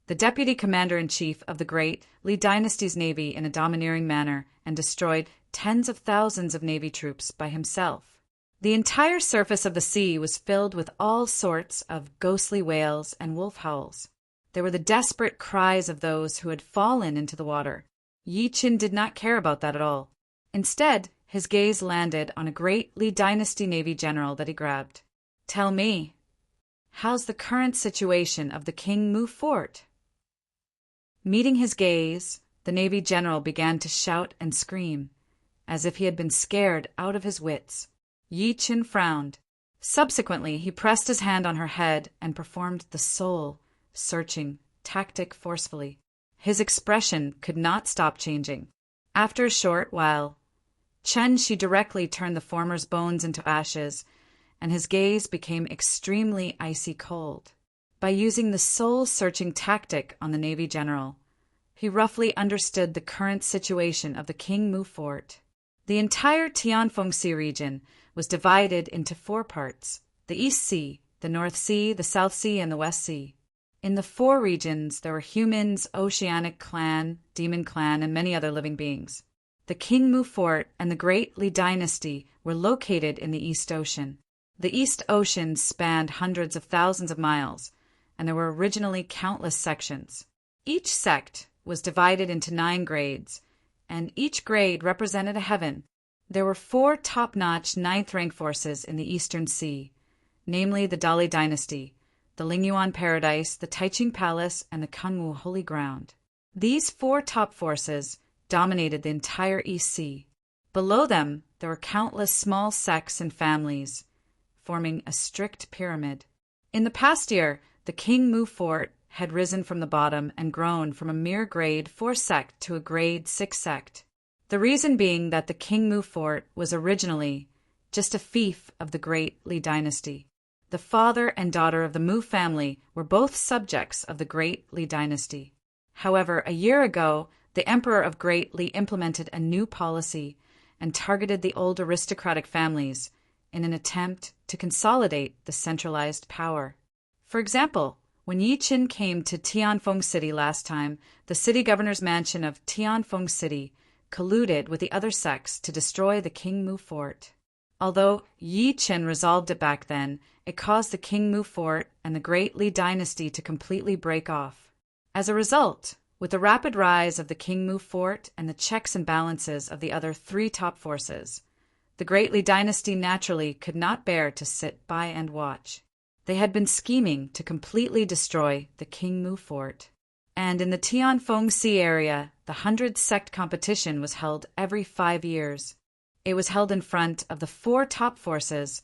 the deputy commander-in-chief of the Great Li Dynasty's navy in a domineering manner, and destroyed tens of thousands of navy troops by himself. The entire surface of the sea was filled with all sorts of ghostly wails and wolf howls. They were the desperate cries of those who had fallen into the water. Yi Chen did not care about that at all. Instead, his gaze landed on a great Li Dynasty Navy general that he grabbed. Tell me, how's the current situation of the King Mu Fort? Meeting his gaze, the Navy general began to shout and scream, as if he had been scared out of his wits. Yi Chen frowned. Subsequently, he pressed his hand on her head and performed the soul-searching tactic forcefully. His expression could not stop changing. After a short while, she directly turned the former's bones into ashes, and his gaze became extremely icy cold. By using the soul-searching tactic on the Navy general, he roughly understood the current situation of the King Mu Fort. The entire Tianfeng Sea region was divided into 4 parts: the East Sea, the North Sea, the South Sea, and the West Sea. In the 4 regions, there were humans, oceanic clan, demon clan, and many other living beings. The King Mu Fort and the Great Li Dynasty were located in the East Ocean. The East Ocean spanned hundreds of thousands of miles, and there were originally countless sections. Each sect was divided into 9 grades, and each grade represented a heaven. There were 4 top-notch 9th-rank forces in the Eastern Sea, namely the Dali Dynasty, the Lingyuan Paradise, the Taiching Palace, and the Kanwu Holy Ground. These 4 top forces dominated the entire East Sea. Below them, there were countless small sects and families, forming a strict pyramid. In the past year, the King Mu Fort had risen from the bottom and grown from a mere grade 4 sect to a grade 6 sect. The reason being that the King Mu Fort was originally just a fief of the Great Li Dynasty. The father and daughter of the Mu family were both subjects of the Great Li Dynasty. However, a year ago, the Emperor of Great Li implemented a new policy and targeted the old aristocratic families in an attempt to consolidate the centralized power. For example, when Yi Chen came to Tianfeng City last time, the city governor's mansion of Tianfeng City colluded with the other sects to destroy the King Mu Fort. Although Yi Chen resolved it back then, it caused the King Mu Fort and the Great Li Dynasty to completely break off. As a result, with the rapid rise of the King Mu Fort and the checks and balances of the other 3 top forces, the Great Li Dynasty naturally could not bear to sit by and watch. They had been scheming to completely destroy the King Mu Fort. And in the Tianfeng Sea area, the 100-sect competition was held every 5 years. It was held in front of the 4 top forces,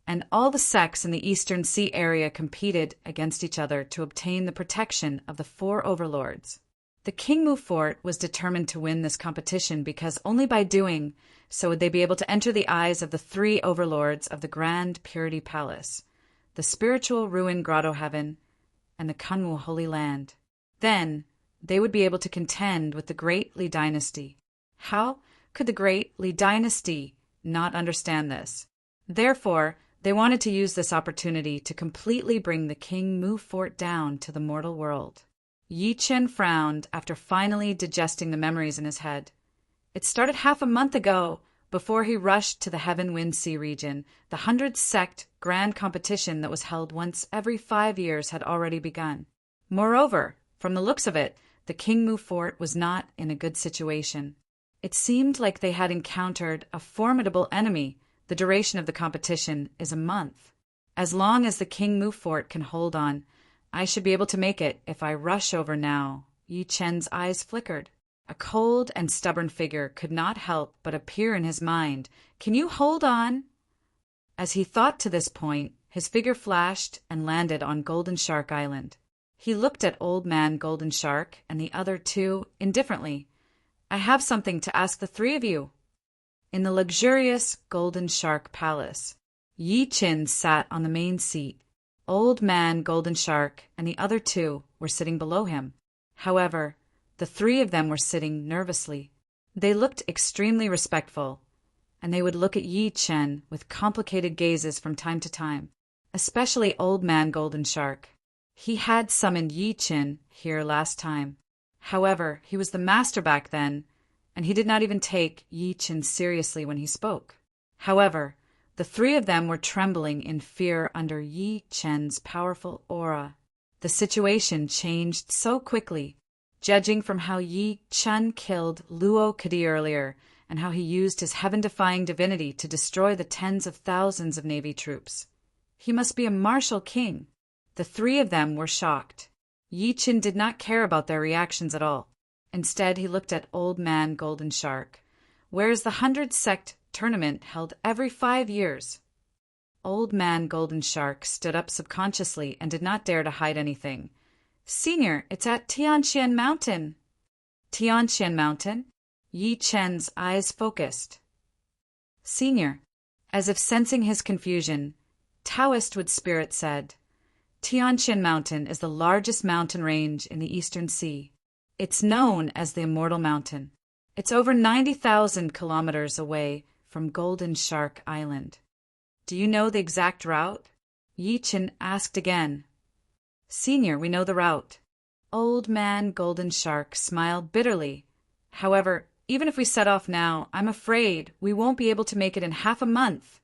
and all the sects in the Eastern Sea area competed against each other to obtain the protection of the 4 overlords. The King Mu Fort was determined to win this competition because only by doing so would they be able to enter the eyes of the 3 overlords of the Grand Purity Palace, the spiritual ruin Grotto Heaven, and the Kanwu Holy Land. Then, they would be able to contend with the Great Li Dynasty. How could the Great Li Dynasty not understand this? Therefore, they wanted to use this opportunity to completely bring the King Mu Fort down to the mortal world. Yi Chen frowned after finally digesting the memories in his head. It started half a month ago. Before he rushed to the Heaven Wind Sea region, the 100-sect grand competition that was held once every 5 years had already begun. Moreover, from the looks of it, the King Mu Fort was not in a good situation. It seemed like they had encountered a formidable enemy. The duration of the competition is a month. As long as the King Mu Fort can hold on, I should be able to make it if I rush over now. Yi Chen's eyes flickered. A cold and stubborn figure could not help but appear in his mind. Can you hold on? As he thought to this point, his figure flashed and landed on Golden Shark Island. He looked at Old Man Golden Shark and the other 2 indifferently, I have something to ask the three of you. In the luxurious Golden Shark Palace, Yi Qin sat on the main seat. Old Man Golden Shark and the other two were sitting below him. However, the three of them were sitting nervously. They looked extremely respectful, and they would look at Yi Chen with complicated gazes from time to time, especially Old Man Golden Shark. He had summoned Yi Chen here last time. However, he was the master back then, and he did not even take Yi Chen seriously when he spoke. However, the three of them were trembling in fear under Yi Chen's powerful aura. The situation changed so quickly, judging from how Yi Chen killed Luo Kadi earlier and how he used his heaven-defying divinity to destroy the tens of thousands of Navy troops. He must be a martial king. The three of them were shocked. Yi Chen did not care about their reactions at all. Instead, he looked at Old Man Golden Shark. Where's the 100 Sect tournament held every 5 years? Old Man Golden Shark stood up subconsciously and did not dare to hide anything. Senior, it's at Tianqian Mountain. Tianqian Mountain? Yi Chen's eyes focused. Senior, as if sensing his confusion, Taoist Wood Spirit said, Tianqian Mountain is the largest mountain range in the Eastern Sea. It's known as the Immortal Mountain. It's over 90,000 kilometers away from Golden Shark Island. Do you know the exact route? Yi Chen asked again. Senior, we know the route. Old Man Golden Shark smiled bitterly. However, even if we set off now, I'm afraid we won't be able to make it in half a month.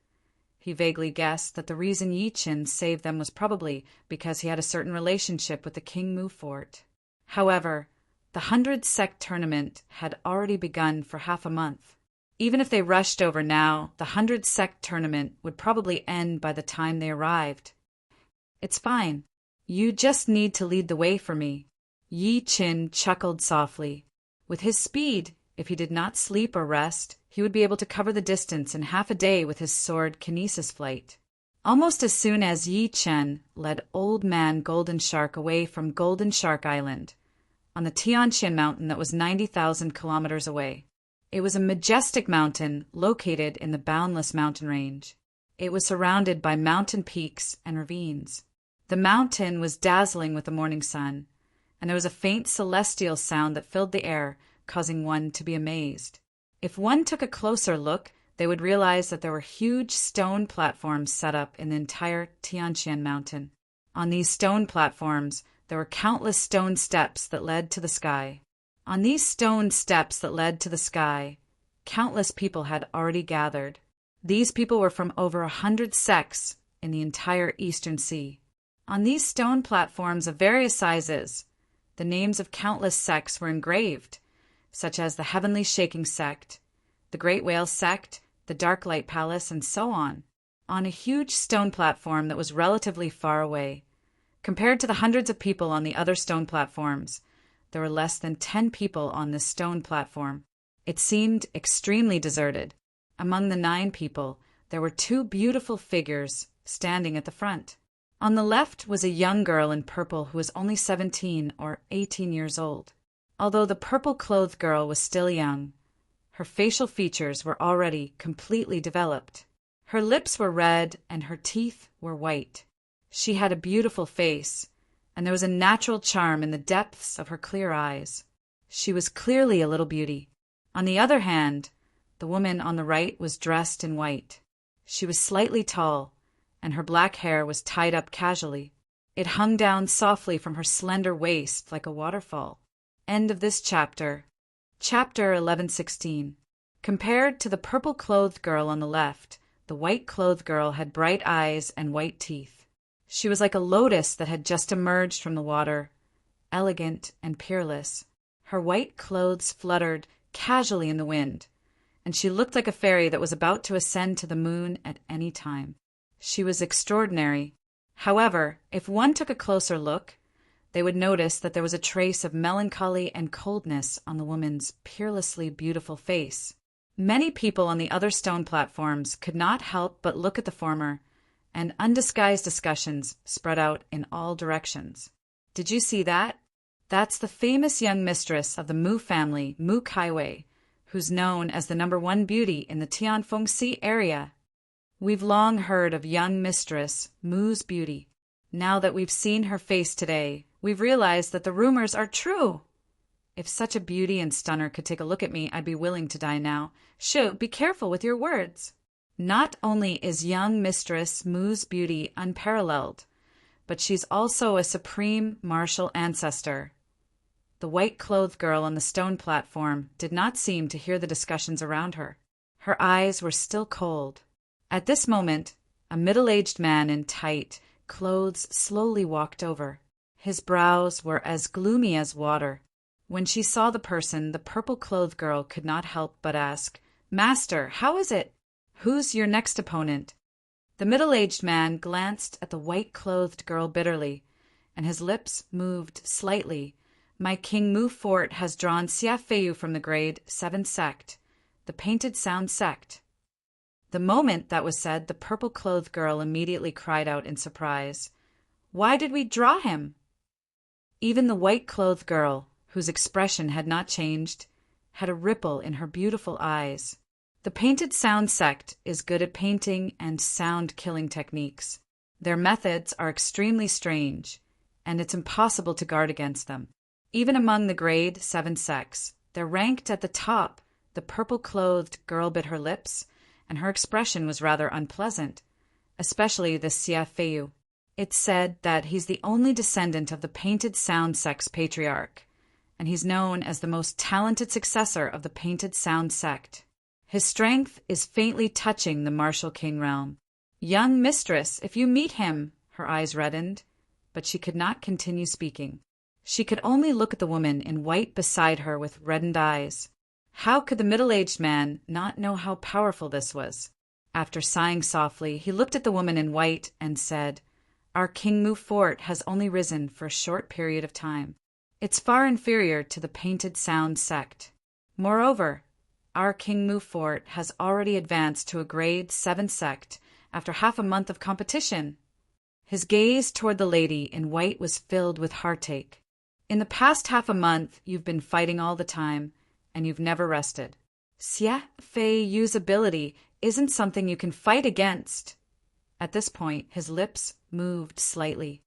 He vaguely guessed that the reason Yi Chen saved them was probably because he had a certain relationship with the King Mu Fort. However, the 100 Sect tournament had already begun for half a month. Even if they rushed over now, the 100 Sect tournament would probably end by the time they arrived. It's fine. You just need to lead the way for me. Yi Chen chuckled softly. With his speed, if he did not sleep or rest, he would be able to cover the distance in half a day with his sword kinesis flight. Almost as soon as Yi Chen led Old Man Golden Shark away from Golden Shark Island, on the Tianqian Mountain that was 90,000 kilometers away. It was a majestic mountain located in the boundless mountain range. It was surrounded by mountain peaks and ravines. The mountain was dazzling with the morning sun, and there was a faint celestial sound that filled the air, causing one to be amazed. If one took a closer look, they would realize that there were huge stone platforms set up in the entire Tianqian Mountain. On these stone platforms, there were countless stone steps that led to the sky. On these stone steps that led to the sky, countless people had already gathered. These people were from over 100 sects in the entire Eastern Sea. On these stone platforms of various sizes, the names of countless sects were engraved, such as the Heavenly Shaking Sect, the Great Whale Sect, the Dark Light Palace, and so on. On a huge stone platform that was relatively far away, compared to the hundreds of people on the other stone platforms, there were less than 10 people on this stone platform. It seemed extremely deserted. Among the 9 people, there were 2 beautiful figures standing at the front. On the left was a young girl in purple who was only 17 or 18 years old. Although the purple-clothed girl was still young, her facial features were already completely developed. Her lips were red and her teeth were white. She had a beautiful face, and there was a natural charm in the depths of her clear eyes. She was clearly a little beauty. On the other hand, the woman on the right was dressed in white. She was slightly tall, and her black hair was tied up casually. It hung down softly from her slender waist like a waterfall. End of this chapter. Chapter 1116. Compared to the purple-clothed girl on the left, the white-clothed girl had bright eyes and white teeth. She was like a lotus that had just emerged from the water, elegant and peerless. Her white clothes fluttered casually in the wind, and she looked like a fairy that was about to ascend to the moon at any time. She was extraordinary. However, if one took a closer look, they would notice that there was a trace of melancholy and coldness on the woman's peerlessly beautiful face. Many people on the other stone platforms could not help but look at the former, and undisguised discussions spread out in all directions. Did you see that? That's the famous young mistress of the Mu family, Mu Kaiwei, who's known as the #1 beauty in the Tianfengxi area. We've long heard of young mistress Mu's beauty. Now that we've seen her face today, we've realized that the rumors are true. If such a beauty and stunner could take a look at me, I'd be willing to die now. Shoo, be careful with your words. Not only is young mistress Mu's beauty unparalleled, but she's also a supreme martial ancestor. The white-clothed girl on the stone platform did not seem to hear the discussions around her. Her eyes were still cold. At this moment, a middle-aged man in tight clothes slowly walked over. His brows were as gloomy as water. When she saw the person, the purple-clothed girl could not help but ask, "Master, how is it? Who's your next opponent?" The middle-aged man glanced at the white-clothed girl bitterly, and his lips moved slightly. "My King Mu Fort has drawn Xia Feiyu from the grade 7 sect, the Painted Sound sect." The moment that was said, the purple-clothed girl immediately cried out in surprise. "Why did we draw him?" Even the white-clothed girl, whose expression had not changed, had a ripple in her beautiful eyes. The Painted Sound sect is good at painting and sound-killing techniques. Their methods are extremely strange, and it's impossible to guard against them. Even among the grade 7 sects, they're ranked at the top. The purple-clothed girl bit her lips, and her expression was rather unpleasant, especially the Xia Feiyu. It's said that he's the only descendant of the Painted Sound sect's patriarch, and he's known as the most talented successor of the Painted Sound sect. His strength is faintly touching the martial king realm. "Young mistress, if you meet him," her eyes reddened, but she could not continue speaking. She could only look at the woman in white beside her with reddened eyes. How could the middle-aged man not know how powerful this was? After sighing softly, he looked at the woman in white and said, "Our King Mu Fort has only risen for a short period of time. It's far inferior to the Painted Sound sect. Moreover, our King Mu Fort has already advanced to a grade 7 sect after half a month of competition." His gaze toward the lady in white was filled with heartache. "In the past half a month, you've been fighting all the time, and you've never rested. Xia Feiyu's ability isn't something you can fight against." At this point, his lips moved slightly.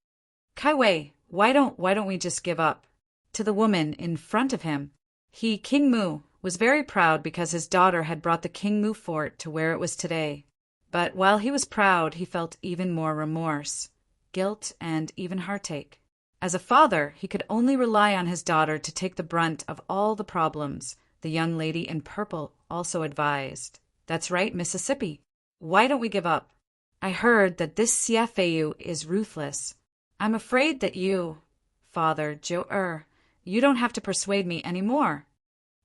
"Kaiwei, why don't we just give up?" To the woman in front of him. King Mu, was very proud because his daughter had brought the King Mu Fort to where it was today. But while he was proud, he felt even more remorse, guilt, and even heartache. As a father, he could only rely on his daughter to take the brunt of all the problems, the young lady in purple also advised. "That's right, Mississippi. Why don't we give up? I heard that this Xia Feiyu is ruthless. I'm afraid that you, Father Zhou, you don't have to persuade me anymore."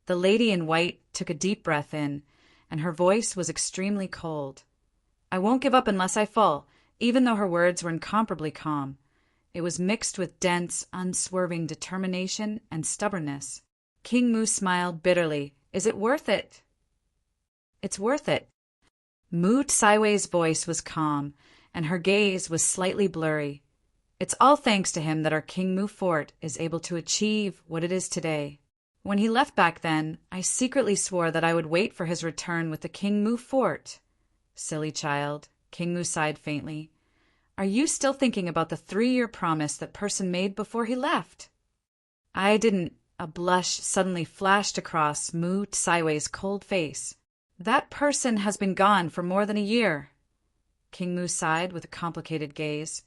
The lady in white took a deep breath in, and her voice was extremely cold. "I won't give up unless I fall," even though her words were incomparably calm. It was mixed with dense, unswerving determination and stubbornness. King Mu smiled bitterly. "Is it worth it?" "It's worth it." Mu Tsaiwei's voice was calm, and her gaze was slightly blurry. "It's all thanks to him that our King Mu Fort is able to achieve what it is today. When he left back then, I secretly swore that I would wait for his return with the King Mu Fort." "Silly child," King Mu sighed faintly. "Are you still thinking about the 3-year promise that person made before he left?" "I didn't." A blush suddenly flashed across Mu Tsaiwei's cold face. "That person has been gone for more than a year." King Mu sighed with a complicated gaze.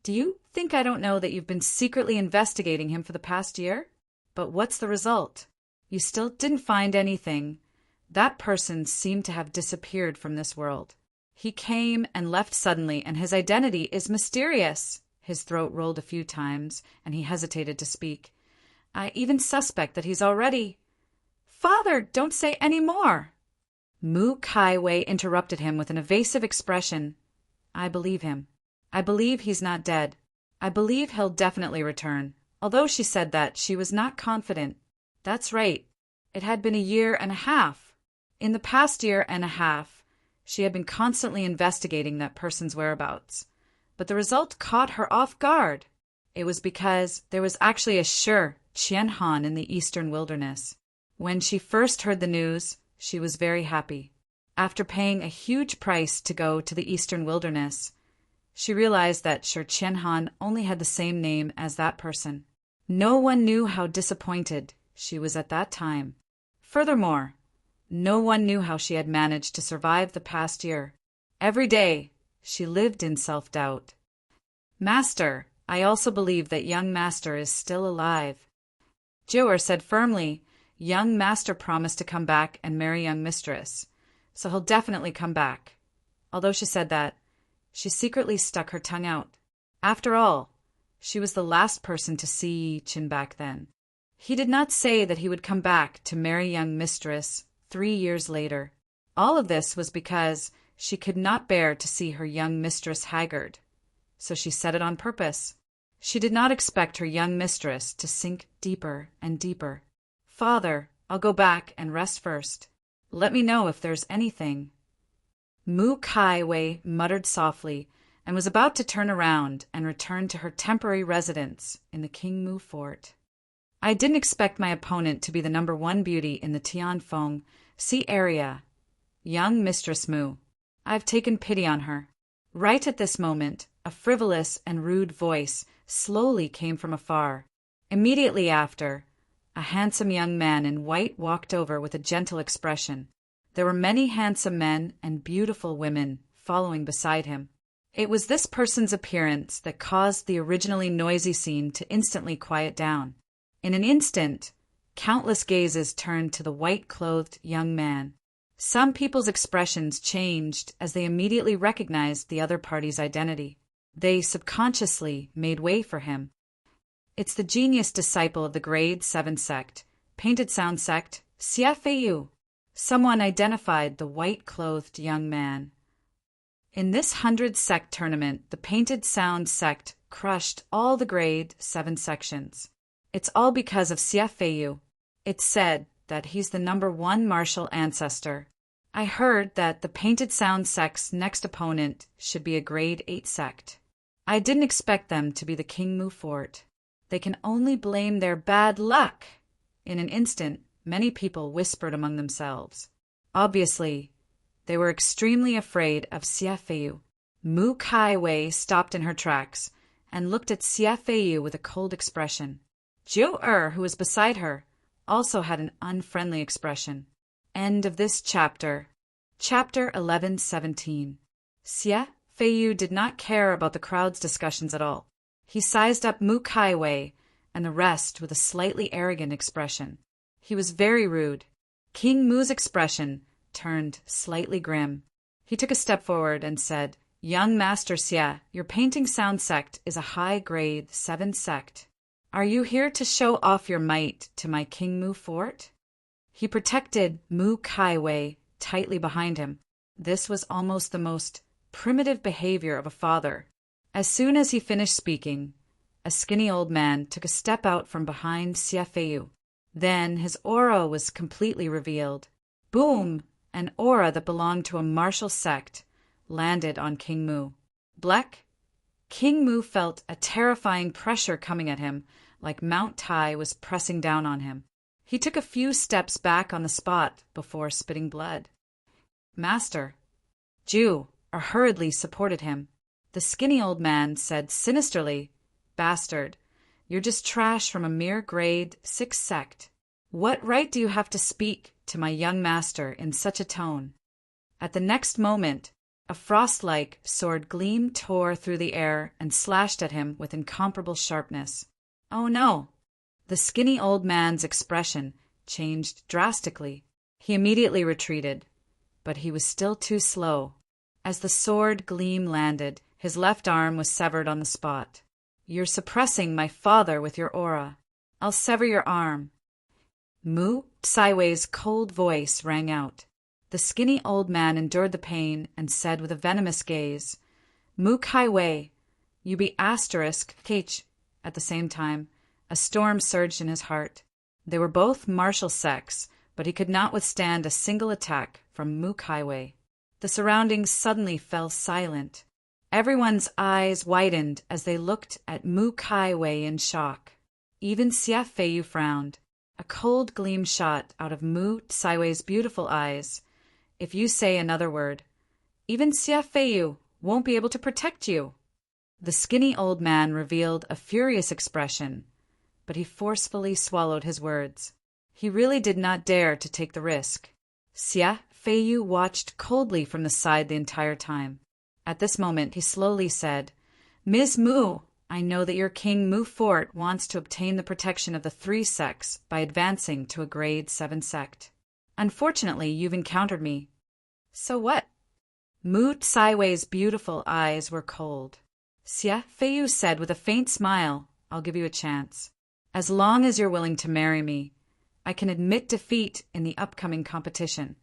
"Do you think I don't know that you've been secretly investigating him for the past year? But what's the result? You still didn't find anything. That person seemed to have disappeared from this world. He came and left suddenly, and his identity is mysterious." His throat rolled a few times, and he hesitated to speak. "I even suspect that he's already—" "Father, don't say any more!" Mu Kaiwei interrupted him with an evasive expression. "I believe him. I believe he's not dead. I believe he'll definitely return." Although she said that, she was not confident. That's right. It had been a year and a half. In the past year and a half, she had been constantly investigating that person's whereabouts. But the result caught her off guard. It was because there was actually a sure Qian Han in the eastern wilderness. When she first heard the news, she was very happy. After paying a huge price to go to the eastern wilderness, she realized that Sir Qian Han only had the same name as that person. No one knew how disappointed she was at that time. Furthermore, no one knew how she had managed to survive the past year. Every day, she lived in self-doubt. Master, I also believe that young master is still alive. Jiu'er said firmly, young master promised to come back and marry young mistress, so he'll definitely come back. Although she said that, she secretly stuck her tongue out. After all, she was the last person to see Qin back then. He did not say that he would come back to marry young mistress 3 years later. All of this was because she could not bear to see her young mistress haggard, so she said it on purpose. She did not expect her young mistress to sink deeper and deeper. Father, I'll go back and rest first. Let me know if there's anything. Mu Kai Wei muttered softly and was about to turn around and return to her temporary residence in the King Mu fort. I didn't expect my opponent to be the #1 beauty in the Tianfeng Sea area. Young Mistress Mu. I've taken pity on her. Right at this moment, a frivolous and rude voice slowly came from afar. Immediately after, a handsome young man in white walked over with a gentle expression. There were many handsome men and beautiful women following beside him. It was this person's appearance that caused the originally noisy scene to instantly quiet down. In an instant, countless gazes turned to the white-clothed young man. Some people's expressions changed as they immediately recognized the other party's identity. They subconsciously made way for him. It's the genius disciple of the Grade 7 sect, Painted Sound sect, CFAU. Someone identified the white-clothed young man. In this 100 sect tournament, the Painted Sound sect crushed all the Grade 7 sections. It's all because of CFAU. It's said that he's the #1 martial ancestor. I heard that the Painted Sound sect's next opponent should be a Grade 8 sect. I didn't expect them to be the King Mu fort. They can only blame their bad luck. In an instant, many people whispered among themselves. Obviously, they were extremely afraid of CFAU. Mu Kai Wei stopped in her tracks and looked at CFAU with a cold expression. Jiu'er, who was beside her, also had an unfriendly expression. End of this chapter. Chapter 11-17. CFAU did not care about the crowd's discussions at all. He sized up Mu Kai Wei and the rest with a slightly arrogant expression. He was very rude. King Mu's expression turned slightly grim. He took a step forward and said, Young Master Xie, your Painting Sound sect is a high Grade 7 sect. Are you here to show off your might to my King Mu fort? He protected Mu Kai Wei tightly behind him. This was almost the most primitive behavior of a father. As soon as he finished speaking, a skinny old man took a step out from behind CFAU. Then his aura was completely revealed. Boom! An aura that belonged to a martial sect landed on King Mu. Bleck? King Mu felt a terrifying pressure coming at him, like Mount Tai was pressing down on him. He took a few steps back on the spot before spitting blood. Master. Jiu'er hurriedly supported him. The skinny old man said sinisterly, Bastard, you're just trash from a mere Grade 6 sect. What right do you have to speak to my young master in such a tone? At the next moment, a frost-like sword gleam tore through the air and slashed at him with incomparable sharpness. Oh no! The skinny old man's expression changed drastically. He immediately retreated, but he was still too slow. As the sword gleam landed, his left arm was severed on the spot. You're suppressing my father with your aura. I'll sever your arm. Mu Saiwei's cold voice rang out. The skinny old man endured the pain and said with a venomous gaze, Mu Kai Wei, you be asterisk H. At the same time, a storm surged in his heart. They were both martial sects, but he could not withstand a single attack from Mu Kai Wei. The surroundings suddenly fell silent. Everyone's eyes widened as they looked at Mu Kai Wei in shock. Even Xia Feiyu frowned. A cold gleam shot out of Mu Saiwei's beautiful eyes. If you say another word, even Xia Feiyu won't be able to protect you. The skinny old man revealed a furious expression, but he forcefully swallowed his words. He really did not dare to take the risk. Xia Feiyu watched coldly from the side the entire time. At this moment, he slowly said, Ms. Mu, I know that your king Mu Fort wants to obtain the protection of the 3 sects by advancing to a grade 7 sect. Unfortunately, you've encountered me. So what? Mu Saiwei's beautiful eyes were cold. Xia Feiyu said with a faint smile, I'll give you a chance. As long as you're willing to marry me, I can admit defeat in the upcoming competition.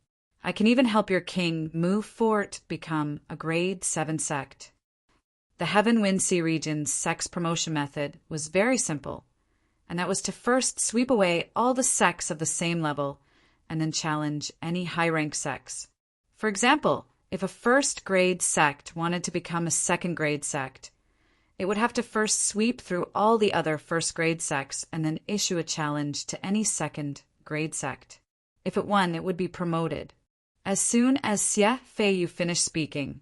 I can even help your king Mu Fort become a grade 7 sect. The Heaven Wind Sea region's sex promotion method was very simple, and that was to first sweep away all the sects of the same level and then challenge any high-rank sects. For example, if a first-grade sect wanted to become a second-grade sect, it would have to first sweep through all the other first-grade sects and then issue a challenge to any second-grade sect. If it won, it would be promoted. As soon as Xia Feiyu finished speaking,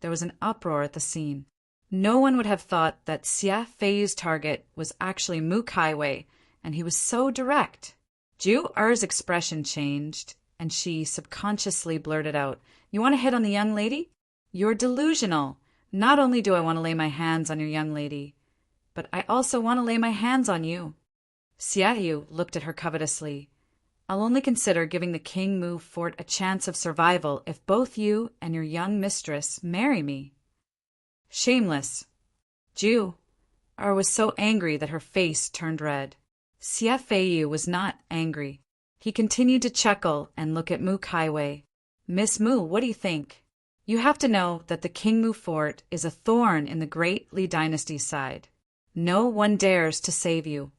there was an uproar at the scene. No one would have thought that Xia Feiyu's target was actually Mu Kaiwei, and he was so direct. Ju Er's expression changed, and she subconsciously blurted out, You want to hit on the young lady? You're delusional. Not only do I want to lay my hands on your young lady, but I also want to lay my hands on you. Xia Yu looked at her covetously. I'll only consider giving the King Mu Fort a chance of survival if both you and your young mistress marry me. Shameless. Ju Er was so angry that her face turned red. Xia Feiyu was not angry. He continued to chuckle and look at Mu Kaiwei. Miss Mu, what do you think? You have to know that the King Mu Fort is a thorn in the Great Li Dynasty's side. No one dares to save you.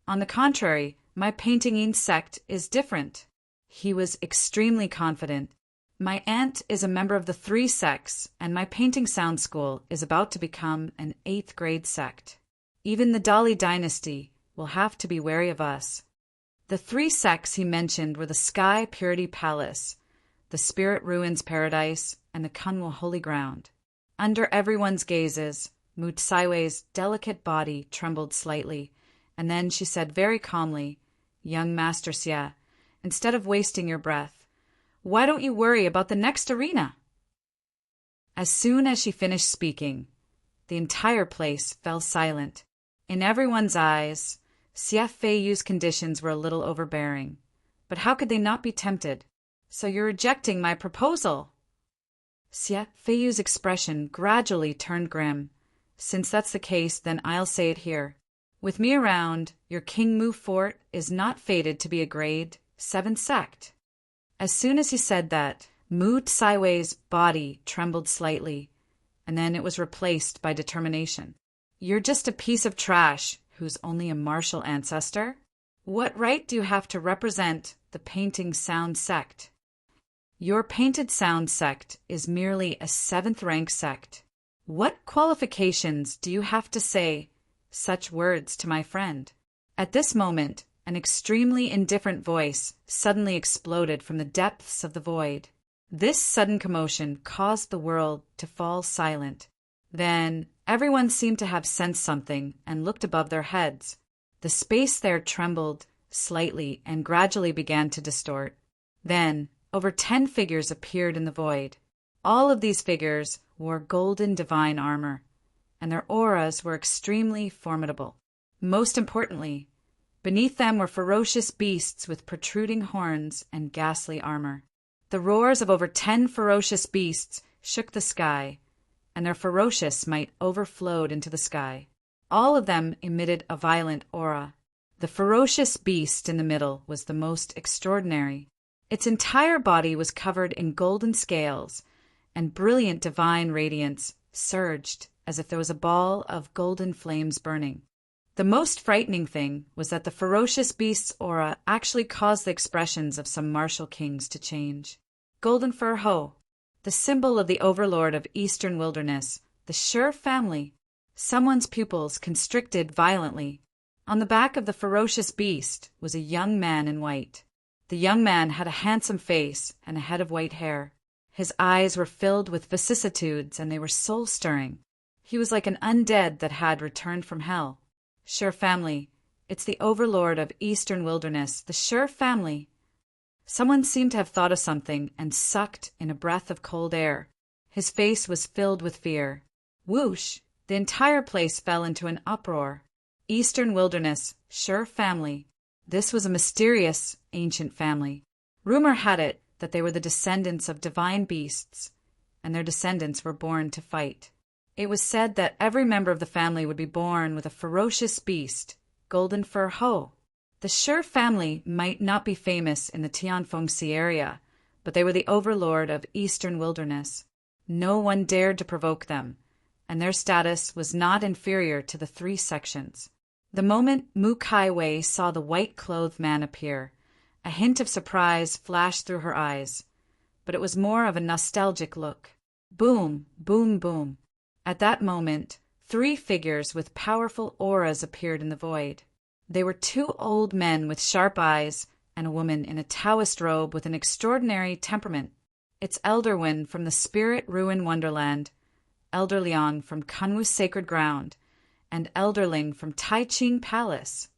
On the contrary, my painting sect is different. He was extremely confident. My aunt is a member of the 3 sects, and my painting sound school is about to become an 8th grade sect. Even the Dali dynasty will have to be wary of us. The 3 sects he mentioned were the Sky Purity Palace, the Spirit Ruins Paradise, and the Kunwa Holy Ground. Under everyone's gazes, Mu Saiwei's delicate body trembled slightly, and then she said very calmly, Young Master Xia, instead of wasting your breath, why don't you worry about the next arena? As soon as she finished speaking, the entire place fell silent. In everyone's eyes, Xia Feiyu's conditions were a little overbearing. But how could they not be tempted? So you're rejecting my proposal? Xia Feiyu's expression gradually turned grim. Since that's the case, then I'll say it here. With me around, your King Mu Fort is not fated to be a grade 7 sect. As soon as he said that, Mu Saiwei's body trembled slightly, and then it was replaced by determination. You're just a piece of trash who's only a martial ancestor? What right do you have to represent the painting sound sect? Your painted sound sect is merely a 7th rank sect. What qualifications do you have to say such words to my friend? At this moment, an extremely indifferent voice suddenly exploded from the depths of the void. This sudden commotion caused the world to fall silent. Then everyone seemed to have sensed something and looked above their heads. The space there trembled slightly and gradually began to distort. Then over 10 figures appeared in the void. All of these figures wore golden divine armor, and their auras were extremely formidable. Most importantly, beneath them were ferocious beasts with protruding horns and ghastly armor. The roars of over 10 ferocious beasts shook the sky, and their ferocious might overflowed into the sky. All of them emitted a violent aura. The ferocious beast in the middle was the most extraordinary. Its entire body was covered in golden scales, and brilliant divine radiance surged as if there was a ball of golden flames burning. The most frightening thing was that the ferocious beast's aura actually caused the expressions of some martial kings to change. Golden Fur Ho, the symbol of the overlord of Eastern Wilderness, the Sure family. Someone's pupils constricted violently. On the back of the ferocious beast was a young man in white. The young man had a handsome face and a head of white hair. His eyes were filled with vicissitudes, and they were soul-stirring. He was like an undead that had returned from hell. Sure family, it's the overlord of Eastern Wilderness, the Sure family. Someone seemed to have thought of something and sucked in a breath of cold air. His face was filled with fear. Whoosh! The entire place fell into an uproar. Eastern Wilderness, Sure family. This was a mysterious, ancient family. Rumor had it that they were the descendants of divine beasts, and their descendants were born to fight. It was said that every member of the family would be born with a ferocious beast, Golden Fur Ho. The Sure family might not be famous in the Tianfengxi area, but they were the overlord of Eastern Wilderness. No one dared to provoke them, and their status was not inferior to the 3 sections. The moment Mu Kai Wei saw the white-clothed man appear, a hint of surprise flashed through her eyes, but it was more of a nostalgic look. Boom, boom, boom. At that moment, 3 figures with powerful auras appeared in the void. They were 2 old men with sharp eyes and a woman in a Taoist robe with an extraordinary temperament. It's Elder Wen from the Spirit Ruin Wonderland, Elder Liang from Kunwu Sacred Ground, and Elderling from Tai Ching Palace.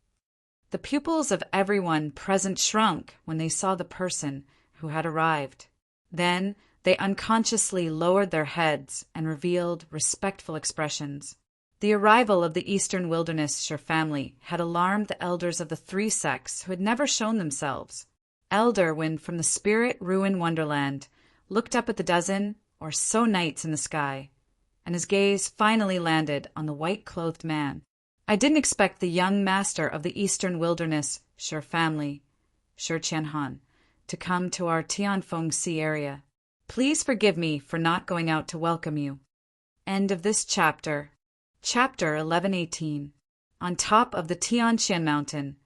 The pupils of everyone present shrunk when they saw the person who had arrived. Then they unconsciously lowered their heads and revealed respectful expressions. The arrival of the Eastern Wilderness Sure family had alarmed the elders of the 3 sects who had never shown themselves. Elder Wen from the Spirit Ruin Wonderland looked up at the dozen or so knights in the sky, and his gaze finally landed on the white-clothed man. I didn't expect the young master of the Eastern Wilderness Sure family, Sure Qianhan, to come to our Tianfengxi area. Please forgive me for not going out to welcome you. End of this chapter. Chapter 1118. On top of the Tianqian mountain,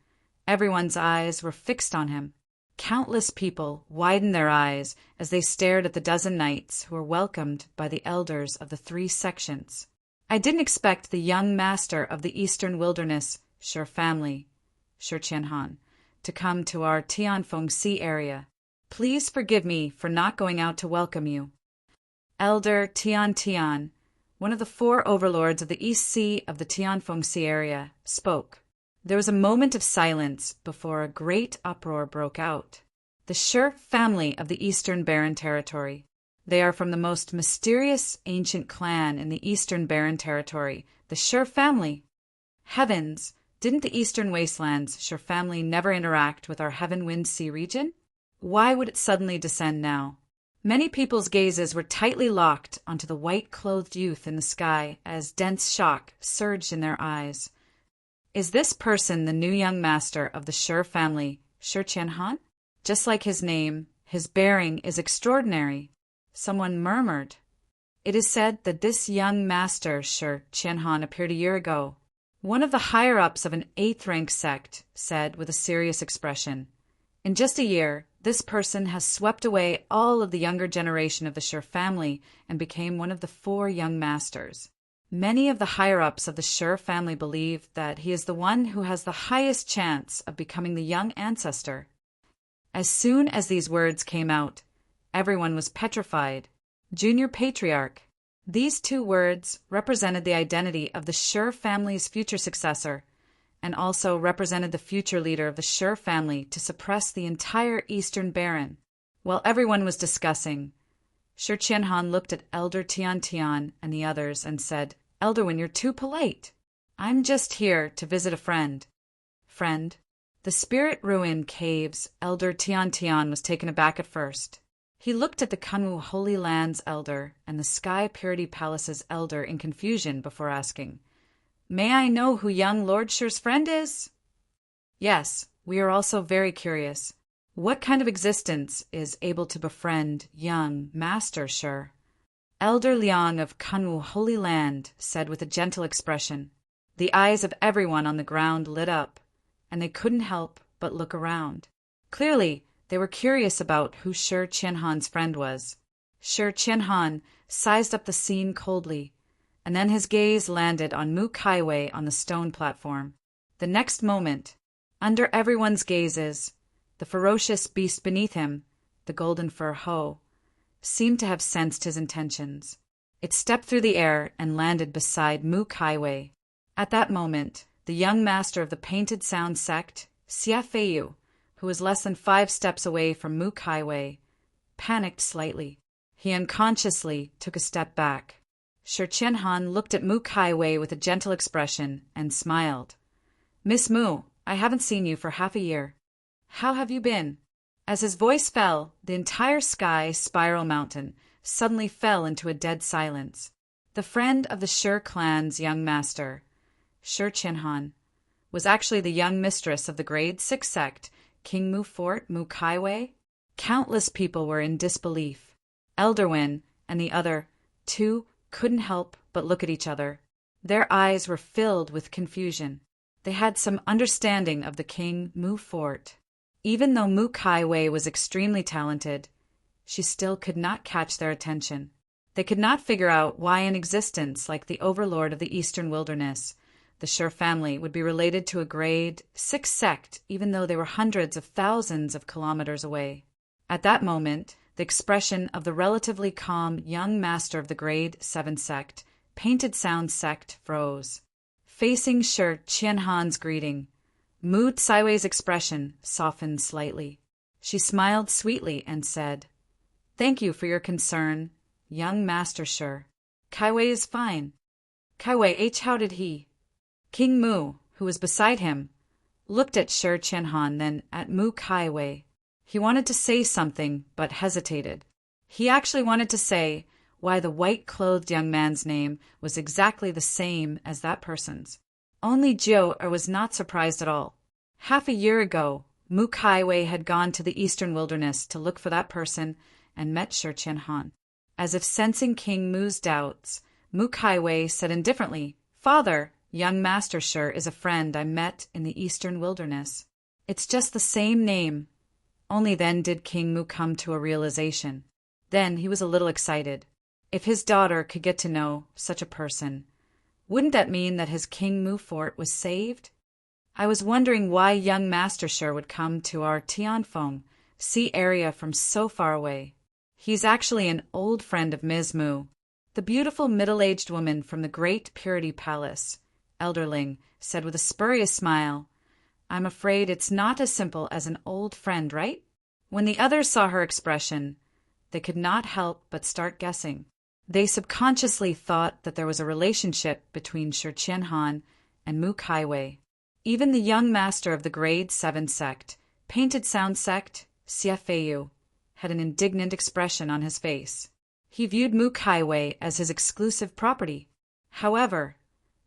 everyone's eyes were fixed on him. Countless people widened their eyes as they stared at the dozen knights who were welcomed by the elders of the 3 sections. I didn't expect the young master of the Eastern Wilderness Sure family, Sure Qianhan, to come to our Tianfengxi area. Please forgive me for not going out to welcome you. Elder Tian, one of the 4 overlords of the East Sea of the Tianfengxi area, spoke. There was a moment of silence before a great uproar broke out. The Sure family of the Eastern Barren Territory. They are from the most mysterious ancient clan in the Eastern Barren Territory, the Sure family. Heavens, didn't the Eastern Wastelands Sure family never interact with our Heaven Wind Sea region? Why would it suddenly descend now? Many people's gazes were tightly locked onto the white-clothed youth in the sky as dense shock surged in their eyes. Is this person the new young master of the Sure family, Sure Qianhan? Just like his name, his bearing is extraordinary. Someone murmured. It is said that this young master Sure Qianhan appeared a year ago. One of the higher-ups of an 8th-rank sect said with a serious expression, in just a year, this person has swept away all of the younger generation of the Sure family and became one of the 4 young masters. Many of the higher-ups of the Sure family believe that he is the one who has the highest chance of becoming the young ancestor. As soon as these words came out, everyone was petrified. Junior Patriarch. These 2 words represented the identity of the Sure family's future successor, and also represented the future leader of the Sure family to suppress the entire Eastern Barren. While everyone was discussing, Sure Qianhan looked at Elder Tian and the others and said, Elder Wen, you're too polite. I'm just here to visit a friend. Friend? The Spirit Ruin Caves Elder Tian was taken aback at first. He looked at the Kunwu Holy Lands Elder and the Sky Purity Palace's Elder in confusion before asking, May I know who young Lord Sure's friend is? Yes, we are also very curious. What kind of existence is able to befriend young Master Sure? Elder Liang of Kunwu Holy Land said with a gentle expression. The eyes of everyone on the ground lit up, and they couldn't help but look around. Clearly, they were curious about who Sure Qianhan's friend was. Sure Qianhan sized up the scene coldly, and then his gaze landed on Mu Kai Wei on the stone platform. The next moment, under everyone's gazes, the ferocious beast beneath him, the golden fur hoe, seemed to have sensed his intentions. It stepped through the air and landed beside Mu Kaiwei. At that moment, the young master of the Painted Sound sect, Xia Feiyu, who was less than 5 steps away from Mu Kaiwei, panicked slightly. He unconsciously took a step back. Shi Qianhan looked at Mu Kaiwei with a gentle expression and smiled. "Miss Mu, I haven't seen you for half a year. How have you been?" As his voice fell, the entire sky spiral mountain suddenly fell into a dead silence. The friend of the Shi clan's young master, Shi Qianhan, was actually the young mistress of the grade 6 sect, King Mu Fort Mu Kaiwei. Countless people were in disbelief. Elderwin and the other, two, couldn't help but look at each other. Their eyes were filled with confusion. They had some understanding of the King Mu Fort. Even though Mu Kaiwei was extremely talented, she still could not catch their attention. They could not figure out why an existence like the overlord of the Eastern Wilderness, the Shi family, would be related to a grade 6 sect even though they were hundreds of thousands of kilometers away. At that moment, the expression of the relatively calm young master of the grade 7 sect, Painted Sound sect, froze. Facing Shi Qianhan's greeting, Mu Kaiwei's expression softened slightly. She smiled sweetly and said, "Thank you for your concern, young Master Shi. Kaiwei is fine." Kaiwei H. How did he? King Mu, who was beside him, looked at Shi Qianhan, then at Mu Kaiwei. He wanted to say something, but hesitated. He actually wanted to say why the white-clothed young man's name was exactly the same as that person's. Only Jiu was not surprised at all. Half a year ago, Mu Kaiwei had gone to the Eastern Wilderness to look for that person and met Shi Qianhan. As if sensing King Mu's doubts, Mu Kaiwei said indifferently, "Father, young Master Shi is a friend I met in the Eastern Wilderness. It's just the same name." Only then did King Mu come to a realization. Then he was a little excited. If his daughter could get to know such a person, wouldn't that mean that his King Mu Fort was saved? I was wondering why young Master Shi would come to our Tianfeng Sea area from so far away. He's actually an old friend of Ms. Mu, the beautiful middle-aged woman from the Great Purity Palace. Elderling said with a spurious smile, "I'm afraid it's not as simple as an old friend, right?" When the others saw her expression, they could not help but start guessing. They subconsciously thought that there was a relationship between Shi Qianhan and Mu Kaiwei. Even the young master of the grade 7 sect, Painted Sound sect, Xia Feiyu, had an indignant expression on his face. He viewed Mu Kaiwei as his exclusive property. However,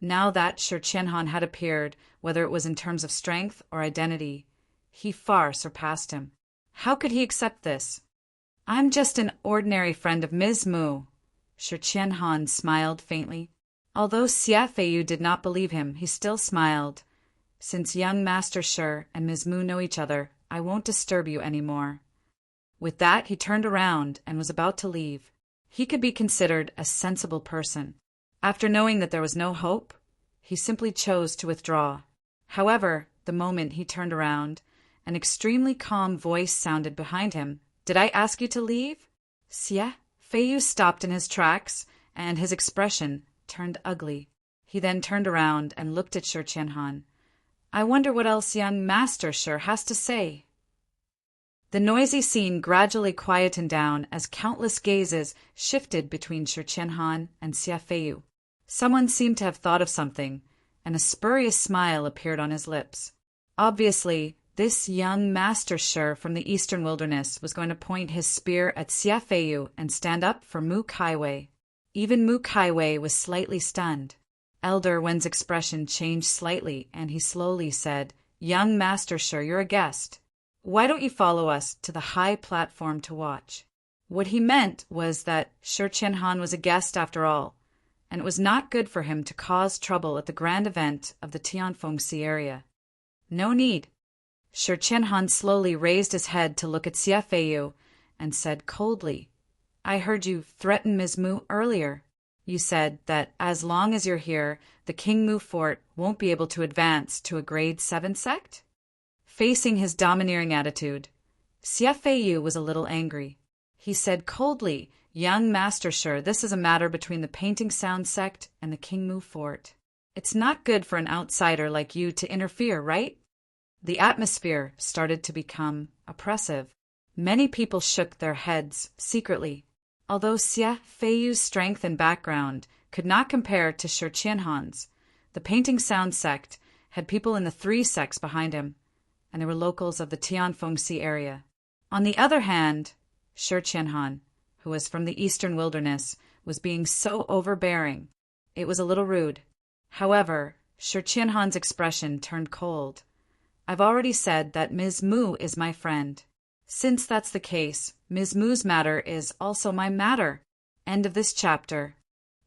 now that Shi Qianhan had appeared, whether it was in terms of strength or identity, he far surpassed him. How could he accept this? "I'm just an ordinary friend of Ms. Mu." Shi Qianhan smiled faintly. Although Xia Feiyu did not believe him, he still smiled. "Since young Master Shi and Ms. Mu know each other, I won't disturb you any more." With that, he turned around and was about to leave. He could be considered a sensible person. After knowing that there was no hope, he simply chose to withdraw. However, the moment he turned around, an extremely calm voice sounded behind him. "Did I ask you to leave?" Xia Feiyu stopped in his tracks, and his expression turned ugly. He then turned around and looked at Shi Qianhan. "I wonder what else young Master Shi has to say." The noisy scene gradually quietened down as countless gazes shifted between Shi Qianhan and Xia Feiyu. Someone seemed to have thought of something, and a spurious smile appeared on his lips. Obviously, this young Master Shi from the Eastern Wilderness was going to point his spear at Xia Feiyu and stand up for Mu Kaiwei. Even Mu Kaiwei was slightly stunned. Elder Wen's expression changed slightly, and he slowly said, "Young Master Shi, you're a guest. Why don't you follow us to the high platform to watch?" What he meant was that Shi Qianhan was a guest after all, and it was not good for him to cause trouble at the grand event of the Tianfeng Sea area. "No need." Shi Qianhan slowly raised his head to look at Xia Feiyu and said coldly, "I heard you threaten Ms. Mu earlier." You said that as long as you're here, the King Mu fort won't be able to advance to a grade 7 sect? Facing his domineering attitude, Xia Feiyu was a little angry. He said coldly, "Young Master Shi, this is a matter between the Painting Sound sect and the King Mu fort. It's not good for an outsider like you to interfere, right?" The atmosphere started to become oppressive. Many people shook their heads secretly. Although Xia Feiyu's strength and background could not compare to Shi Qianhan's, the Painting Sound sect had people in the 3 sects behind him, and they were locals of the Tianfengxi area. On the other hand, Shi Qianhan, who was from the eastern wilderness, was being so overbearing. It was a little rude. However, Shi Qianhan's expression turned cold. "I've already said that Ms. Mu is my friend. Since that's the case, Ms. Mu's matter is also my matter." End of this chapter.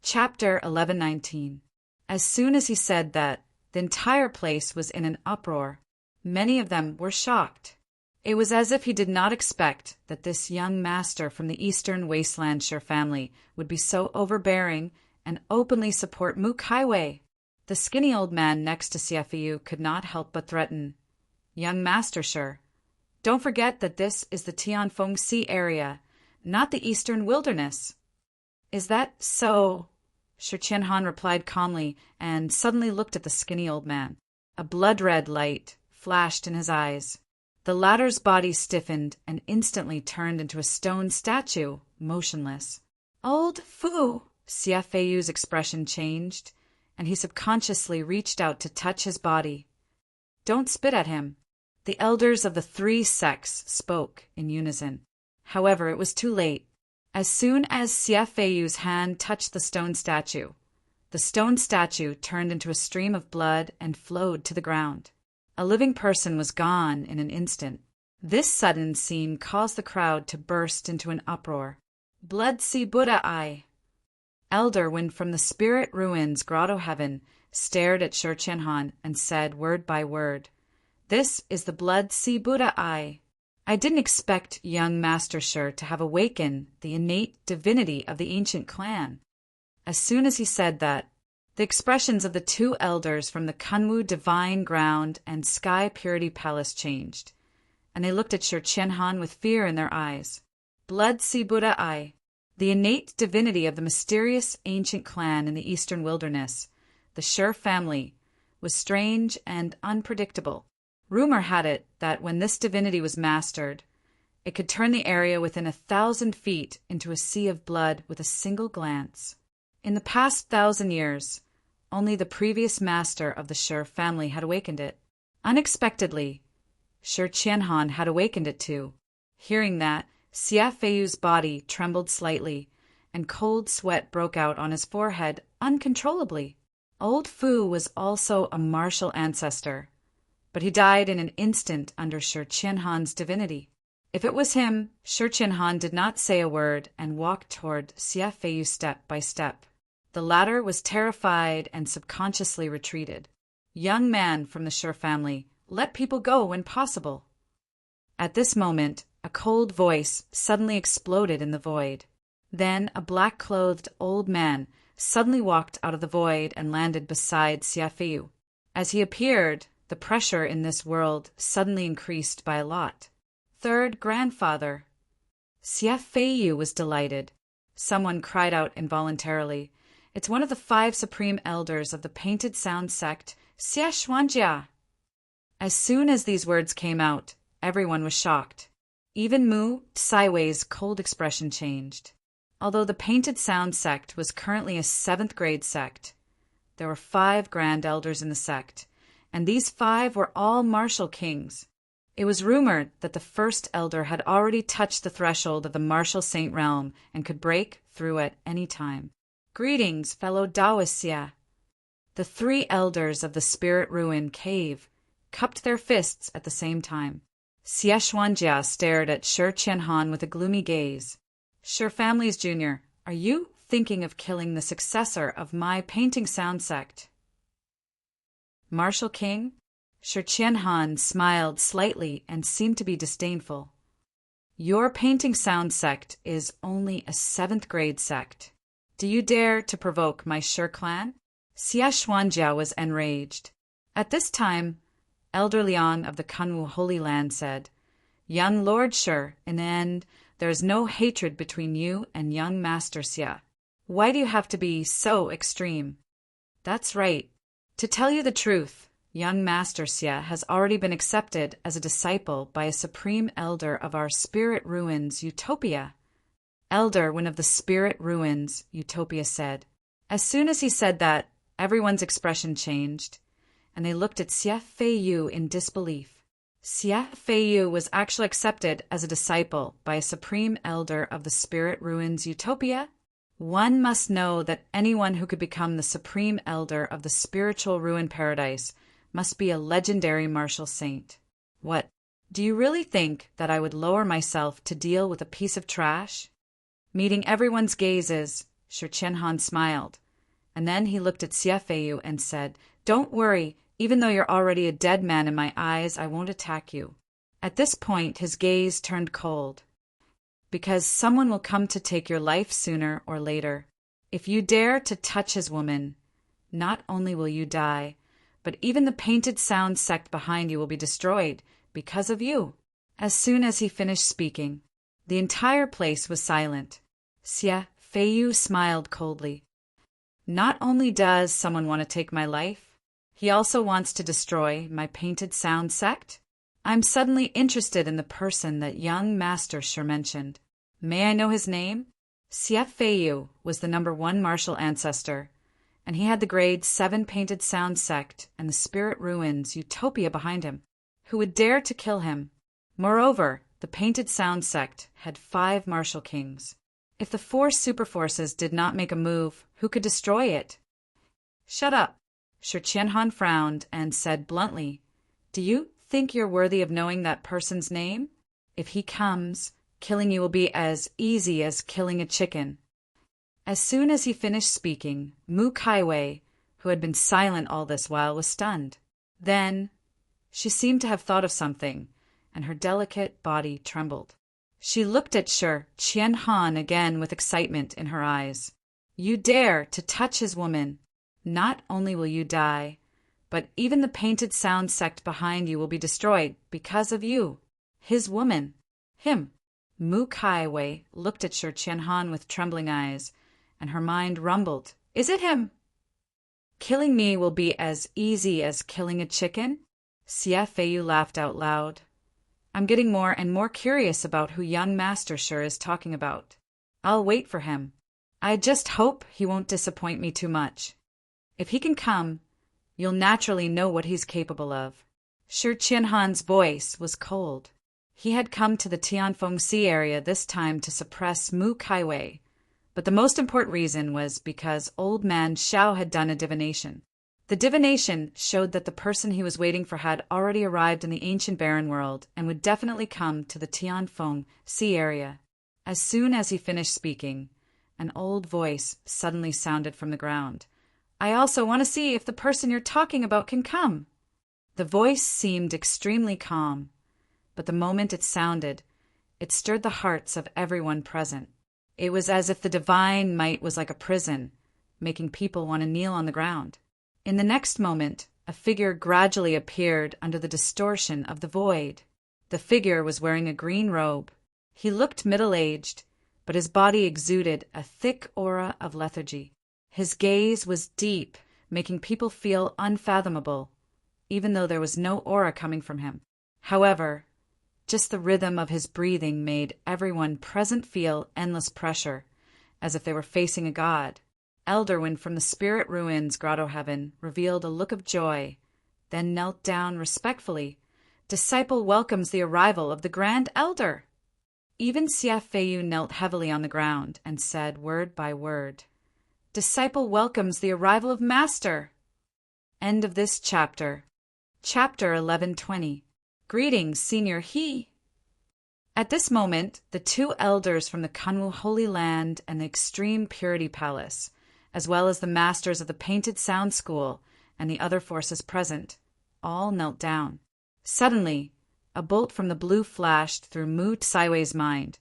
Chapter 1119. As soon as he said that, the entire place was in an uproar. Many of them were shocked. It was as if he did not expect that this young master from the eastern wastelandshire family would be so overbearing and openly support Mu Kaiwei. The skinny old man next to Xia Feiyu could not help but threaten, "Young Master Shi, don't forget that this is the Tianfengxi area, not the eastern wilderness." "Is that so?" Shi Qianhan replied calmly and suddenly looked at the skinny old man. A blood-red light flashed in his eyes. The latter's body stiffened and instantly turned into a stone statue, motionless. "Old Fu!" Xia Feiyu's expression changed, and he subconsciously reached out to touch his body. "Don't spit at him." The elders of the 3 sects spoke in unison. However, it was too late. As soon as Xia Feiyu's hand touched the stone statue turned into a stream of blood and flowed to the ground. A living person was gone in an instant. This sudden scene caused the crowd to burst into an uproar. "Blood see Buddha eye!" Elder Wind from the Spirit Ruins Grotto Heaven stared at Shi Qianhan and said word by word, "This is the Blood see Buddha eye. I didn't expect young Master Shi to have awakened the innate divinity of the ancient clan." As soon as he said that, the expressions of the 2 elders from the Kunwu Divine Ground and Sky Purity Palace changed, and they looked at Shi Qianhan with fear in their eyes. Blood see Buddha eye. The innate divinity of the mysterious ancient clan in the eastern wilderness, the Shi family, was strange and unpredictable. Rumor had it that when this divinity was mastered, it could turn the area within 1,000 feet into a sea of blood with a single glance. In the past 1,000 years, only the previous master of the Shi family had awakened it. Unexpectedly, Shi Qianhan had awakened it too. Hearing that, Xia Feiyu's body trembled slightly, and cold sweat broke out on his forehead uncontrollably. Old Fu was also a martial ancestor, but he died in an instant under Shi Qianhan's divinity. If it was him, Shi Qianhan did not say a word and walked toward Xia Feiyu step by step. The latter was terrified and subconsciously retreated. "Young man from the Shi family, let people go when possible." At this moment, a cold voice suddenly exploded in the void. Then a black-clothed old man suddenly walked out of the void and landed beside Xia Feiyu. As he appeared, the pressure in this world suddenly increased by a lot. "Third grandfather." Xia Feiyu was delighted. Someone cried out involuntarily, "It's one of the 5 supreme elders of the Painted Sound sect, Xia Xuanjia." As soon as these words came out, everyone was shocked. Even Mu Tsaiwei's cold expression changed. Although the Painted Sound sect was currently a 7th grade sect, there were 5 grand elders in the sect, and these 5 were all martial kings. It was rumored that the first elder had already touched the threshold of the martial saint realm and could break through at any time. "Greetings, fellow Taoists." The 3 elders of the Spirit Ruin Cave cupped their fists at the same time. Xia Xuanjia stared at Shi Qianhan with a gloomy gaze. "Shi Families Jr., are you thinking of killing the successor of my Painting Sound sect?" "Martial King?" Shi Qianhan smiled slightly and seemed to be disdainful. "Your Painting Sound sect is only a 7th grade sect. Do you dare to provoke my Shi clan? Xia Xuanjia was enraged. At this time, Elder Liang of the Kunwu Holy Land said, Young Lord Shi, in the end, there is no hatred between you and young Master Xia. Why do you have to be so extreme? That's right. To tell you the truth, young Master Xia has already been accepted as a disciple by a supreme elder of our spirit ruins, Utopia. Elder, one of the spirit ruins, Utopia said. As soon as he said that, everyone's expression changed, and they looked at Xia Feiyu in disbelief. Xia Feiyu was actually accepted as a disciple by a supreme elder of the spirit ruins, Utopia. One must know that anyone who could become the supreme elder of the spiritual ruin paradise must be a legendary martial saint. What? Do you really think that I would lower myself to deal with a piece of trash? Meeting everyone's gazes, Shi Qianhan smiled, and then he looked at Xia Feiyu and said, Don't worry, even though you're already a dead man in my eyes, I won't attack you. At this point, his gaze turned cold. Because someone will come to take your life sooner or later. If you dare to touch his woman, not only will you die, but even the painted sound sect behind you will be destroyed because of you. As soon as he finished speaking, the entire place was silent. Xia Feiyu smiled coldly. Not only does someone want to take my life, he also wants to destroy my painted sound sect? I'm suddenly interested in the person that young Master Shi mentioned. May I know his name? Xia Feiyu was the #1 martial ancestor, and he had the grade 7 painted sound sect and the spirit ruins Utopia behind him. Who would dare to kill him? Moreover, the painted sound sect had 5 martial kings. If the 4 superforces did not make a move, who could destroy it? Shut up. Shi Qianhan frowned and said bluntly, Do you think you're worthy of knowing that person's name? If he comes, killing you will be as easy as killing a chicken. As soon as he finished speaking, Mu Kaiwei, who had been silent all this while, was stunned. Then, she seemed to have thought of something, and her delicate body trembled. She looked at Shi Qianhan again with excitement in her eyes. You dare to touch his woman. Not only will you die, but even the painted sound sect behind you will be destroyed because of you. His woman. Him. Mu Kaiwei looked at Shi Qianhan with trembling eyes, and her mind rumbled. Is it him? Killing me will be as easy as killing a chicken? Xia Feiyu laughed out loud. I'm getting more and more curious about who young Master Shi is talking about. I'll wait for him. I just hope he won't disappoint me too much. If he can come, you'll naturally know what he's capable of. Shi Qianhan's voice was cold. He had come to the Tianfeng Sea area this time to suppress Mu Kaiwei, but the most important reason was because old man Xiao had done a divination. The divination showed that the person he was waiting for had already arrived in the ancient barren world and would definitely come to the Tianfeng Sea area. As soon as he finished speaking, an old voice suddenly sounded from the ground. I also want to see if the person you're talking about can come. The voice seemed extremely calm, but the moment it sounded, it stirred the hearts of everyone present. It was as if the divine might was like a prison, making people want to kneel on the ground. In the next moment, a figure gradually appeared under the distortion of the void. The figure was wearing a green robe. He looked middle-aged, but his body exuded a thick aura of lethargy. His gaze was deep, making people feel unfathomable, even though there was no aura coming from him. However, just the rhythm of his breathing made everyone present feel endless pressure, as if they were facing a god. Elderwin from the Spirit Ruins Grotto Heaven revealed a look of joy, then knelt down respectfully. Disciple welcomes the arrival of the Grand Elder. Even Xia Feiyu knelt heavily on the ground and said word by word, Disciple welcomes the arrival of Master. End of this chapter. Chapter 1120. Greetings, Senior He. At this moment, the 2 elders from the Kunwu Holy Land and the Extreme Purity Palace, as well as the masters of the Painted Sound School and the other forces present, all knelt down. Suddenly, a bolt from the blue flashed through Mu Tsaiwei's mind.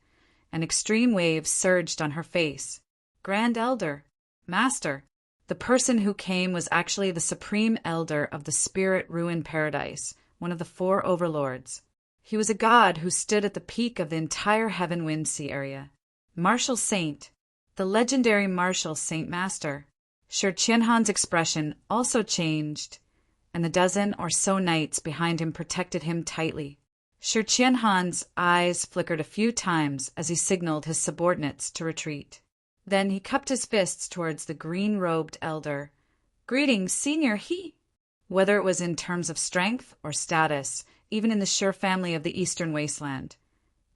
An extreme wave surged on her face. Grand Elder, Master. The person who came was actually the Supreme Elder of the Spirit Ruin Paradise, one of the 4 overlords. He was a god who stood at the peak of the entire Heaven Wind Sea area. Martial Saint, the legendary Martial Saint Master. Sir Qianhan's expression also changed, and the dozen or so knights behind him protected him tightly. Sir Qianhan's eyes flickered a few times as he signaled his subordinates to retreat. Then he cupped his fists towards the green-robed elder. "Greetings, Senior He." Whether it was in terms of strength or status, even in the Sher family of the Eastern Wasteland,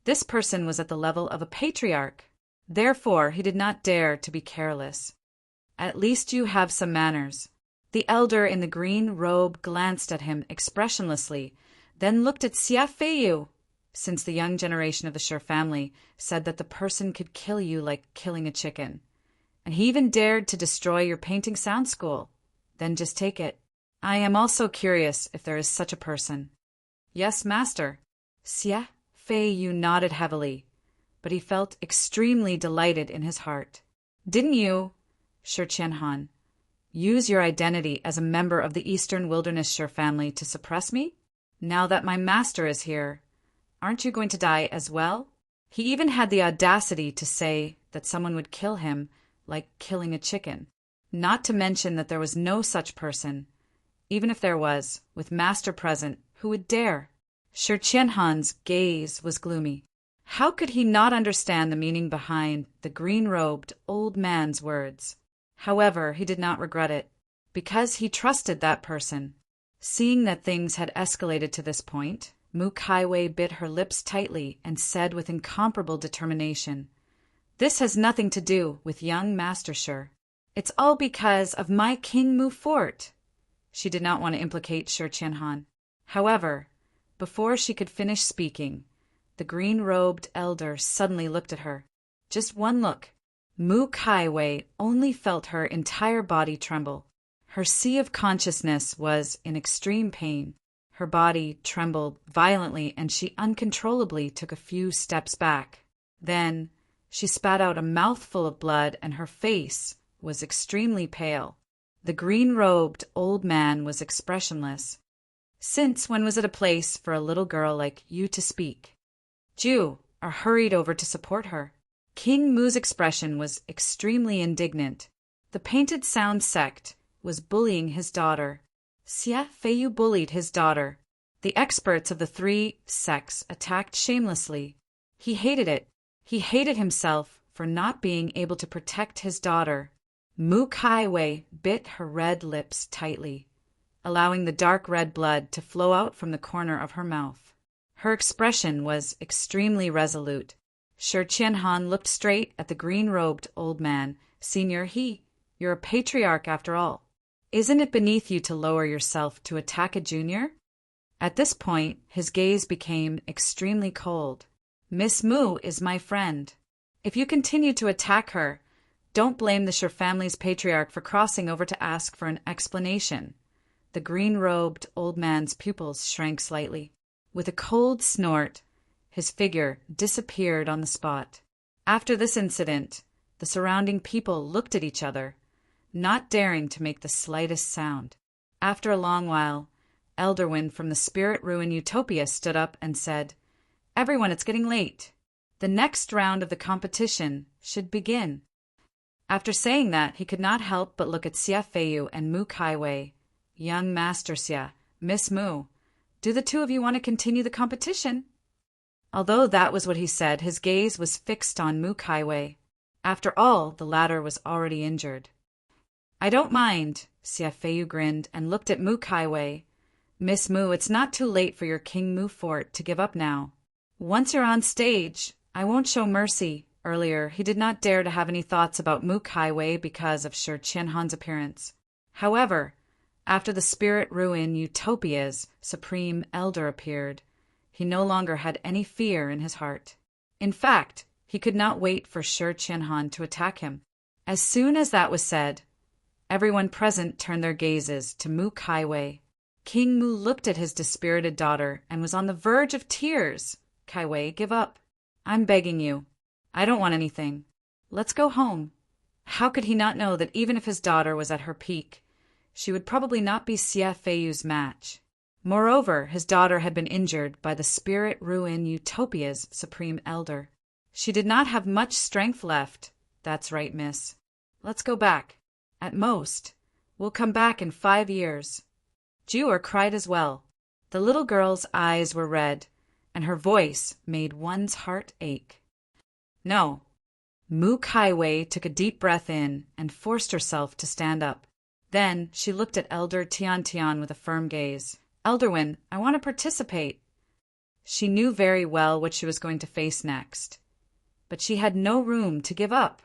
this person was at the level of a patriarch. Therefore, he did not dare to be careless. "At least you have some manners." The elder in the green robe glanced at him expressionlessly, then looked at Xia Feiyu, since the young generation of the Sher family said that the person could kill you like killing a chicken. And he even dared to destroy your painting sound school. Then just take it. I am also curious if there is such a person. Yes, Master. Xia Feiyu nodded heavily, but he felt extremely delighted in his heart. Didn't you, Sher Qianhan, use your identity as a member of the Eastern Wilderness Sher family to suppress me? Now that my master is here, aren't you going to die as well? He even had the audacity to say that someone would kill him like killing a chicken. Not to mention that there was no such person. Even if there was, with Master present, who would dare? Sher Qianhan's gaze was gloomy. How could he not understand the meaning behind the green-robed old man's words? However, he did not regret it, because he trusted that person. Seeing that things had escalated to this point, Mu Kaiwei bit her lips tightly and said with incomparable determination, "This has nothing to do with young Master Sher. It's all because of my King Mu Fort." She did not want to implicate Sher Qianhan. However, before she could finish speaking, the green-robed elder suddenly looked at her. Just one look. Mu Kaiwei only felt her entire body tremble. Her sea of consciousness was in extreme pain. Her body trembled violently and she uncontrollably took a few steps back. Then she spat out a mouthful of blood and her face was extremely pale. The green-robed old man was expressionless. Since when was it a place for a little girl like you to speak? Ju are hurried over to support her. King Mu's expression was extremely indignant. The Painted Sound sect was bullying his daughter. Xia Feiyu bullied his daughter. The experts of the 3 sects attacked shamelessly. He hated it. He hated himself for not being able to protect his daughter. Mu Kaiwei bit her red lips tightly, allowing the dark red blood to flow out from the corner of her mouth. Her expression was extremely resolute. Sher Qianhan looked straight at the green-robed old man. "Senior He, you're a patriarch after all. Isn't it beneath you to lower yourself to attack a junior?" At this point, his gaze became extremely cold. "Miss Mu is my friend. If you continue to attack her, don't blame the Sher family's patriarch for crossing over to ask for an explanation." The green-robed old man's pupils shrank slightly. With a cold snort, his figure disappeared on the spot. After this incident, the surrounding people looked at each other, not daring to make the slightest sound. After a long while, Elderwind from the Spirit Ruin Utopia stood up and said, "Everyone, it's getting late. The next round of the competition should begin." After saying that, he could not help but look at Xia Feiyu and Mu Kaiwei. "Young Master Xia, Miss Mu, do the 2 of you want to continue the competition?" Although that was what he said, his gaze was fixed on Mu Kaiwei. After all, the latter was already injured. "I don't mind," Xia Feiyu grinned and looked at Mu Kaiwei. "Miss Mu, it's not too late for your King Mu Fort to give up now. Once you're on stage, I won't show mercy." Earlier, he did not dare to have any thoughts about Mu Kaiwei because of Sher Qianhan's appearance. However, after the Spirit Ruin Utopia's Supreme Elder appeared, he no longer had any fear in his heart. In fact, he could not wait for Sher Qianhan to attack him. As soon as that was said, everyone present turned their gazes to Mu Kaiwei. King Mu looked at his dispirited daughter and was on the verge of tears. "Kaiwei, give up. I'm begging you. I don't want anything. Let's go home." How could he not know that even if his daughter was at her peak, she would probably not be Xie Feiyu's match? Moreover, his daughter had been injured by the Spirit Ruin Utopia's supreme elder. She did not have much strength left. That's right, miss. Let's go back. At most, we'll come back in 5 years. Jewar cried as well. The little girl's eyes were red, and her voice made one's heart ache. No. Mu Kaiwei took a deep breath in and forced herself to stand up. Then she looked at Elder Tian Tian with a firm gaze. Elderwin, I want to participate. She knew very well what she was going to face next. But she had no room to give up.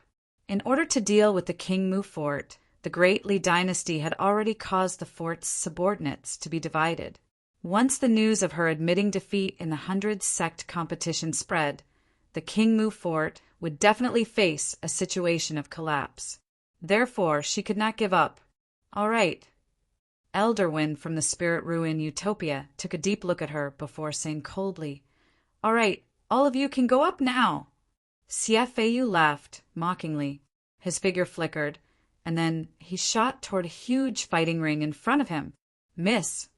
In order to deal with the King Mu fort, the Great Li dynasty had already caused the fort's subordinates to be divided. Once the news of her admitting defeat in the 100-sect competition spread, the King Mu fort would definitely face a situation of collapse. Therefore, she could not give up. All right. Elderwin from the Spirit Ruin Utopia took a deep look at her before saying coldly, All right, all of you can go up now. Xie Feiyu laughed, mockingly. His figure flickered, and then he shot toward a huge fighting ring in front of him. Miss.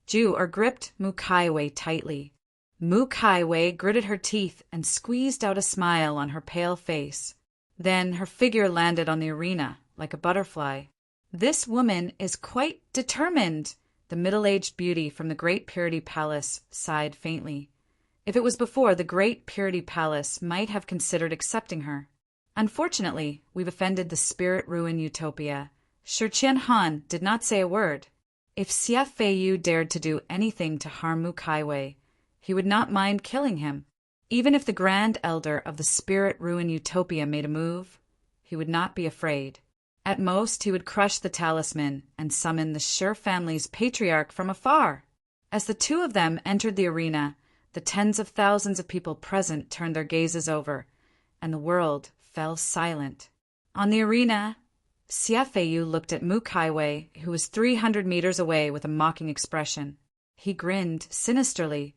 Jewar gripped Mu Kaiwei tightly. Mu Kaiwei gritted her teeth and squeezed out a smile on her pale face. Then her figure landed on the arena like a butterfly. This woman is quite determined, the middle-aged beauty from the Great Purity Palace sighed faintly. If it was before, the Great Purity Palace might have considered accepting her. Unfortunately, we've offended the Spirit Ruin Utopia. Shi Qianhan did not say a word. If Xie Feiyu dared to do anything to harm Mu Kaiwei, he would not mind killing him. Even if the Grand Elder of the Spirit Ruin Utopia made a move, he would not be afraid. At most, he would crush the talisman and summon the Shi family's patriarch from afar. As the two of them entered the arena, the tens of thousands of people present turned their gazes over, and the world fell silent. On the arena, Xie Feiyu looked at Mu Kaiwei, who was 300 meters away, with a mocking expression. He grinned sinisterly.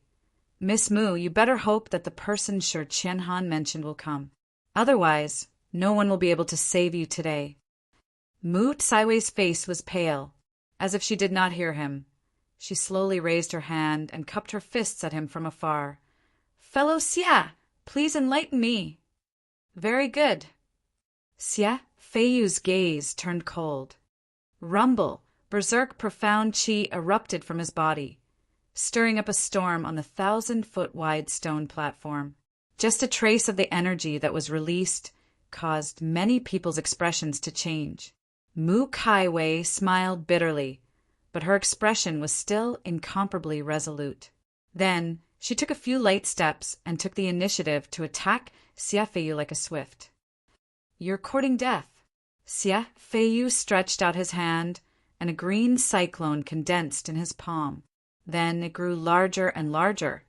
Miss Mu, you better hope that the person Shi Qianhan mentioned will come. Otherwise, no one will be able to save you today. Mu Kaiwei's face was pale, as if she did not hear him. She slowly raised her hand and cupped her fists at him from afar. Fellow Xie, please enlighten me. Very good. Xie Feiyu's gaze turned cold. Rumble, berserk profound qi erupted from his body, stirring up a storm on the 1,000-foot-wide stone platform. Just a trace of the energy that was released caused many people's expressions to change. Mu Kaiwei smiled bitterly, but her expression was still incomparably resolute. Then she took a few light steps and took the initiative to attack Xie Feiyu like a swift. You're courting death. Xie Feiyu stretched out his hand, and a green cyclone condensed in his palm. Then it grew larger and larger,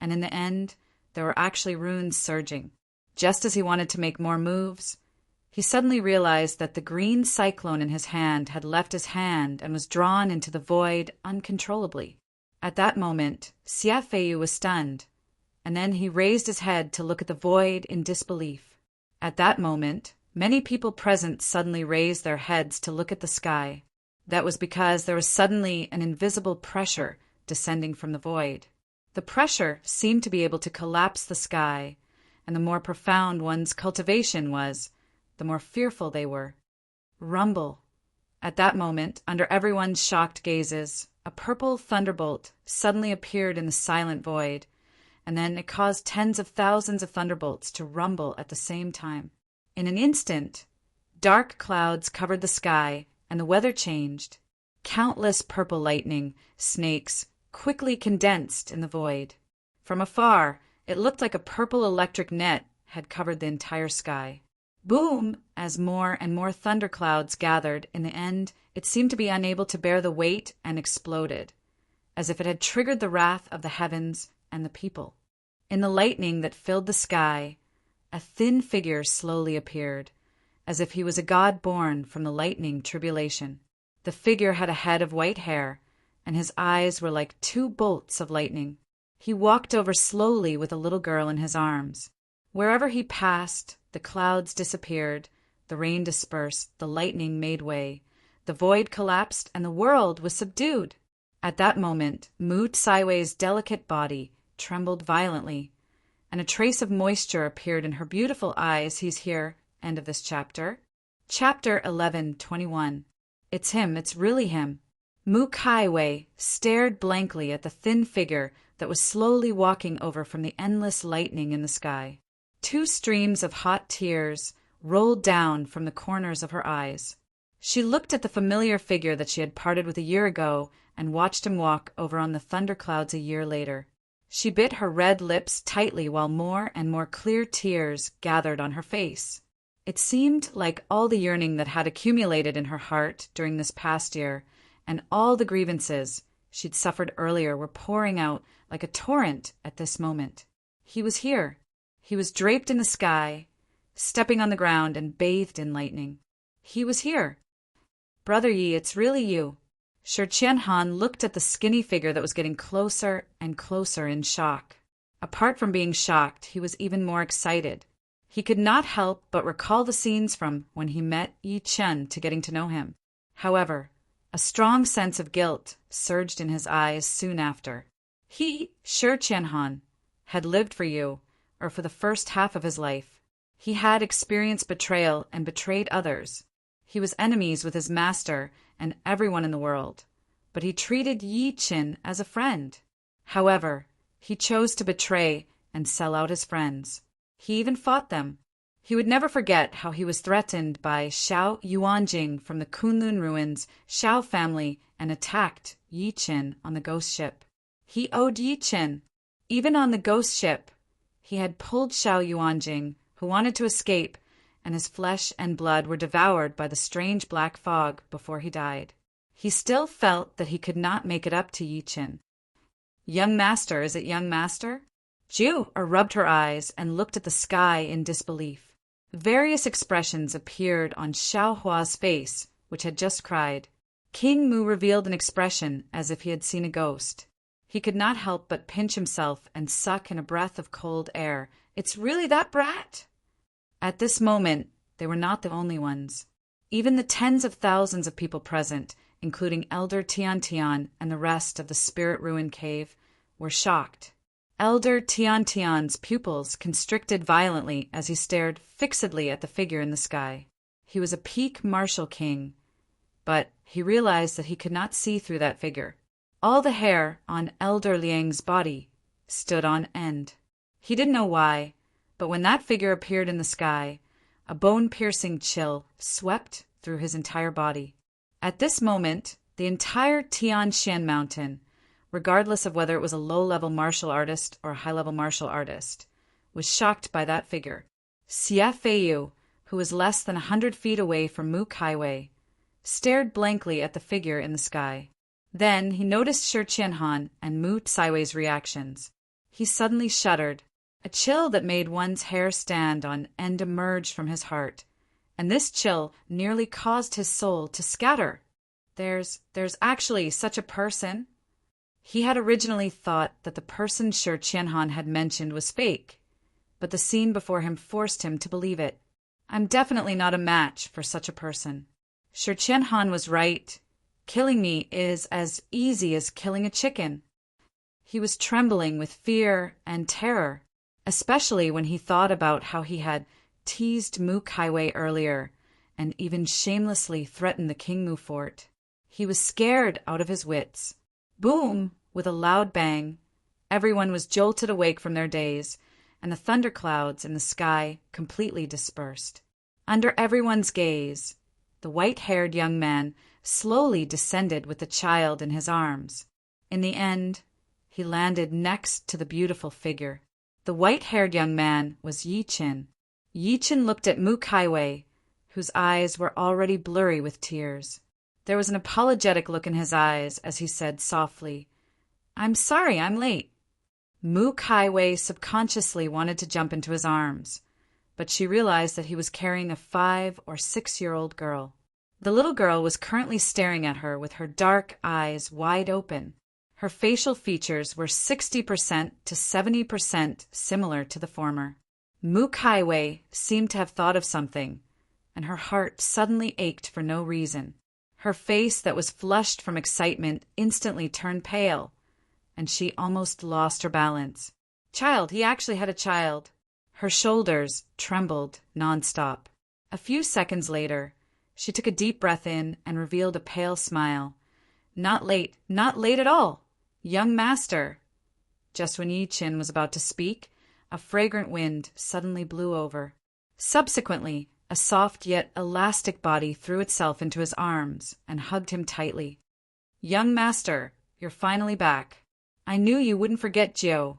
and in the end, there were actually runes surging. Just as he wanted to make more moves, he suddenly realized that the green cyclone in his hand had left his hand and was drawn into the void uncontrollably. At that moment, Xie Feiyu was stunned, and then he raised his head to look at the void in disbelief. At that moment, many people present suddenly raised their heads to look at the sky. That was because there was suddenly an invisible pressure descending from the void. The pressure seemed to be able to collapse the sky, and the more profound one's cultivation was, the more fearful they were. Rumble. At that moment, under everyone's shocked gazes, a purple thunderbolt suddenly appeared in the silent void, and then it caused tens of thousands of thunderbolts to rumble at the same time. In an instant, dark clouds covered the sky, and the weather changed. Countless purple lightning snakes quickly condensed in the void. From afar, it looked like a purple electric net had covered the entire sky. Boom! As more and more thunderclouds gathered, in the end, it seemed to be unable to bear the weight and exploded, as if it had triggered the wrath of the heavens and the people. In the lightning that filled the sky, a thin figure slowly appeared, as if he was a god born from the lightning tribulation. The figure had a head of white hair, and his eyes were like 2 bolts of lightning. He walked over slowly with a little girl in his arms. Wherever he passed, the clouds disappeared, The rain dispersed, the lightning made way. The void collapsed, and the world was subdued. At that moment, Mu Tsaiwei's delicate body trembled violently, and a trace of moisture appeared in her beautiful eyes. He's here. End of this chapter. Chapter 11:21. It's him, it's really him. Mu Kaiwei stared blankly at the thin figure that was slowly walking over from the endless lightning in the sky. 2 streams of hot tears rolled down from the corners of her eyes. She looked at the familiar figure that she had parted with a year ago and watched him walk over on the thunderclouds a year later. She bit her red lips tightly while more and more clear tears gathered on her face. It seemed like all the yearning that had accumulated in her heart during this past year and all the grievances she'd suffered earlier were pouring out like a torrent at this moment. He was here. He was draped in the sky, stepping on the ground and bathed in lightning. He was here. Brother Yi, it's really you. Shi Qianhan looked at the skinny figure that was getting closer and closer in shock. Apart from being shocked, he was even more excited. He could not help but recall the scenes from when he met Yi Chen to getting to know him. However, a strong sense of guilt surged in his eyes soon after. He, Shi Qianhan, had lived for you, or for the first half of his life. He had experienced betrayal and betrayed others. He was enemies with his master and everyone in the world, but he treated Yi Chen as a friend. However, he chose to betray and sell out his friends. He even fought them. He would never forget how he was threatened by Xiao Yuanjing from the Kunlun ruins, Xiao family, and attacked Yi Chen on the ghost ship. He owed Yi Chen. Even on the ghost ship, he had pulled Xiao Yuanjing, who wanted to escape, and his flesh and blood were devoured by the strange black fog before he died. He still felt that he could not make it up to Yi Chen. Young master, is it young master? Jiu rubbed her eyes and looked at the sky in disbelief. Various expressions appeared on Xiao Hua's face, which had just cried. King Mu revealed an expression as if he had seen a ghost. He could not help but pinch himself and suck in a breath of cold air. It's really that brat? At this moment, they were not the only ones. Even the tens of thousands of people present, including Elder Tian Tian and the rest of the Spirit Ruin Cave, were shocked. Elder Tian Tian's pupils constricted violently as he stared fixedly at the figure in the sky. He was a peak martial king, but he realized that he could not see through that figure. All the hair on Elder Liang's body stood on end. He didn't know why, but when that figure appeared in the sky, a bone-piercing chill swept through his entire body. At this moment, the entire Tian Shan Mountain, regardless of whether it was a low-level martial artist or a high-level martial artist, was shocked by that figure. Xie Feiyu, who was less than 100 feet away from Mu Kaiwei, stared blankly at the figure in the sky. Then he noticed Shi Qianhan and Mu Tsaiwei's reactions. He suddenly shuddered. A chill that made one's hair stand on end emerged from his heart, and this chill nearly caused his soul to scatter. There's actually such a person? He had originally thought that the person Shi Qianhan had mentioned was fake, but the scene before him forced him to believe it. I'm definitely not a match for such a person. Shi Qianhan was right. Killing me is as easy as killing a chicken. He was trembling with fear and terror, especially when he thought about how he had teased Mu Kaiwei earlier and even shamelessly threatened the King Mu fort. He was scared out of his wits. Boom! With a loud bang, everyone was jolted awake from their daze, and the thunderclouds in the sky completely dispersed. Under everyone's gaze, the white-haired young man slowly descended with the child in his arms. In the end, he landed next to the beautiful figure. The white-haired young man was Yi Chen. Yi Chen looked at Mu Kaiwei, whose eyes were already blurry with tears. There was an apologetic look in his eyes as he said softly, I'm sorry I'm late. Mu Kaiwei subconsciously wanted to jump into his arms, but she realized that he was carrying a 5 or 6-year-old girl. The little girl was currently staring at her with her dark eyes wide open. Her facial features were 60% to 70% similar to the former. Mu Kaiwei seemed to have thought of something, and her heart suddenly ached for no reason. Her face, that was flushed from excitement, instantly turned pale, and she almost lost her balance. Child, he actually had a child. Her shoulders trembled nonstop. A few seconds later, she took a deep breath in and revealed a pale smile. Not late at all. Young master. Just when Yi Qin was about to speak, a fragrant wind suddenly blew over. Subsequently, a soft yet elastic body threw itself into his arms and hugged him tightly. Young master, you're finally back. I knew you wouldn't forget Jiu.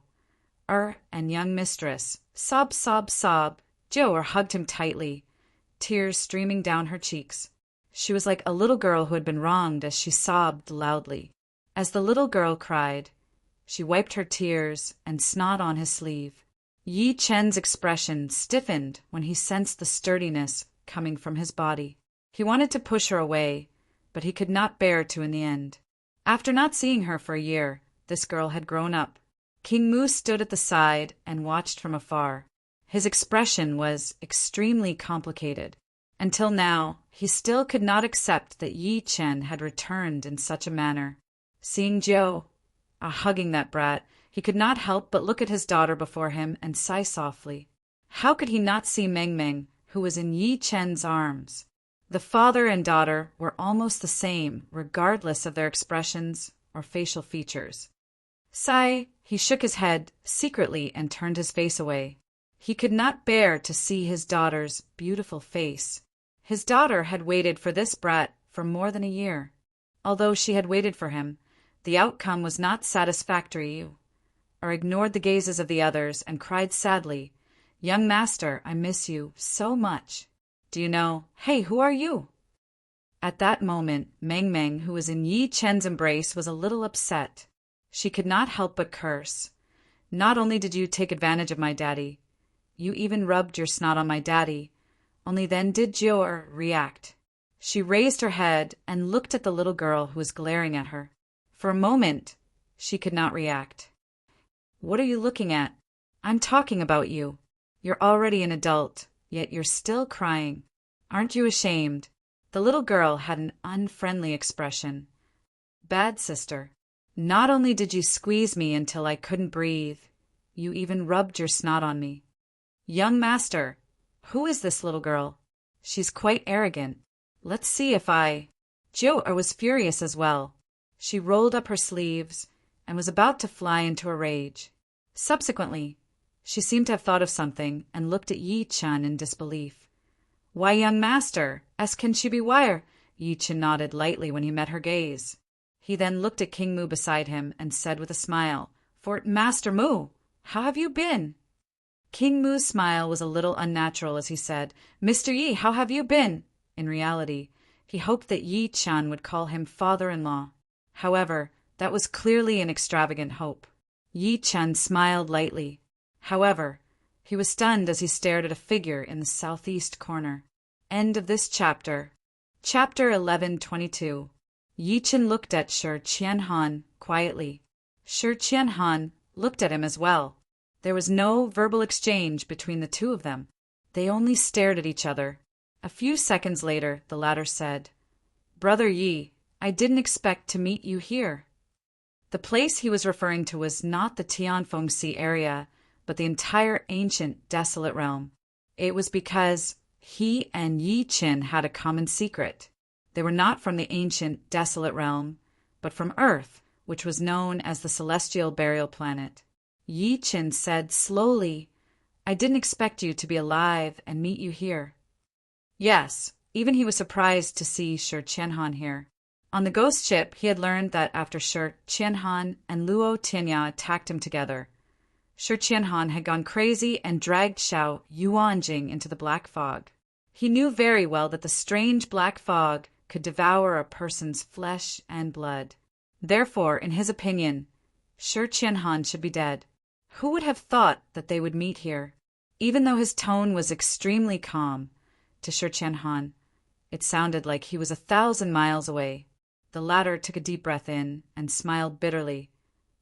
And young mistress. Sob, sob, sob. Jiu hugged him tightly, tears streaming down her cheeks. She was like a little girl who had been wronged as she sobbed loudly. As the little girl cried, she wiped her tears and snot on his sleeve. Yi Chen's expression stiffened when he sensed the sturdiness coming from his body. He wanted to push her away, but he could not bear to in the end. After not seeing her for a year, this girl had grown up. King Mu stood at the side and watched from afar. His expression was extremely complicated. Until now, he still could not accept that Yi Chen had returned in such a manner. Seeing Jiu hugging that brat, he could not help but look at his daughter before him and sigh softly. How could he not see Meng Meng, who was in Yi Chen's arms? The father and daughter were almost the same, regardless of their expressions or facial features. Sigh, he shook his head secretly and turned his face away. He could not bear to see his daughter's beautiful face. His daughter had waited for this brat for more than a year. Although she had waited for him, the outcome was not satisfactory, or ignored the gazes of the others and cried sadly, Young master, I miss you so much. Do you know, hey, who are you? At that moment, Meng Meng, who was in Yi Chen's embrace, was a little upset. She could not help but curse. Not only did you take advantage of my daddy, you even rubbed your snot on my daddy. Only then did Jiu react. She raised her head and looked at the little girl who was glaring at her. For a moment, she could not react. What are you looking at? I'm talking about you. You're already an adult, yet you're still crying. Aren't you ashamed? The little girl had an unfriendly expression. Bad sister. Not only did you squeeze me until I couldn't breathe, you even rubbed your snot on me. Young master, who is this little girl? She's quite arrogant. Let's see if I... Jiu was furious as well. She rolled up her sleeves and was about to fly into a rage. Subsequently, she seemed to have thought of something and looked at Yi Chen in disbelief. Why, young master, can she be wire? Yi Chen nodded lightly when he met her gaze. He then looked at King Mu beside him and said with a smile, For Master Mu, how have you been? King Mu's smile was a little unnatural as he said, Mr. Yi, how have you been? In reality, he hoped that Yi Chen would call him father-in-law. However, that was clearly an extravagant hope. Yi Chen smiled lightly. However, he was stunned as he stared at a figure in the southeast corner. End of this chapter. Chapter 11:22. Yi Chen looked at Shi Qianhan quietly. Shi Qianhan looked at him as well. There was no verbal exchange between the two of them. They only stared at each other. A few seconds later, the latter said, Brother Yi, I didn't expect to meet you here. The place he was referring to was not the Tianfengxi area, but the entire ancient desolate realm. It was because he and Yi Chen had a common secret. They were not from the ancient desolate realm, but from Earth, which was known as the celestial burial planet. Yi Chen said slowly, I didn't expect you to be alive and meet you here. Yes, even he was surprised to see Shi Qianhan here. On the ghost ship, he had learned that after Shi Qianhan and Luo Tianya attacked him together, Shi Qianhan had gone crazy and dragged Xiao Yuanjing into the black fog. He knew very well that the strange black fog could devour a person's flesh and blood. Therefore, in his opinion, Shi Qianhan should be dead. Who would have thought that they would meet here? Even though his tone was extremely calm, to Shi Qianhan, it sounded like he was 1,000 miles away. The latter took a deep breath in and smiled bitterly.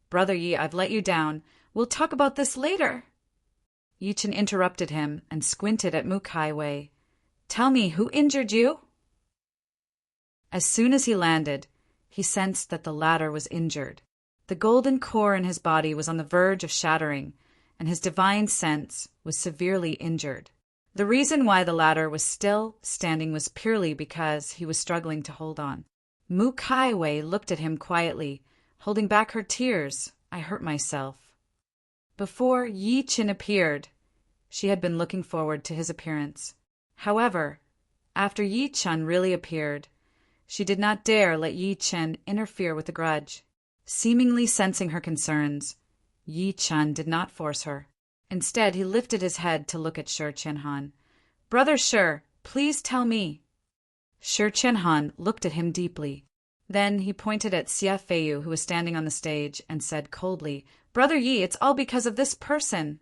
Brother Yi, I've let you down. We'll talk about this later. Yi Chen interrupted him and squinted at Mu Kai Wei. Tell me, who injured you? As soon as he landed, he sensed that the latter was injured. The golden core in his body was on the verge of shattering, and his divine sense was severely injured. The reason why the latter was still standing was purely because he was struggling to hold on. Mu Kai Wei looked at him quietly, holding back her tears. I hurt myself. Before Yi Qin appeared, she had been looking forward to his appearance. However, after Yi Chen really appeared, she did not dare let Yi Chen interfere with the grudge. Seemingly sensing her concerns, Yi Chen did not force her. Instead, he lifted his head to look at Shi Qianhan. Brother Shi, please tell me. Shi Qianhan looked at him deeply. Then he pointed at Xie Feiyu, who was standing on the stage, and said coldly, Brother Yi, it's all because of this person.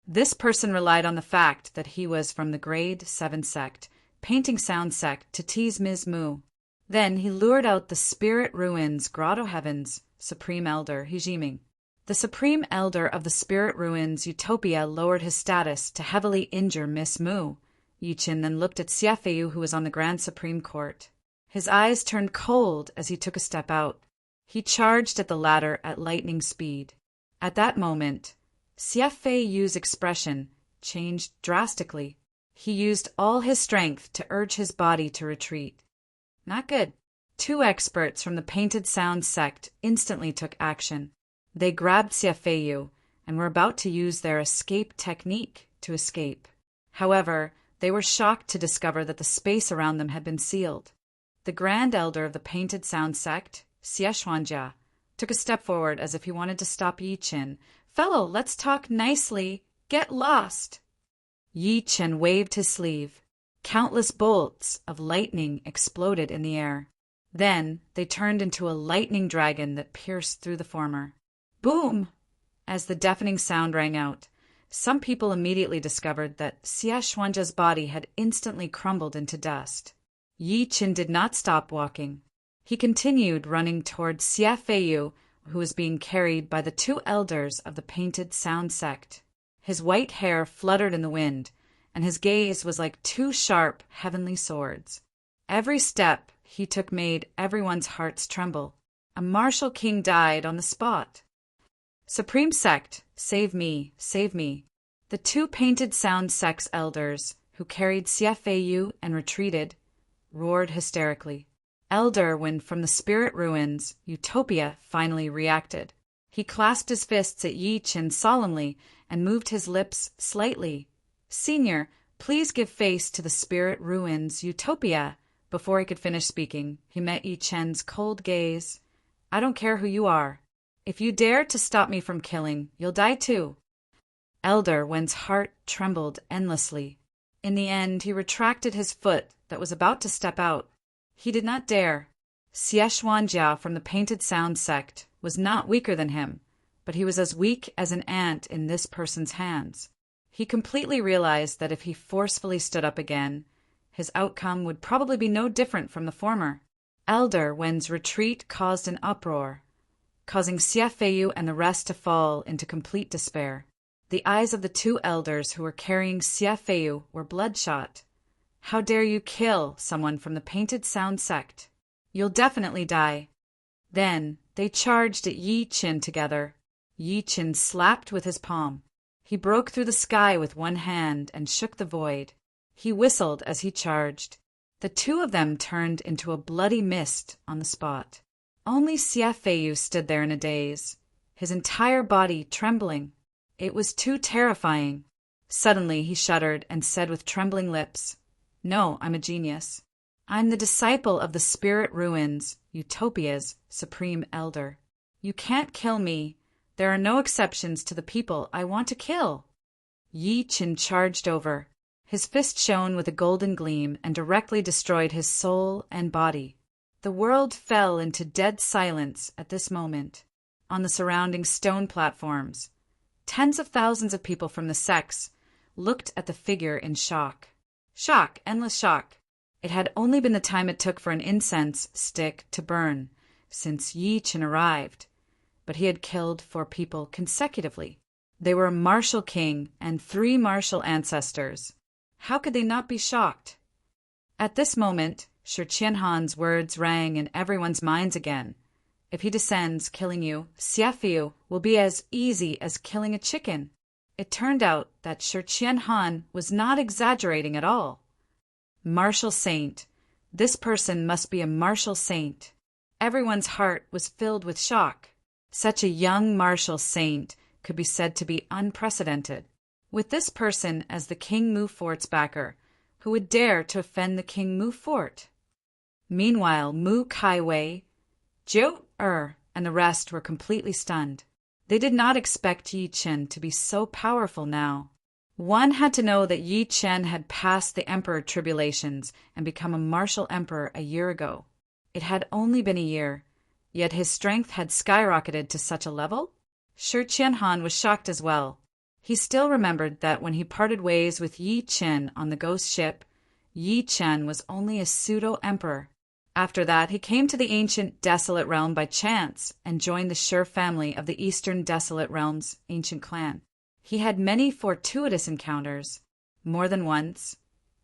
This person relied on the fact that he was from the Grade 7 sect, Painting Sound sect, to tease Ms. Mu. Then he lured out the Spirit Ruins Grotto Heavens Supreme Elder, Hijiming. The Supreme Elder of the Spirit Ruins Utopia lowered his status to heavily injure Miss Mu. Yi Qin then looked at Xie Feiyu, who was on the Grand Supreme Court. His eyes turned cold as he took a step out. He charged at the latter at lightning speed. At that moment, Xie Feiyu's expression changed drastically. He used all his strength to urge his body to retreat. Not good. 2 experts from the Painted Sound sect instantly took action. They grabbed Xie Feiyu and were about to use their escape technique to escape. However, they were shocked to discover that the space around them had been sealed. The Grand Elder of the Painted Sound sect, Xie Xuanjia, took a step forward as if he wanted to stop Yi Qin. Fellow, let's talk nicely. Get lost. Yi Qin waved his sleeve. Countless bolts of lightning exploded in the air. Then they turned into a lightning dragon that pierced through the former. Boom! As the deafening sound rang out, some people immediately discovered that Xie Xuanjia's body had instantly crumbled into dust. Yi Qin did not stop walking. He continued running toward Xie Feiyu, who was being carried by the 2 elders of the Painted Sound sect. His white hair fluttered in the wind, and his gaze was like 2 sharp, heavenly swords. Every step he took made everyone's hearts tremble. A martial king died on the spot. Supreme Sect, save me, save me. The 2 Painted Sound sect's elders, who carried Xie Feiyu and retreated, roared hysterically. Elder, when from the Spirit Ruins, Utopia finally reacted. He clasped his fists at Yi Qin solemnly and moved his lips slightly. Senior, please give face to the Spirit Ruins Utopia. Before he could finish speaking, he met Yi Qin's cold gaze. I don't care who you are. If you dare to stop me from killing, you'll die too. Elder Wen's heart trembled endlessly. In the end, he retracted his foot that was about to step out. He did not dare. Xie Xuanjia from the Painted Sound sect was not weaker than him, but he was as weak as an ant in this person's hands. He completely realized that if he forcefully stood up again, his outcome would probably be no different from the former. Elder Wen's retreat caused an uproar, causing Xie Feiyu and the rest to fall into complete despair. The eyes of the 2 elders who were carrying Xie Feiyu were bloodshot. How dare you kill someone from the Painted Sound sect? You'll definitely die. Then they charged at Yi Qin together. Yi Qin slapped with his palm. He broke through the sky with one hand and shook the void. He whistled as he charged. The 2 of them turned into a bloody mist on the spot. Only Xie Feiyu stood there in a daze, his entire body trembling. It was too terrifying. Suddenly he shuddered and said with trembling lips, No, I'm a genius. I'm the disciple of the Spirit Ruins, Utopia's Supreme Elder. You can't kill me. There are no exceptions to the people I want to kill. Yi Qin charged over. His fist shone with a golden gleam and directly destroyed his soul and body. The world fell into dead silence at this moment. On the surrounding stone platforms, tens of thousands of people from the sects looked at the figure in shock. Shock, endless shock. It had only been the time it took for an incense stick to burn since Yi Qin arrived, but he had killed 4 people consecutively. They were a martial king and 3 martial ancestors. How could they not be shocked? At this moment, Shi Qianhan's words rang in everyone's minds again. If he descends, killing you, Xiafiu will be as easy as killing a chicken. It turned out that Shi Qianhan was not exaggerating at all. Martial saint. This person must be a martial saint. Everyone's heart was filled with shock. Such a young martial saint could be said to be unprecedented. With this person as the King Mu Fort's backer, who would dare to offend the King Mu Fort? Meanwhile, Mu Kaiwei, Jiu and the rest were completely stunned. They did not expect Yi Chen to be so powerful now. One had to know that Yi Chen had passed the emperor tribulations and become a martial emperor a year ago. It had only been a year, yet his strength had skyrocketed to such a level? Shi Qianhan was shocked as well. He still remembered that when he parted ways with Yi Chen on the ghost ship, Yi Chen was only a pseudo-emperor. After that, he came to the ancient Desolate Realm by chance and joined the Shi family of the Eastern Desolate Realm's ancient clan. He had many fortuitous encounters. More than once,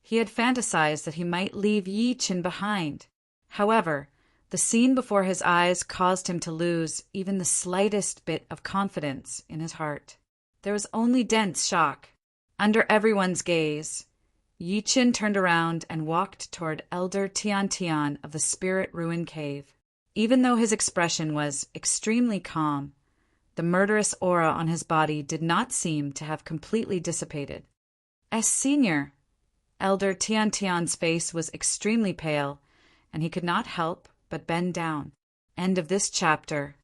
he had fantasized that he might leave Yi Chen behind. However, the scene before his eyes caused him to lose even the slightest bit of confidence in his heart. There was only dense shock. Under everyone's gaze, Yi Chen turned around and walked toward Elder Tian Tian of the Spirit Ruin Cave. Even though his expression was extremely calm, the murderous aura on his body did not seem to have completely dissipated. As senior, Elder Tian Tian's face was extremely pale, and he could not help but bend down. End of this chapter.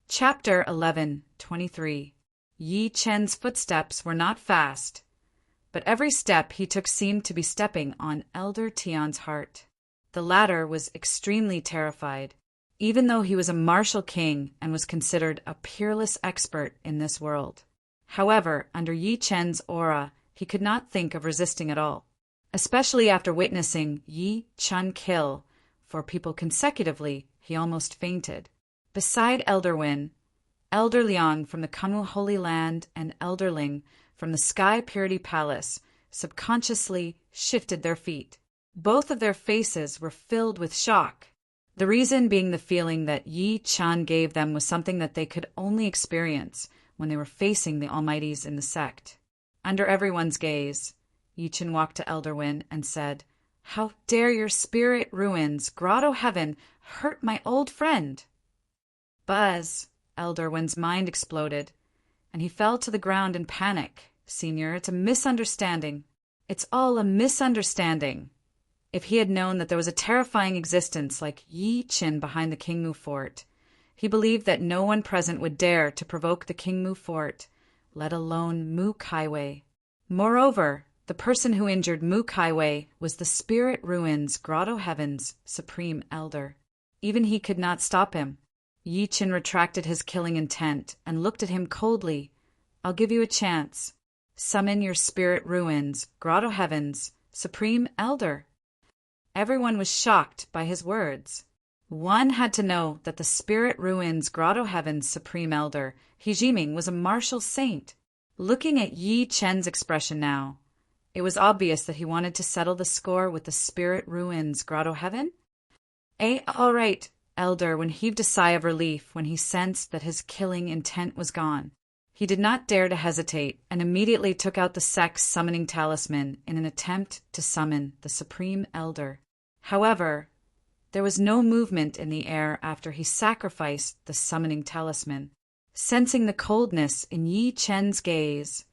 Chapter 11:23. Yi Chen's footsteps were not fast, but every step he took seemed to be stepping on Elder Tian's heart. The latter was extremely terrified, even though he was a martial king and was considered a peerless expert in this world. However, under Yi Chen's aura, he could not think of resisting at all, especially after witnessing Yi Chen kill 4 people consecutively. He almost fainted. Beside Elder Win, Elder Liang from the Kunwu Holy Land and Elder Ling from the Sky Purity Palace subconsciously shifted their feet. Both of their faces were filled with shock. The reason being the feeling that Yi Chen gave them was something that they could only experience when they were facing the Almighties in the sect. Under everyone's gaze, Yi Chen walked to Elder Win and said, "How dare your spirit ruins, Grotto Heaven, hurt my old friend?" Buzz! Elder Win's mind exploded, and he fell to the ground in panic. "Senior, it's a misunderstanding. It's all a misunderstanding." If he had known that there was a terrifying existence like Yi Chen behind the King Mu Fort, he believed that no one present would dare to provoke the King Mu Fort, let alone Mu Kaiwei. Moreover, the person who injured Mu Kaiwei was the Spirit Ruins Grotto Heaven's supreme elder. Even he could not stop him. Yi Chen retracted his killing intent and looked at him coldly. "I'll give you a chance. Summon your Spirit Ruins Grotto Heaven's supreme elder." Everyone was shocked by his words. One had to know that the Spirit Ruins Grotto Heaven's supreme elder, He Jiming, was a martial saint. Looking at Yi Chen's expression now, it was obvious that he wanted to settle the score with the Spirit Ruins Grotto Heaven. All right, Elder Wen heaved a sigh of relief when he sensed that his killing intent was gone. He did not dare to hesitate and immediately took out the sect's summoning talisman in an attempt to summon the Supreme Elder. However, there was no movement in the air after he sacrificed the summoning talisman. Sensing the coldness in Yi Chen's gaze,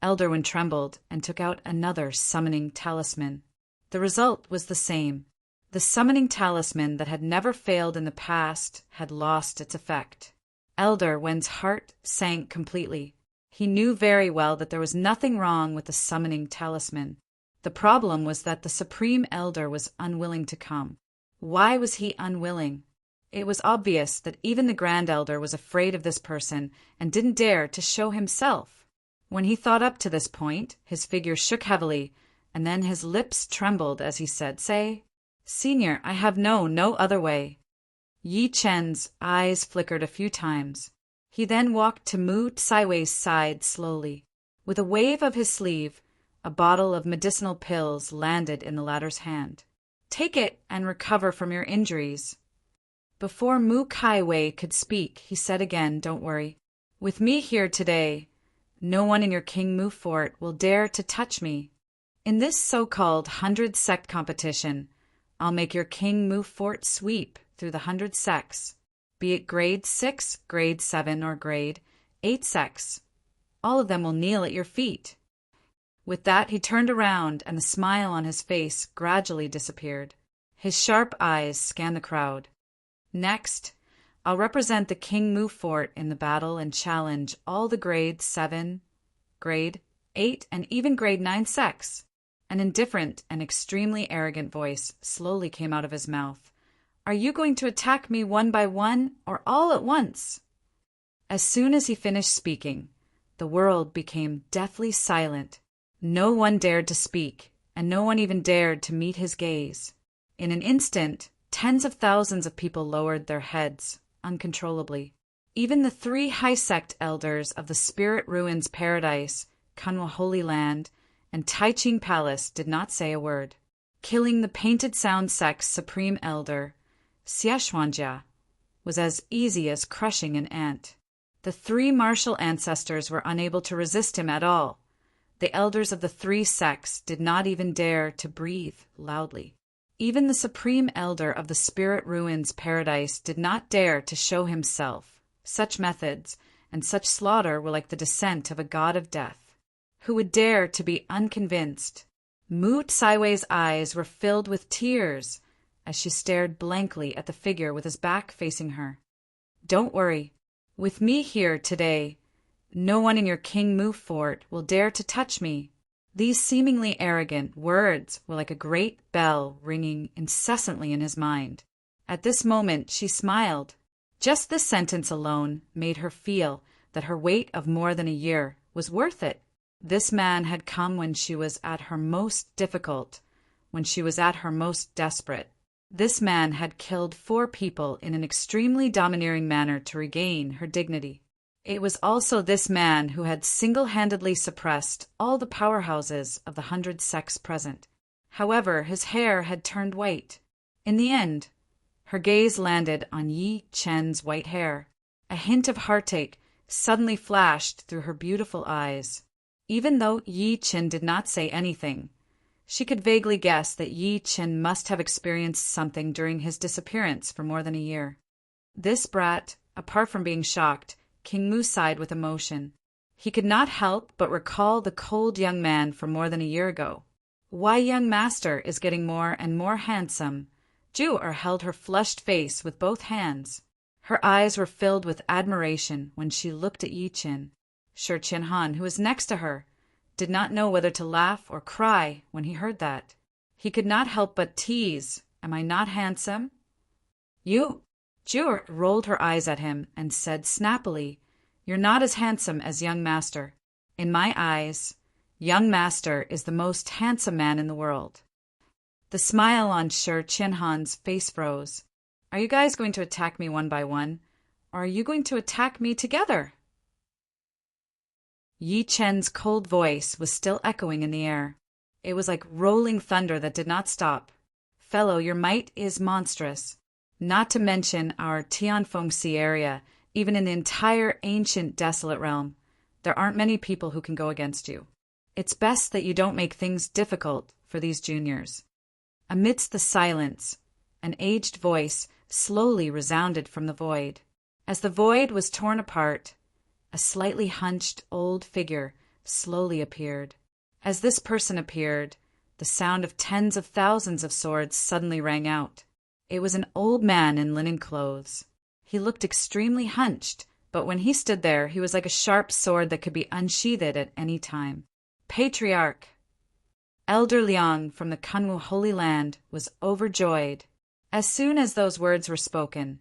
Elder Wen trembled and took out another summoning talisman. The result was the same. The summoning talisman that had never failed in the past had lost its effect. Elder Wen's heart sank completely. He knew very well that there was nothing wrong with the summoning talisman. The problem was that the Supreme Elder was unwilling to come. Why was he unwilling? It was obvious that even the Grand Elder was afraid of this person and didn't dare to show himself. When he thought up to this point, his figure shook heavily, and then his lips trembled as he said, "Say, Senior, I have no other way." Yi Chen's eyes flickered a few times. He then walked to Mu Tsaiwei's side slowly. With a wave of his sleeve, a bottle of medicinal pills landed in the latter's hand. Take it and recover from your injuries." Before Mu Kai Wei could speak, he said again, "Don't worry. With me here today, no one in your King Mu fort will dare to touch me. In this so-called 100 sect competition, I'll make your King Mu fort sweep through the 100 sects, be it grade 6, grade 7, or grade 8 sects. All of them will kneel at your feet." With that, he turned around, and the smile on his face gradually disappeared. His sharp eyes scanned the crowd. "Next, I'll represent the King Mu fort in the battle and challenge all the grade 7, grade 8, and even grade 9 sects." An indifferent and extremely arrogant voice slowly came out of his mouth. "Are you going to attack me one by one, or all at once?" As soon as he finished speaking, the world became deathly silent. No one dared to speak, and no one even dared to meet his gaze. In an instant, tens of thousands of people lowered their heads uncontrollably. Even the 3 high sect elders of the Spirit Ruins Paradise, Kanwa Holy Land, and Taiching Palace did not say a word. Killing the Painted Sound sect's supreme elder, Xiaxuanjia, was as easy as crushing an ant. The 3 martial ancestors were unable to resist him at all. The elders of the 3 sects did not even dare to breathe loudly. Even the supreme elder of the Spirit Ruins Paradise did not dare to show himself. Such methods and such slaughter were like the descent of a god of death. Who would dare to be unconvinced? Mu Tsaiwei's eyes were filled with tears as she stared blankly at the figure with his back facing her. "Don't worry. With me here today, no one in your King Mu fort will dare to touch me." These seemingly arrogant words were like a great bell ringing incessantly in his mind. At this moment she smiled. Just this sentence alone made her feel that her wait of more than a year was worth it. This man had come when she was at her most difficult, when she was at her most desperate. This man had killed 4 people in an extremely domineering manner to regain her dignity. It was also this man who had single-handedly suppressed all the powerhouses of the 100 sects present. However, his hair had turned white. In the end, her gaze landed on Yi Chen's white hair. A hint of heartache suddenly flashed through her beautiful eyes. Even though Yi Chen did not say anything, she could vaguely guess that Yi Chen must have experienced something during his disappearance for more than a year. This brat, apart from being shocked, King Mu sighed with emotion. He could not help but recall the cold young man from more than a year ago. "Why, young master is getting more and more handsome." Ju-er held her flushed face with both hands. Her eyes were filled with admiration when she looked at Yi Chen. Shi Qianhan, who was next to her, did not know whether to laugh or cry when he heard that. He could not help but tease, "Am I not handsome?" "You—" Ju-er rolled her eyes at him and said snappily, "You're not as handsome as young master. In my eyes, young master is the most handsome man in the world." The smile on Shi Qianhan's face froze. "Are you guys going to attack me one by one, or are you going to attack me together?" Yi Chen's cold voice was still echoing in the air. It was like rolling thunder that did not stop. "Fellow, your might is monstrous. Not to mention our Tianfengxi area, even in the entire ancient desolate realm, there aren't many people who can go against you. It's best that you don't make things difficult for these juniors." Amidst the silence, an aged voice slowly resounded from the void. As the void was torn apart, a slightly hunched old figure slowly appeared. As this person appeared, the sound of tens of thousands of swords suddenly rang out. It was an old man in linen clothes. He looked extremely hunched, but when he stood there, he was like a sharp sword that could be unsheathed at any time. "Patriarch!" Elder Liang from the Kanwu Holy Land was overjoyed. As soon as those words were spoken,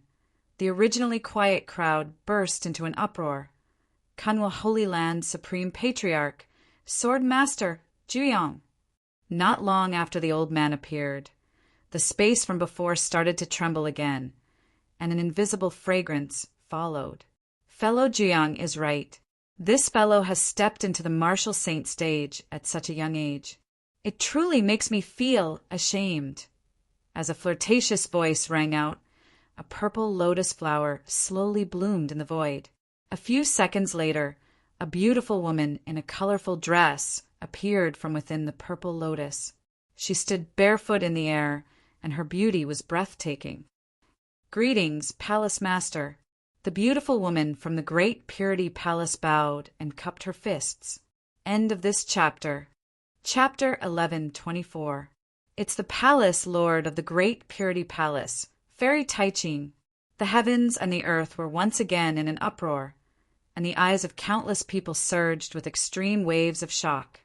the originally quiet crowd burst into an uproar. Kanwu Holy Land's Supreme Patriarch, Sword Master Juyong. Not long after the old man appeared, the space from before started to tremble again, and an invisible fragrance followed. Fellow Juyong is right. This fellow has stepped into the martial saint stage at such a young age. It truly makes me feel ashamed. As a flirtatious voice rang out, a purple lotus flower slowly bloomed in the void. A few seconds later, a beautiful woman in a colorful dress appeared from within the purple lotus. She stood barefoot in the air, and her beauty was breathtaking. "Greetings, Palace Master." The beautiful woman from the Great Purity Palace bowed and cupped her fists. End of this chapter. Chapter 11:24. It's the Palace Lord of the Great Purity Palace, Fairy Taiching. The heavens and the earth were once again in an uproar, and the eyes of countless people surged with extreme waves of shock.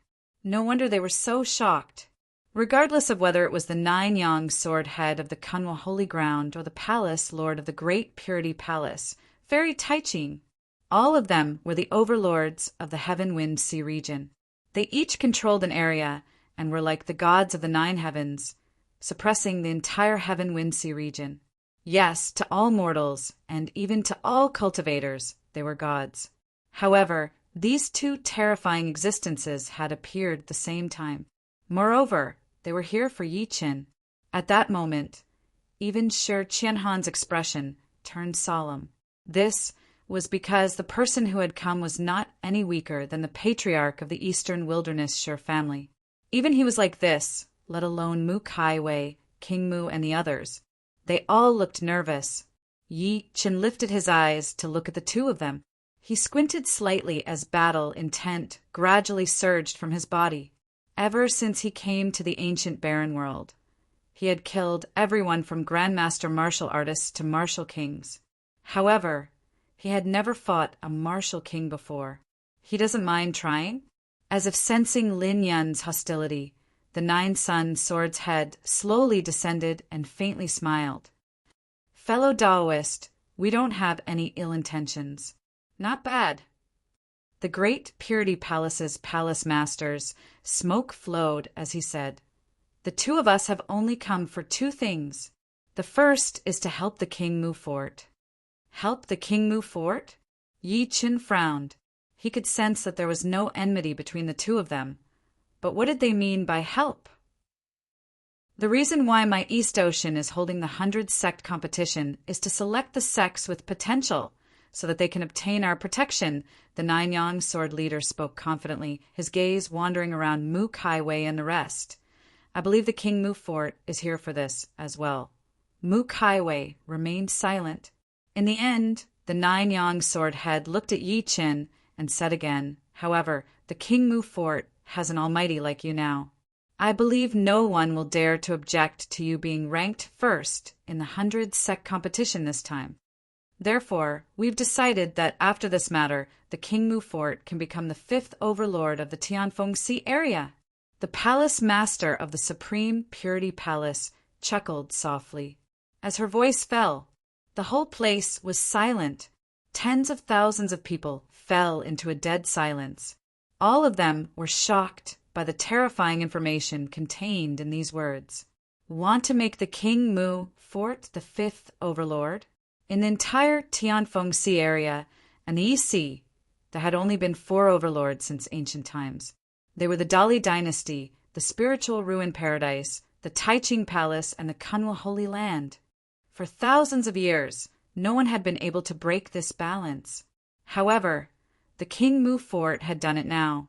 No wonder they were so shocked. Regardless of whether it was the 9-yang sword head of the Kunwa Holy Ground or the Palace Lord of the Great Purity Palace, Fairy Taiching, all of them were the overlords of the Heaven Wind Sea region. They each controlled an area and were like the gods of the 9 heavens, suppressing the entire Heaven Wind Sea region. Yes, to all mortals, and even to all cultivators, they were gods. However, these two terrifying existences had appeared at the same time. Moreover, they were here for Yi Qin. At that moment, even Shi Qianhan's expression turned solemn. This was because the person who had come was not any weaker than the patriarch of the Eastern Wilderness Shi family. Even he was like this, let alone Mu Kaiwei, King Mu, and the others. They all looked nervous. Yi Qin lifted his eyes to look at the two of them. He squinted slightly as battle intent gradually surged from his body. Ever since he came to the ancient barren world, he had killed everyone from grandmaster martial artists to martial kings. However, he had never fought a martial king before. He doesn't mind trying? As if sensing Lin Yun's hostility, the 9-sun sword's head slowly descended and faintly smiled. "Fellow Taoist, we don't have any ill intentions." "Not bad." The Great Purity Palace's palace masters smoke flowed as he said, "The two of us have only come for 2 things. The first is to help the King move fort." Help the king move fort? Yi Qin frowned. He could sense that there was no enmity between the two of them. But what did they mean by help? "The reason why my East Ocean is holding the 100 sect competition is to select the sects with potential, so that they can obtain our protection," the 9-yang sword leader spoke confidently, his gaze wandering around Mu Kaiwei and the rest. "I believe the King Mu Fort is here for this as well." Mu Kaiwei remained silent. In the end, the 9-yang sword head looked at Yi Qin and said again, "However, the King Mu Fort has an almighty like you now. I believe no one will dare to object to you being ranked first in the 100 sect competition this time. Therefore, we've decided that after this matter, the King Mu Fort can become the 5th overlord of the Tianfeng Sea area." The palace master of the Supreme Purity Palace chuckled softly. As her voice fell, the whole place was silent. Tens of thousands of people fell into a dead silence. All of them were shocked by the terrifying information contained in these words. "Want to make the King Mu Fort the 5th overlord?" In the entire Tianfeng Sea area and the East Sea, there had only been 4 overlords since ancient times. They were the Dali dynasty, the spiritual ruin paradise, the Taiching Palace, and the Kunwa Holy Land. For thousands of years, no one had been able to break this balance. However, the King Mu Fort had done it now,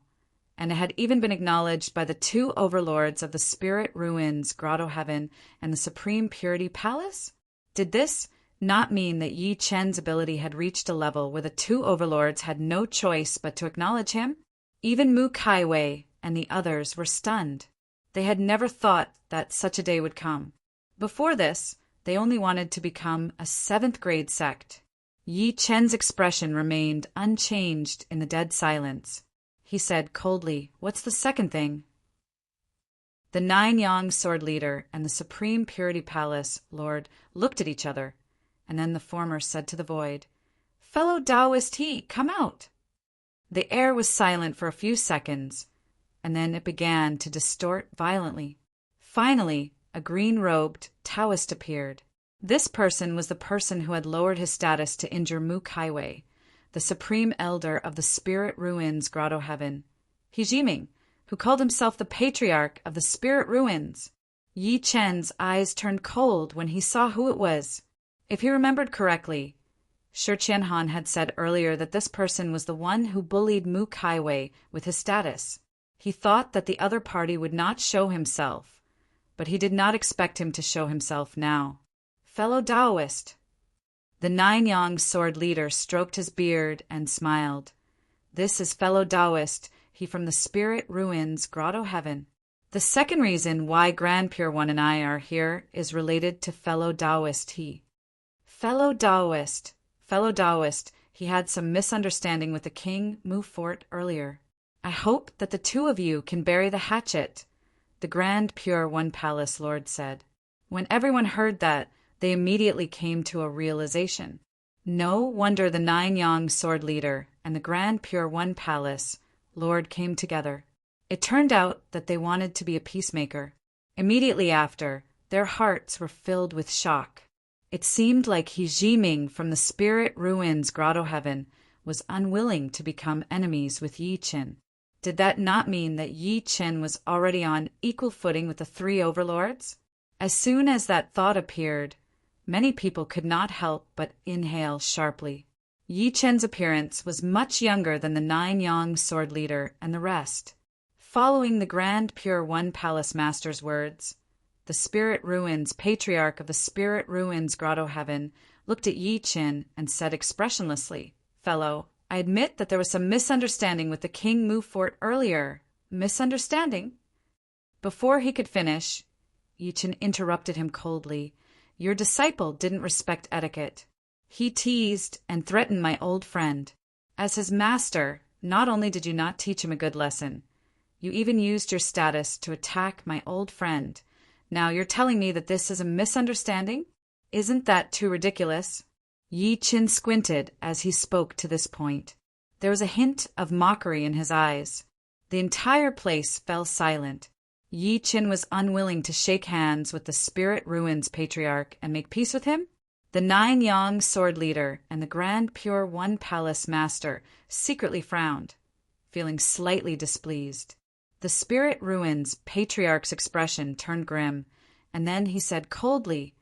and it had even been acknowledged by the 2 overlords of the Spirit Ruins, Grotto Heaven, and the Supreme Purity Palace. Did this not mean that Yi Chen's ability had reached a level where the 2 overlords had no choice but to acknowledge him? Even Mu Kaiwei and the others were stunned. They had never thought that such a day would come. Before this, they only wanted to become a 7th grade sect. Yi Chen's expression remained unchanged in the dead silence. He said coldly, "What's the second thing?" The 9-yang sword leader and the Supreme Purity Palace Lord looked at each other, and then the former said to the void, "Fellow Taoist He, come out." The air was silent for a few seconds, and then it began to distort violently. Finally, a green-robed Taoist appeared. This person was the person who had lowered his status to injure Mu Kaiwei, the supreme elder of the Spirit Ruins Grotto Heaven, He Jiming, who called himself the Patriarch of the Spirit Ruins. Yi Chen's eyes turned cold when he saw who it was. If he remembered correctly, Shi Qianhan had said earlier that this person was the one who bullied Mu Kaiwei with his status. He thought that the other party would not show himself, but he did not expect him to show himself now. Fellow Taoist. The Nine-Yang sword leader stroked his beard and smiled. This is fellow Taoist, he from the Spirit Ruins Grotto Heaven. The second reason why Grand Pure One and I are here is related to fellow Taoist he. Fellow Taoist, he had some misunderstanding with the King Mu Fort earlier. I hope that the two of you can bury the hatchet, the Grand Pure One Palace Lord said. When everyone heard that, they immediately came to a realization. No wonder the Nine-Yang sword leader and the Grand Pure One Palace Lord came together. It turned out that they wanted to be a peacemaker. Immediately after, their hearts were filled with shock. It seemed like He Jiming from the Spirit Ruins Grotto Heaven was unwilling to become enemies with Yi Chen. Did that not mean that Yi Chen was already on equal footing with the three overlords? As soon as that thought appeared, many people could not help but inhale sharply. Yi Chen's appearance was much younger than the Nine-Yang sword leader and the rest. Following the Grand Pure One Palace Master's words, the Spirit Ruins Patriarch of the Spirit Ruins Grotto Heaven looked at Yi Chen and said expressionlessly, "Fellow, I admit that there was some misunderstanding with the King Mu Fort earlier." Misunderstanding? Before he could finish, Yi Chen interrupted him coldly. Your disciple didn't respect etiquette. He teased and threatened my old friend. As his master, not only did you not teach him a good lesson, you even used your status to attack my old friend. Now you're telling me that this is a misunderstanding? Isn't that too ridiculous? Yi Chen squinted as he spoke to this point. There was a hint of mockery in his eyes. The entire place fell silent. Yi Chen was unwilling to shake hands with the Spirit Ruins Patriarch and make peace with him? The Nine-Yang sword leader and the Grand Pure One Palace Master secretly frowned, feeling slightly displeased. The Spirit Ruins Patriarch's expression turned grim, and then he said coldly,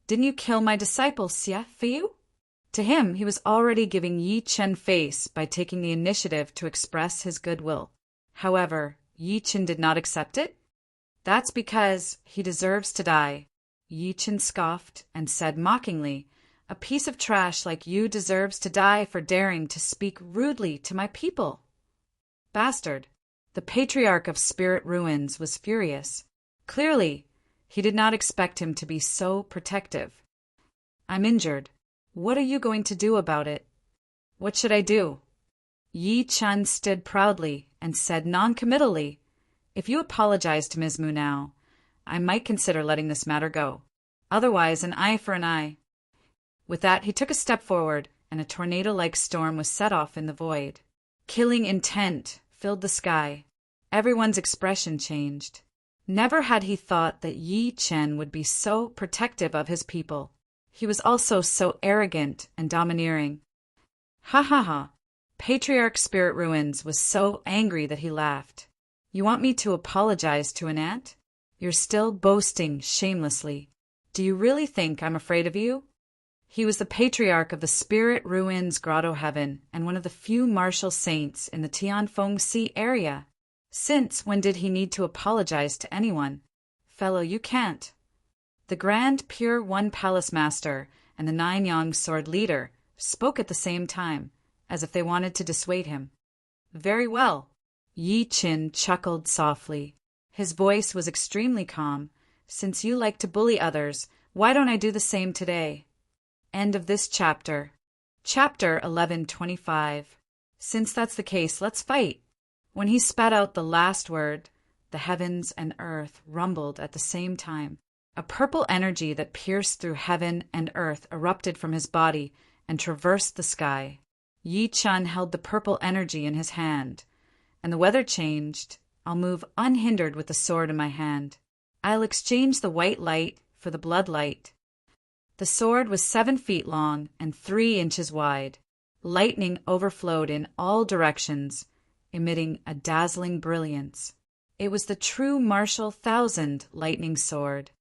Didn't you kill my disciple, Xie Fiu? To him, he was already giving Yi Chen face by taking the initiative to express his goodwill. However, Yi Chen did not accept it. That's because he deserves to die. Yi Chen scoffed and said mockingly, A piece of trash like you deserves to die for daring to speak rudely to my people. Bastard. The Patriarch of Spirit Ruins was furious. Clearly, he did not expect him to be so protective. I'm injured. What are you going to do about it? What should I do? Yi Chen stood proudly and said non-committally, If you apologize to Ms. Mu now, I might consider letting this matter go. Otherwise, an eye for an eye. With that, he took a step forward, and a tornado-like storm was set off in the void. Killing intent filled the sky. Everyone's expression changed. Never had he thought that Yi Chen would be so protective of his people. He was also so arrogant and domineering. Ha ha ha. Patriarch Spirit Ruins was so angry that he laughed. You want me to apologize to an ant? You're still boasting shamelessly. Do you really think I'm afraid of you? He was the Patriarch of the Spirit Ruins Grotto Heaven and one of the few martial saints in the Tianfeng Sea area. Since when did he need to apologize to anyone? Fellow, you can't. The Grand Pure One Palace Master and the Nine-Yang sword leader spoke at the same time, as if they wanted to dissuade him. Very well. Yi Chen chuckled softly. His voice was extremely calm. Since you like to bully others, why don't I do the same today? End of this chapter. Chapter 1125. Since that's the case, let's fight. When he spat out the last word, the heavens and earth rumbled at the same time. A purple energy that pierced through heaven and earth erupted from his body and traversed the sky. Yi Chen held the purple energy in his hand, and the weather changed. I'll move unhindered with the sword in my hand. I'll exchange the white light for the blood light. The sword was 7 feet long and 3 inches wide. Lightning overflowed in all directions, emitting a dazzling brilliance. It was the true martial thousand lightning sword.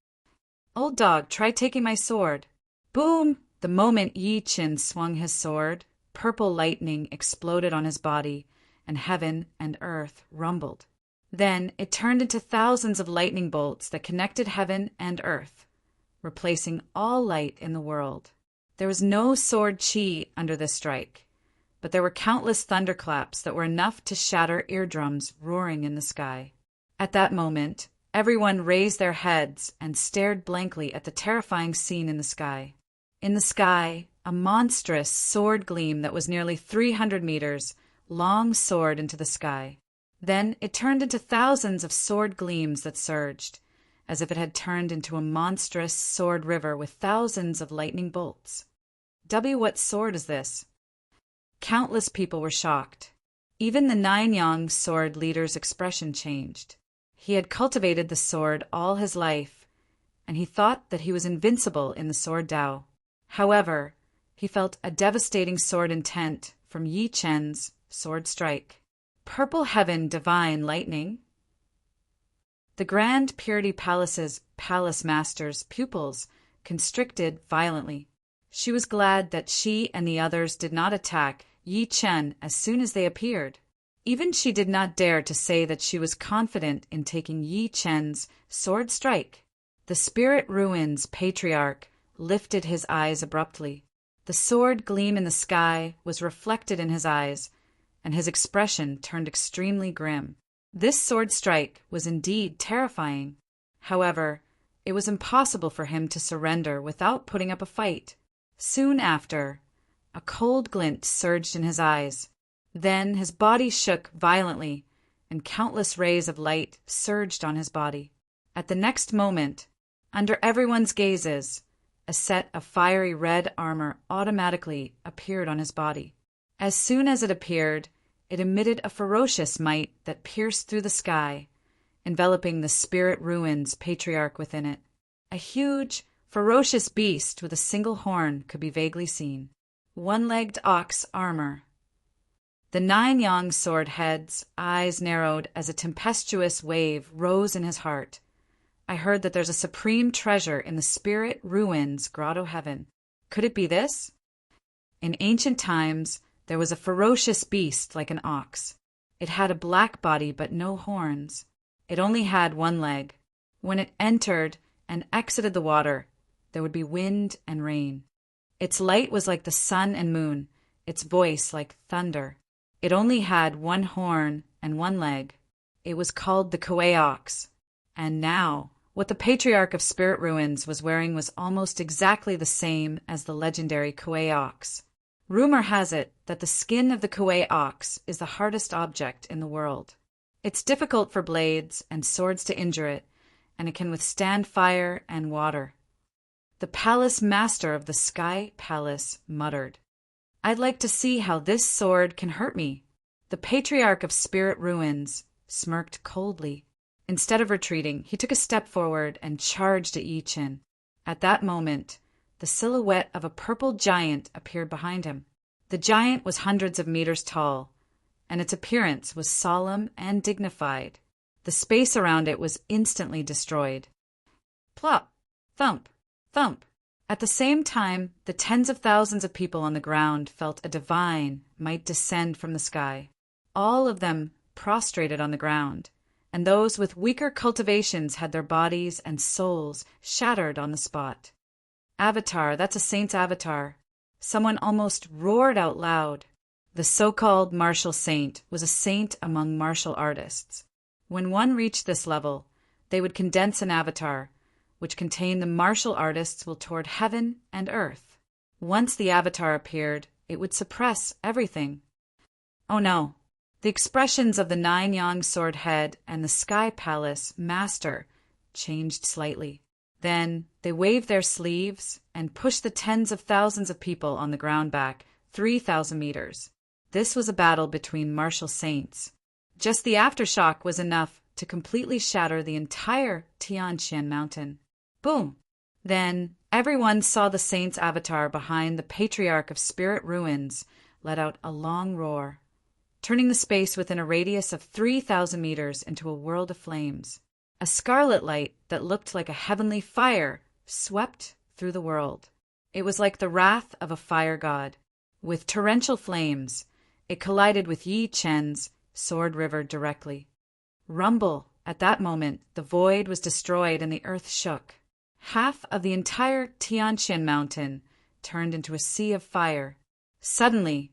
"Old dog, try taking my sword." Boom! The moment Yi Qin swung his sword, purple lightning exploded on his body, and heaven and earth rumbled. Then it turned into thousands of lightning bolts that connected heaven and earth, replacing all light in the world. There was no sword chi under this strike, but there were countless thunderclaps that were enough to shatter eardrums roaring in the sky. At that moment, everyone raised their heads and stared blankly at the terrifying scene in the sky. In the sky, a monstrous sword gleam that was nearly 300 meters long soared into the sky. Then it turned into thousands of sword gleams that surged, as if it had turned into a monstrous sword river with thousands of lightning bolts. What sword is this? Countless people were shocked. Even the Nine-Yang sword leader's expression changed. He had cultivated the sword all his life, and he thought that he was invincible in the sword Dao. However, he felt a devastating sword intent from Yi Chen's sword strike. Purple heaven, divine lightning. The Grand Purity Palace's palace master's pupils constricted violently. She was glad that she and the others did not attack Yi Chen as soon as they appeared. Even she did not dare to say that she was confident in taking Yi Chen's sword strike. The Spirit Ruins patriarch lifted his eyes abruptly. The sword gleam in the sky was reflected in his eyes, and his expression turned extremely grim. This sword strike was indeed terrifying. However, it was impossible for him to surrender without putting up a fight. Soon after, a cold glint surged in his eyes. Then his body shook violently, and countless rays of light surged on his body. At the next moment, under everyone's gazes, a set of fiery red armor automatically appeared on his body. As soon as it appeared, it emitted a ferocious might that pierced through the sky, enveloping the Spirit Ruins patriarch within it. A huge, ferocious beast with a single horn could be vaguely seen. One-legged ox armor. The Nine-Yang sword head's eyes narrowed as a tempestuous wave rose in his heart. I heard that there's a supreme treasure in the Spirit Ruins Grotto Heaven. Could it be this? In ancient times, there was a ferocious beast like an ox. It had a black body but no horns. It only had one leg. When it entered and exited the water, there would be wind and rain. Its light was like the sun and moon, its voice like thunder. It only had one horn and one leg. It was called the Kuei Ox. And now, what the Patriarch of Spirit Ruins was wearing was almost exactly the same as the legendary Kuei Ox. Rumor has it that the skin of the Kuei Ox is the hardest object in the world. It's difficult for blades and swords to injure it, and it can withstand fire and water. The palace master of the Sky Palace muttered, "I'd like to see how this sword can hurt me." The Patriarch of Spirit Ruins smirked coldly. Instead of retreating, he took a step forward and charged at Yi Qin. At that moment, the silhouette of a purple giant appeared behind him. The giant was hundreds of meters tall, and its appearance was solemn and dignified. The space around it was instantly destroyed. Plop! Thump! Thump! At the same time, the tens of thousands of people on the ground felt a divine might descend from the sky. All of them prostrated on the ground, and those with weaker cultivations had their bodies and souls shattered on the spot. Avatar, that's a saint's avatar. Someone almost roared out loud. The so-called martial saint was a saint among martial artists. When one reached this level, they would condense an avatar, which contained the martial artist's will toward heaven and earth. Once the avatar appeared, it would suppress everything. Oh no! The expressions of the Nine-Yang sword head and the Sky Palace master changed slightly. Then they waved their sleeves and pushed the tens of thousands of people on the ground back 3,000 meters. This was a battle between martial saints. Just the aftershock was enough to completely shatter the entire Tianqian mountain. Boom! Then everyone saw the saint's avatar behind the Patriarch of Spirit Ruins let out a long roar. turning the space within a radius of 3,000 meters into a world of flames. A scarlet light that looked like a heavenly fire swept through the world. It was like the wrath of a fire god. With torrential flames, it collided with Yi Chen's Sword River directly. Rumble! At that moment, the void was destroyed and the earth shook. Half of the entire Tianqian mountain turned into a sea of fire. Suddenly,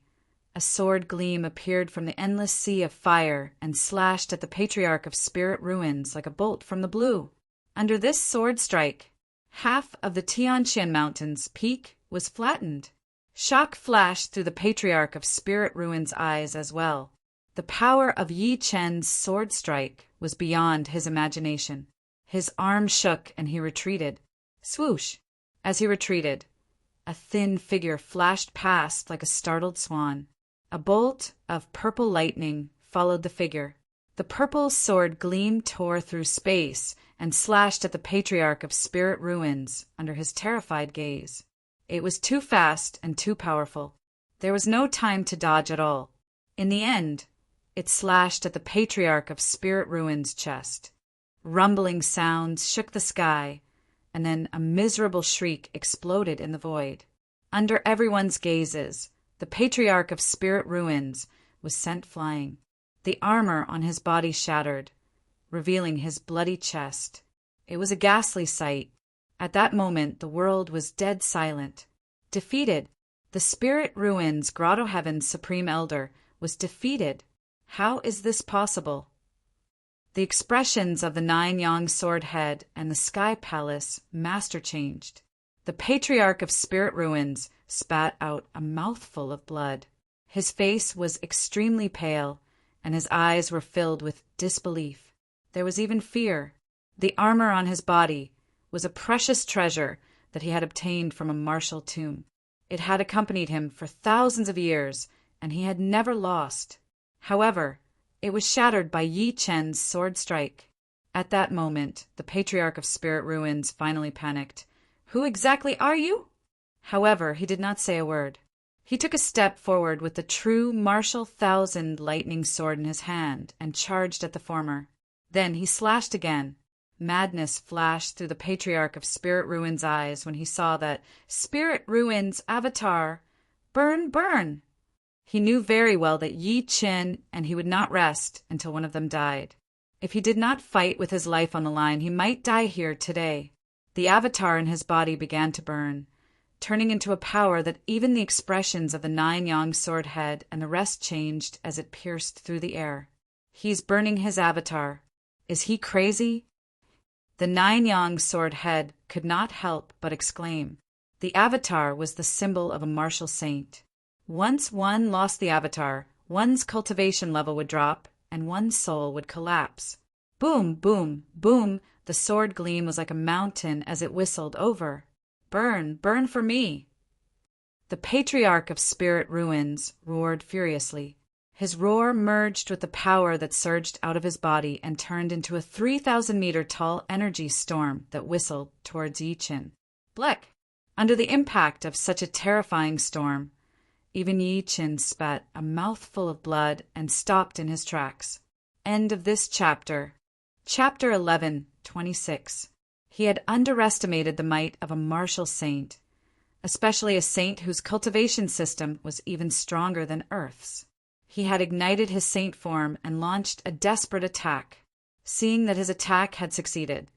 a sword gleam appeared from the endless sea of fire and slashed at the Patriarch of Spirit Ruins like a bolt from the blue. Under this sword strike, half of the Tianqian mountain's peak was flattened. Shock flashed through the Patriarch of Spirit Ruins' eyes as well. The power of Yi Chen's sword strike was beyond his imagination. His arm shook and he retreated. Swoosh! As he retreated, a thin figure flashed past like a startled swan. A bolt of purple lightning followed the figure. The purple sword gleam tore through space and slashed at the Patriarch of Spirit Ruins under his terrified gaze. It was too fast and too powerful. There was no time to dodge at all. In the end, it slashed at the Patriarch of Spirit Ruins' chest. Rumbling sounds shook the sky, and then a miserable shriek exploded in the void. Under everyone's gazes, the Patriarch of Spirit Ruins was sent flying. The armor on his body shattered, revealing his bloody chest. It was a ghastly sight. At that moment, the world was dead silent. Defeated. The Spirit Ruins Grotto Heaven's Supreme Elder was defeated. How is this possible? The expressions of the Nine-Yang Sword Head and the Sky Palace master-changed. The Patriarch of Spirit Ruins spat out a mouthful of blood. His face was extremely pale, and his eyes were filled with disbelief. There was even fear. The armor on his body was a precious treasure that he had obtained from a martial tomb. It had accompanied him for thousands of years, and he had never lost. However, it was shattered by Yi Chen's sword strike. At that moment, the Patriarch of Spirit Ruins finally panicked. "Who exactly are you?" However, he did not say a word. He took a step forward with the true martial thousand lightning sword in his hand and charged at the former. Then he slashed again. Madness flashed through the Patriarch of Spirit Ruins' eyes when he saw that Spirit Ruins' avatar, burn, burn! He knew very well that Yi Chen and he would not rest until one of them died. If he did not fight with his life on the line, he might die here today. The avatar in his body began to burn, turning into a power that even the expressions of the Nine-Yang Sword Head and the rest changed as it pierced through the air. He's burning his avatar. Is he crazy? The Nine-Yang Sword Head could not help but exclaim. The avatar was the symbol of a martial saint. Once one lost the avatar, one's cultivation level would drop, and one's soul would collapse. Boom, boom, boom, the sword gleam was like a mountain as it whistled over. Burn, burn for me! The Patriarch of Spirit Ruins roared furiously. His roar merged with the power that surged out of his body and turned into a 3,000-meter tall energy storm that whistled towards Yi Chen. Bleck! Under the impact of such a terrifying storm, even Yi Chen spat a mouthful of blood and stopped in his tracks. End of this chapter. Chapter 11:26. He had underestimated the might of a martial saint, especially a saint whose cultivation system was even stronger than Earth's. He had ignited his saint form and launched a desperate attack. Seeing that his attack had succeeded,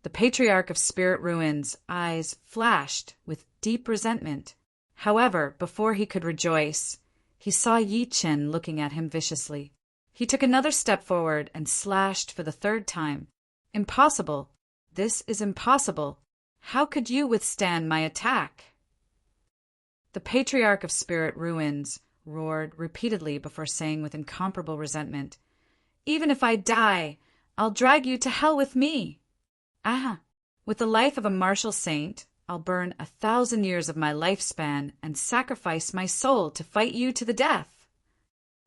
the Patriarch of Spirit Ruins' eyes flashed with deep resentment. However, before he could rejoice, he saw Yi Chen looking at him viciously. He took another step forward and slashed for the third time. Impossible! This is impossible! How could you withstand my attack? The Patriarch of Spirit Ruins roared repeatedly before saying with incomparable resentment, "Even if I die, I'll drag you to hell with me. Ah, with the life of a martial saint, I'll burn 1,000 years of my lifespan and sacrifice my soul to fight you to the death."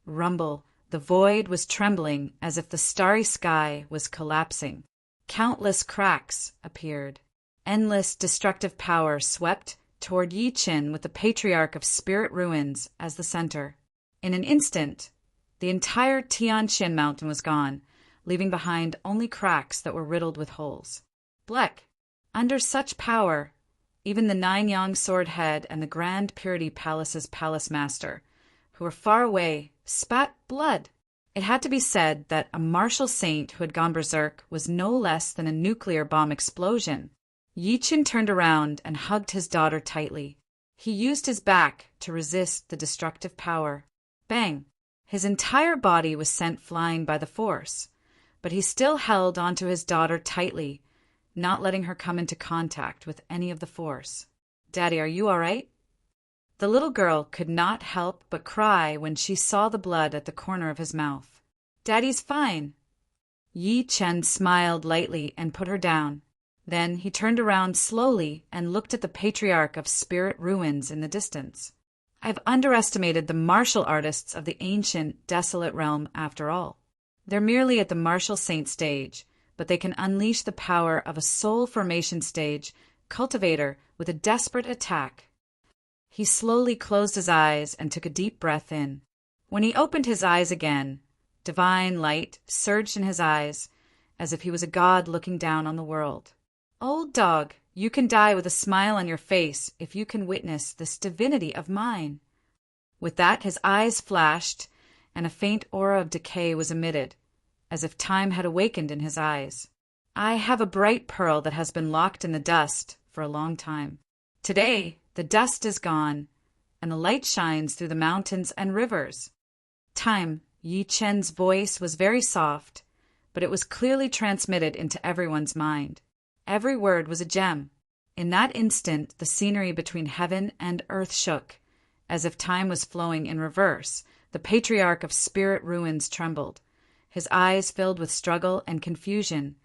Rumble! The void was trembling as if the starry sky was collapsing. Countless cracks appeared. Endless destructive power swept toward Yi Chen with the Patriarch of Spirit Ruins as the center. In an instant, The entire Tian Shan mountain was gone, leaving behind only cracks that were riddled with holes. Bleck, under such power, even the 9-yang sword head and the Grand Purity Palace's palace master, who were far away, spat blood. It had to be said that a martial saint who had gone berserk was no less than a nuclear bomb explosion. Yi Chen turned around and hugged his daughter tightly. He used his back to resist the destructive power. Bang! His entire body was sent flying by the force, but he still held onto his daughter tightly, not letting her come into contact with any of the force. "Daddy, are you all right?" The little girl could not help but cry when she saw the blood at the corner of his mouth. "Daddy's fine." Yi Chen smiled lightly and put her down. Then he turned around slowly and looked at the patriarch of spirit ruins in the distance. "I've underestimated the martial artists of the ancient, desolate realm after all. They're merely at the martial saint stage, but they can unleash the power of a soul formation stage, Cultivator, with a desperate attack." He slowly closed his eyes and took a deep breath in. When he opened his eyes again, divine light surged in his eyes, as if he was a god looking down on the world. "Old dog, you can die with a smile on your face if you can witness this divinity of mine." With that, his eyes flashed, and a faint aura of decay was emitted, as if time had awakened in his eyes. "I have a bright pearl that has been locked in the dust for a long time. Today, the dust is gone, and the light shines through the mountains and rivers." Time, Yi Chen's voice was very soft, but it was clearly transmitted into everyone's mind. Every word was a gem. In that instant, the scenery between heaven and earth shook, as if time was flowing in reverse. The patriarch of spirit ruins trembled. His eyes filled with struggle and confusion.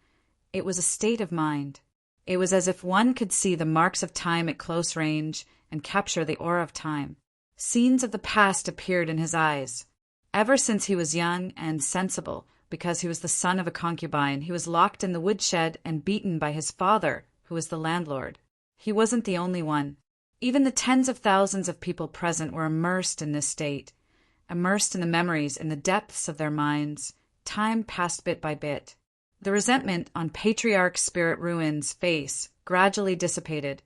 It was a state of mind. It was as if one could see the marks of time at close range and capture the aura of time. Scenes of the past appeared in his eyes. Ever since he was young and sensible, because he was the son of a concubine, he was locked in the woodshed and beaten by his father, who was the landlord. He wasn't the only one. Even the tens of thousands of people present were immersed in this state, immersed in the memories in the depths of their minds. Time passed bit by bit. The resentment on Patriarch Spirit Ruin's face gradually dissipated,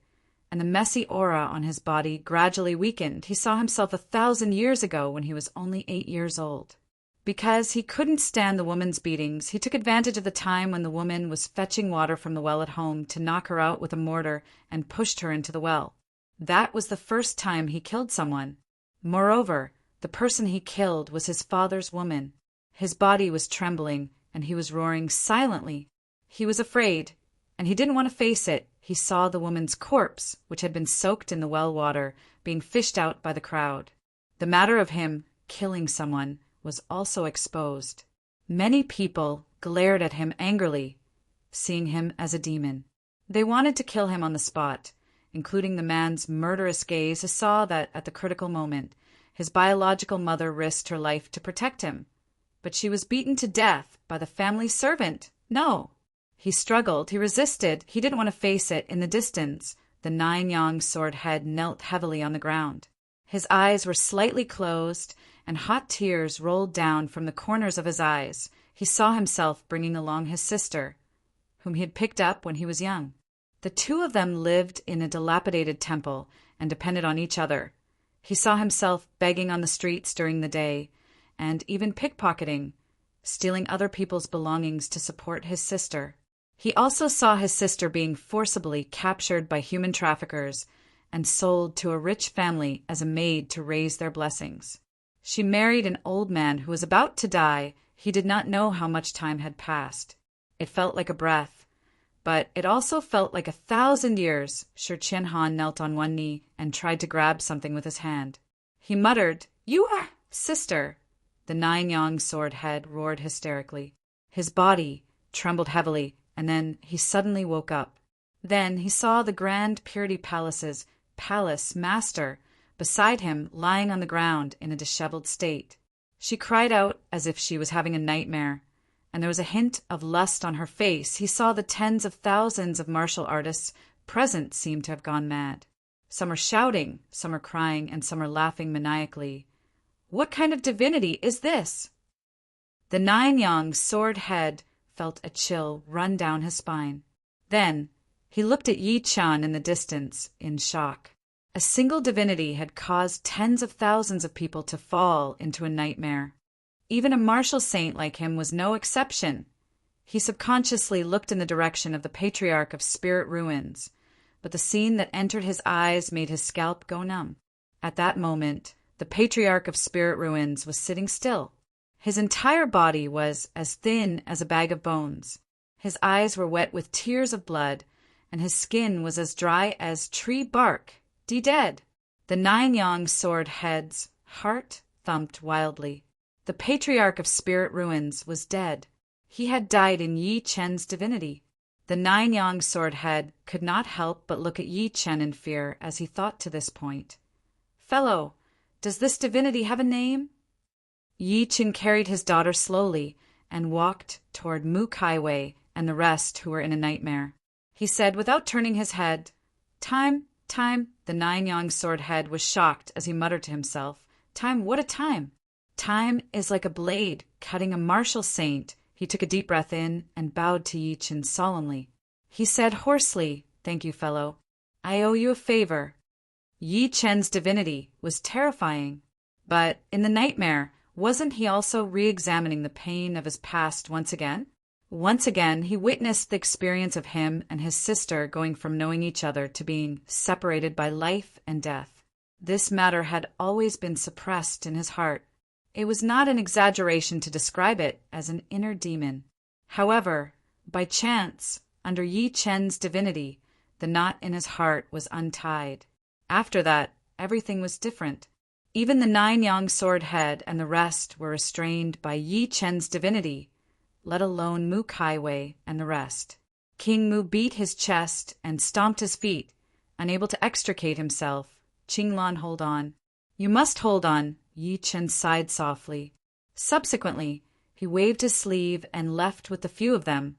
and the messy aura on his body gradually weakened. He saw himself 1,000 years ago when he was only 8 years old. Because he couldn't stand the woman's beatings, he took advantage of the time when the woman was fetching water from the well at home to knock her out with a mortar and pushed her into the well. That was the first time he killed someone. Moreover, the person he killed was his father's woman. His body was trembling, and he was roaring silently. He was afraid, and he didn't want to face it. He saw the woman's corpse, which had been soaked in the well water, being fished out by the crowd. The matter of him killing someone was also exposed. Many people glared at him angrily, seeing him as a demon. They wanted to kill him on the spot, including the man's murderous gaze, who saw that at the critical moment, his biological mother risked her life to protect him. But she was beaten to death by the family servant. No! He struggled, he resisted, he didn't want to face it. In the distance, the 9-yang sword head knelt heavily on the ground. His eyes were slightly closed, and hot tears rolled down from the corners of his eyes. He saw himself bringing along his sister, whom he had picked up when he was young. The two of them lived in a dilapidated temple and depended on each other. He saw himself begging on the streets during the day, and even pickpocketing, stealing other people's belongings to support his sister. He also saw his sister being forcibly captured by human traffickers and sold to a rich family as a maid to raise their blessings. She married an old man who was about to die. He did not know how much time had passed. It felt like a breath, but it also felt like 1,000 years. Shi Qianhan knelt on one knee and tried to grab something with his hand. He muttered, "You are sister." The 9-yang sword head roared hysterically. His body trembled heavily, and then he suddenly woke up. Then he saw the Grand Purity Palace's palace master beside him, lying on the ground in a disheveled state. She cried out as if she was having a nightmare, and there was a hint of lust on her face. He saw the tens of thousands of martial artists present seemed to have gone mad. Some are shouting, some are crying, and some are laughing maniacally. What kind of divinity is this? The nine-young sword head felt a chill run down his spine. Then he looked at Yi Chen in the distance, in shock. A single divinity had caused tens of thousands of people to fall into a nightmare. Even a martial saint like him was no exception. He subconsciously looked in the direction of the Patriarch of Spirit Ruins, but the scene that entered his eyes made his scalp go numb. At that moment, the Patriarch of Spirit Ruins was sitting still. His entire body was as thin as a bag of bones. His eyes were wet with tears of blood, and his skin was as dry as tree bark. Dead. The nine-young sword head's heart thumped wildly. The Patriarch of Spirit Ruins was dead. He had died in Yi Chen's divinity. The nine-young sword head could not help but look at Yi Chen in fear as he thought to this point. "Fellow, does this divinity have a name?" Yi Chen carried his daughter slowly and walked toward Mu Kai Wei and the rest who were in a nightmare. He said without turning his head, "Time. The nine-young sword head was shocked as he muttered to himself, "Time, what a time! Time is like a blade cutting a martial saint." He took a deep breath in and bowed to Yi Chen solemnly. He said hoarsely, "Thank you, fellow. I owe you a favor." Yi Chen's divinity was terrifying. But in the nightmare, wasn't he also re-examining the pain of his past once again? Once again, he witnessed the experience of him and his sister going from knowing each other to being separated by life and death. This matter had always been suppressed in his heart. It was not an exaggeration to describe it as an inner demon. However, by chance, under Yi Chen's divinity, the knot in his heart was untied. After that, everything was different. Even the nine-young sword head and the rest were restrained by Yi Chen's divinity, let alone Mu Kai Wei and the rest. King Mu beat his chest and stomped his feet, unable to extricate himself. "Qinglan, hold on." "You must hold on," Yi Chen sighed softly. Subsequently, he waved his sleeve and left with the few of them,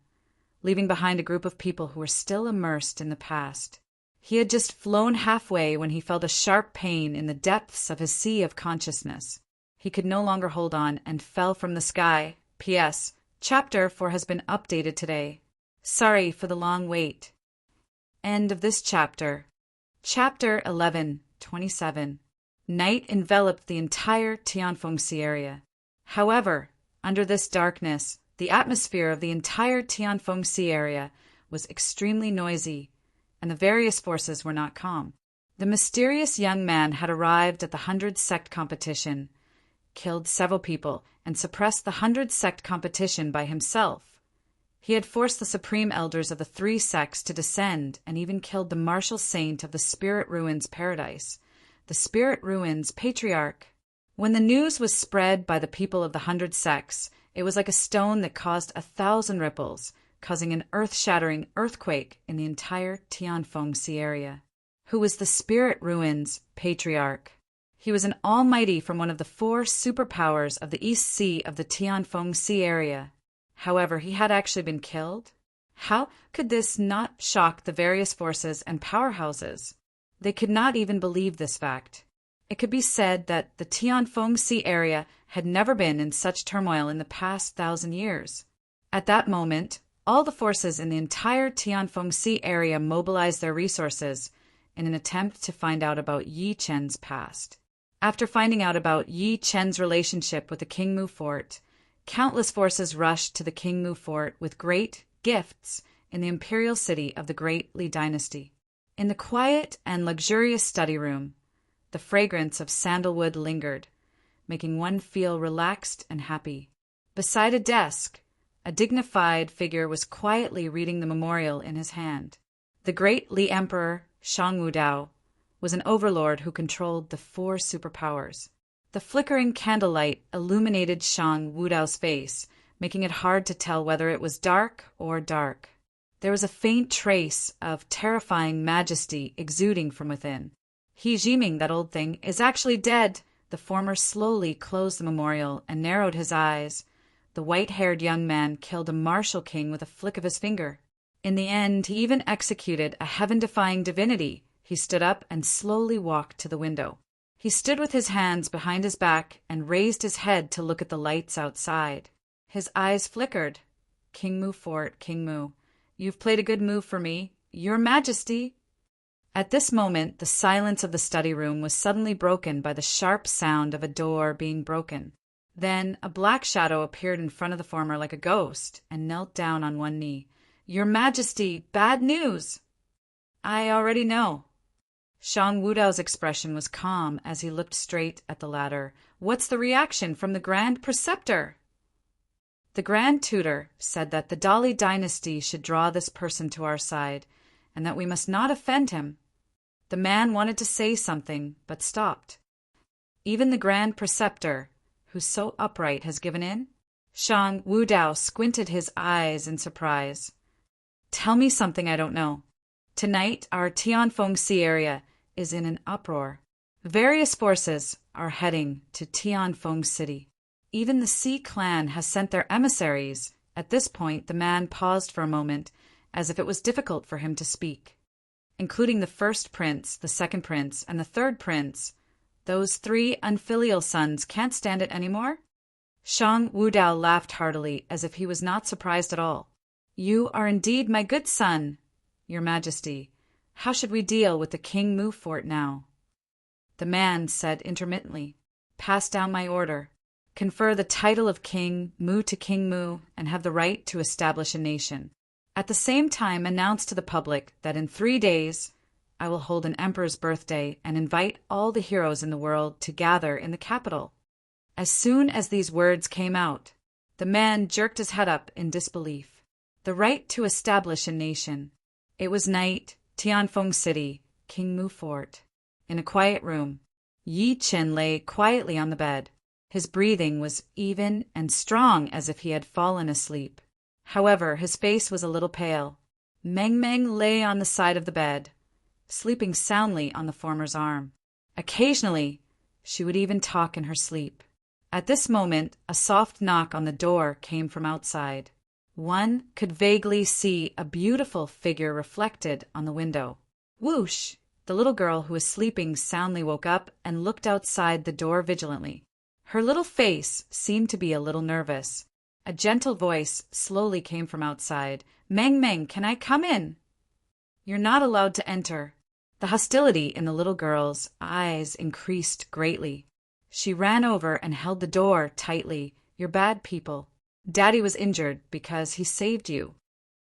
leaving behind a group of people who were still immersed in the past. He had just flown halfway when he felt a sharp pain in the depths of his sea of consciousness. He could no longer hold on and fell from the sky. P.S. Chapter 4 has been updated today. Sorry for the long wait. End of this chapter. Chapter 11:27. Night enveloped the entire Tianfengxi area. However, under this darkness, the atmosphere of the entire Tianfengxi area was extremely noisy, and the various forces were not calm. The mysterious young man had arrived at the 100 sect competition, killed several people, and suppressed the 100 sect competition by himself. He had forced the supreme elders of the 3 sects to descend and even killed the martial saint of the Spirit Ruins Paradise, the Spirit Ruins Patriarch. When the news was spread by the people of the 100 sects, it was like a stone that caused 1,000 ripples, causing an earth-shattering earthquake in the entire Tianfengxi area. Who was the Spirit Ruins Patriarch? He was an almighty from one of the 4 superpowers of the East Sea of the Tianfengxi area. However, he had actually been killed. How could this not shock the various forces and powerhouses? They could not even believe this fact. It could be said that the Tianfengxi area had never been in such turmoil in the past 1,000 years. At that moment, all the forces in the entire Tianfengxi area mobilized their resources in an attempt to find out about Yi Chen's past. After finding out about Yi Chen's relationship with the Qingmu Fort, countless forces rushed to the Qingmu Fort with great gifts in the imperial city of the Great Li Dynasty. In the quiet and luxurious study room, the fragrance of sandalwood lingered, making one feel relaxed and happy. Beside a desk, a dignified figure was quietly reading the memorial in his hand. The Great Li Emperor, Shang Wudao, was an overlord who controlled the 4 superpowers. The flickering candlelight illuminated Shang Wudao's face, making it hard to tell whether it was dark or dark. There was a faint trace of terrifying majesty exuding from within. He Jiming, that old thing, is actually dead. The former slowly closed the memorial and narrowed his eyes. The white-haired young man killed a martial king with a flick of his finger. In the end, he even executed a heaven-defying divinity. He stood up and slowly walked to the window. He stood with his hands behind his back and raised his head to look at the lights outside. His eyes flickered. King Mu Fort, King Mu, you've played a good move for me, Your Majesty. At this moment, the silence of the study room was suddenly broken by the sharp sound of a door being broken. Then a black shadow appeared in front of the former like a ghost and knelt down on one knee. Your Majesty, bad news! I already know. Shang Wudao's expression was calm as he looked straight at the latter. What's the reaction from the Grand Preceptor? The Grand Tutor said that the Dali dynasty should draw this person to our side, and that we must not offend him. The man wanted to say something, but stopped. Even the Grand Preceptor, who's so upright, has given in? Shang Wudao squinted his eyes in surprise. Tell me something I don't know. Tonight, our Tianfeng Sea area is in an uproar. Various forces are heading to Tianfeng City. Even the Sea clan has sent their emissaries. At this point, the man paused for a moment, as if it was difficult for him to speak. Including the first prince, the second prince, and the third prince, those 3 unfilial sons can't stand it anymore? Shang Wudao laughed heartily, as if he was not surprised at all. You are indeed my good son, Your Majesty. How should we deal with the King Mu Fort now? The man said intermittently, Pass down my order. Confer the title of King Mu to King Mu and have the right to establish a nation. At the same time, announce to the public that in 3 days I will hold an emperor's birthday and invite all the heroes in the world to gather in the capital. As soon as these words came out, the man jerked his head up in disbelief. The right to establish a nation. It was night, Tianfeng City, King Mu Fort. In a quiet room, Yi Qin lay quietly on the bed. His breathing was even and strong as if he had fallen asleep. However, his face was a little pale. Meng Meng lay on the side of the bed, sleeping soundly on the former's arm. Occasionally, she would even talk in her sleep. At this moment, a soft knock on the door came from outside. One could vaguely see a beautiful figure reflected on the window. Whoosh! The little girl who was sleeping soundly woke up and looked outside the door vigilantly. Her little face seemed to be a little nervous. A gentle voice slowly came from outside. Meng Meng, can I come in? You're not allowed to enter. The hostility in the little girl's eyes increased greatly. She ran over and held the door tightly. You're bad people. Daddy was injured because he saved you.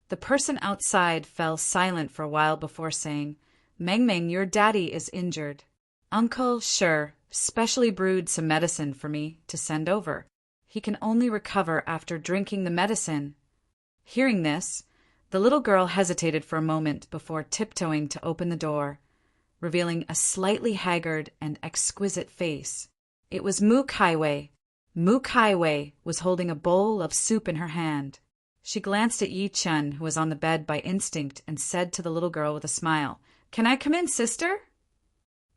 The person outside fell silent for a while before saying, Meng Meng, your daddy is injured. Uncle, sure, specially brewed some medicine for me to send over. He can only recover after drinking the medicine. Hearing this, the little girl hesitated for a moment before tiptoeing to open the door, revealing a slightly haggard and exquisite face. It was Mu Kaiwei. Mu Kaiwei was holding a bowl of soup in her hand. She glanced at Yi Chen, who was on the bed by instinct, and said to the little girl with a smile, Can I come in, sister?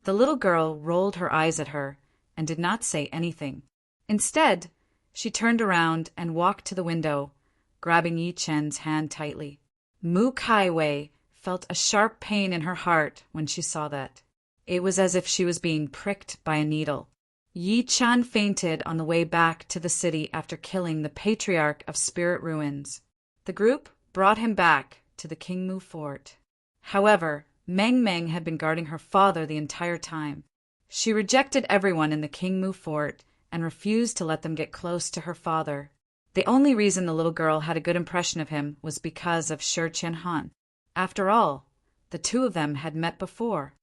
The little girl rolled her eyes at her and did not say anything. Instead, she turned around and walked to the window, grabbing Yi Chen's hand tightly. Mu Kaiwei felt a sharp pain in her heart when she saw that. It was as if she was being pricked by a needle. Yi Chen fainted on the way back to the city after killing the Patriarch of Spirit Ruins. The group brought him back to the King Mu Fort. However, Meng Meng had been guarding her father the entire time. She rejected everyone in the King Mu Fort and refused to let them get close to her father. The only reason the little girl had a good impression of him was because of Shi Qianhan. After all, the two of them had met before.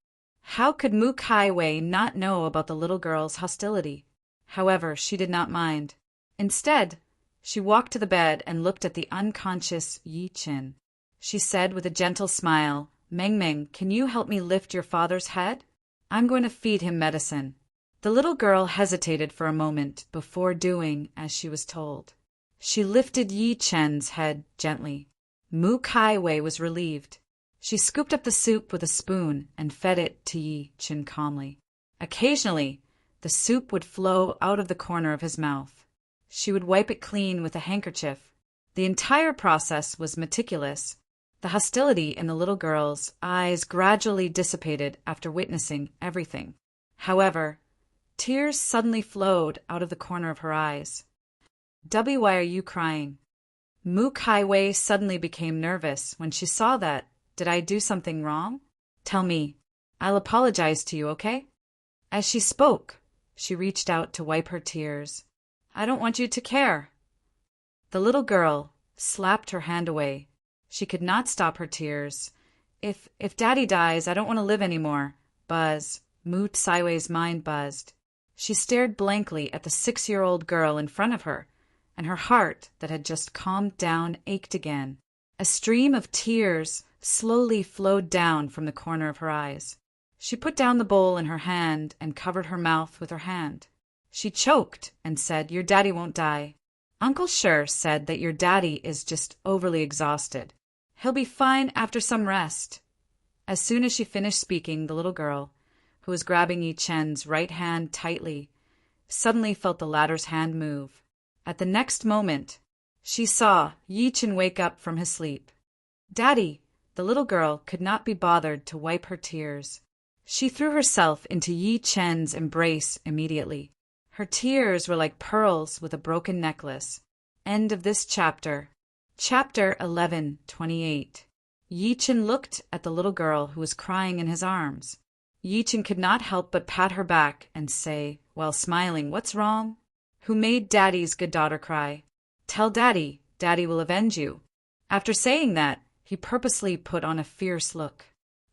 How could Mu Kaiwei not know about the little girl's hostility? However, she did not mind. Instead, she walked to the bed and looked at the unconscious Yi Qin. She said with a gentle smile, Meng Meng, can you help me lift your father's head? I'm going to feed him medicine. The little girl hesitated for a moment before doing as she was told. She lifted Yi Chen's head gently. Mu Kaiwei was relieved. She scooped up the soup with a spoon and fed it to Yi Chen calmly. Occasionally, the soup would flow out of the corner of his mouth. She would wipe it clean with a handkerchief. The entire process was meticulous. The hostility in the little girl's eyes gradually dissipated after witnessing everything. However, tears suddenly flowed out of the corner of her eyes. W, why are you crying? Mu Kai Wei suddenly became nervous when she saw that. Did I do something wrong? Tell me. I'll apologize to you, okay? As she spoke, she reached out to wipe her tears. I don't want you to care. The little girl slapped her hand away. She could not stop her tears. If Daddy dies, I don't want to live anymore. Buzz. Mu Kaiwei's mind buzzed. She stared blankly at the 6-year-old girl in front of her, and her heart, that had just calmed down, ached again. A stream of tears slowly flowed down from the corner of her eyes. She put down the bowl in her hand and covered her mouth with her hand. She choked and said, Your daddy won't die. Uncle Sher said that your daddy is just overly exhausted. He'll be fine after some rest. As soon as she finished speaking, the little girl, who was grabbing Yi Chen's right hand tightly, suddenly felt the latter's hand move. At the next moment, she saw Yi Chen wake up from his sleep. Daddy! The little girl could not be bothered to wipe her tears. She threw herself into Yi Chen's embrace immediately. Her tears were like pearls with a broken necklace. End of this chapter. Chapter 11:28. Yi Chen looked at the little girl who was crying in his arms. Yi Chen could not help but pat her back and say, while smiling, What's wrong? Who made Daddy's good daughter cry? Tell Daddy. Daddy will avenge you. After saying that, he purposely put on a fierce look.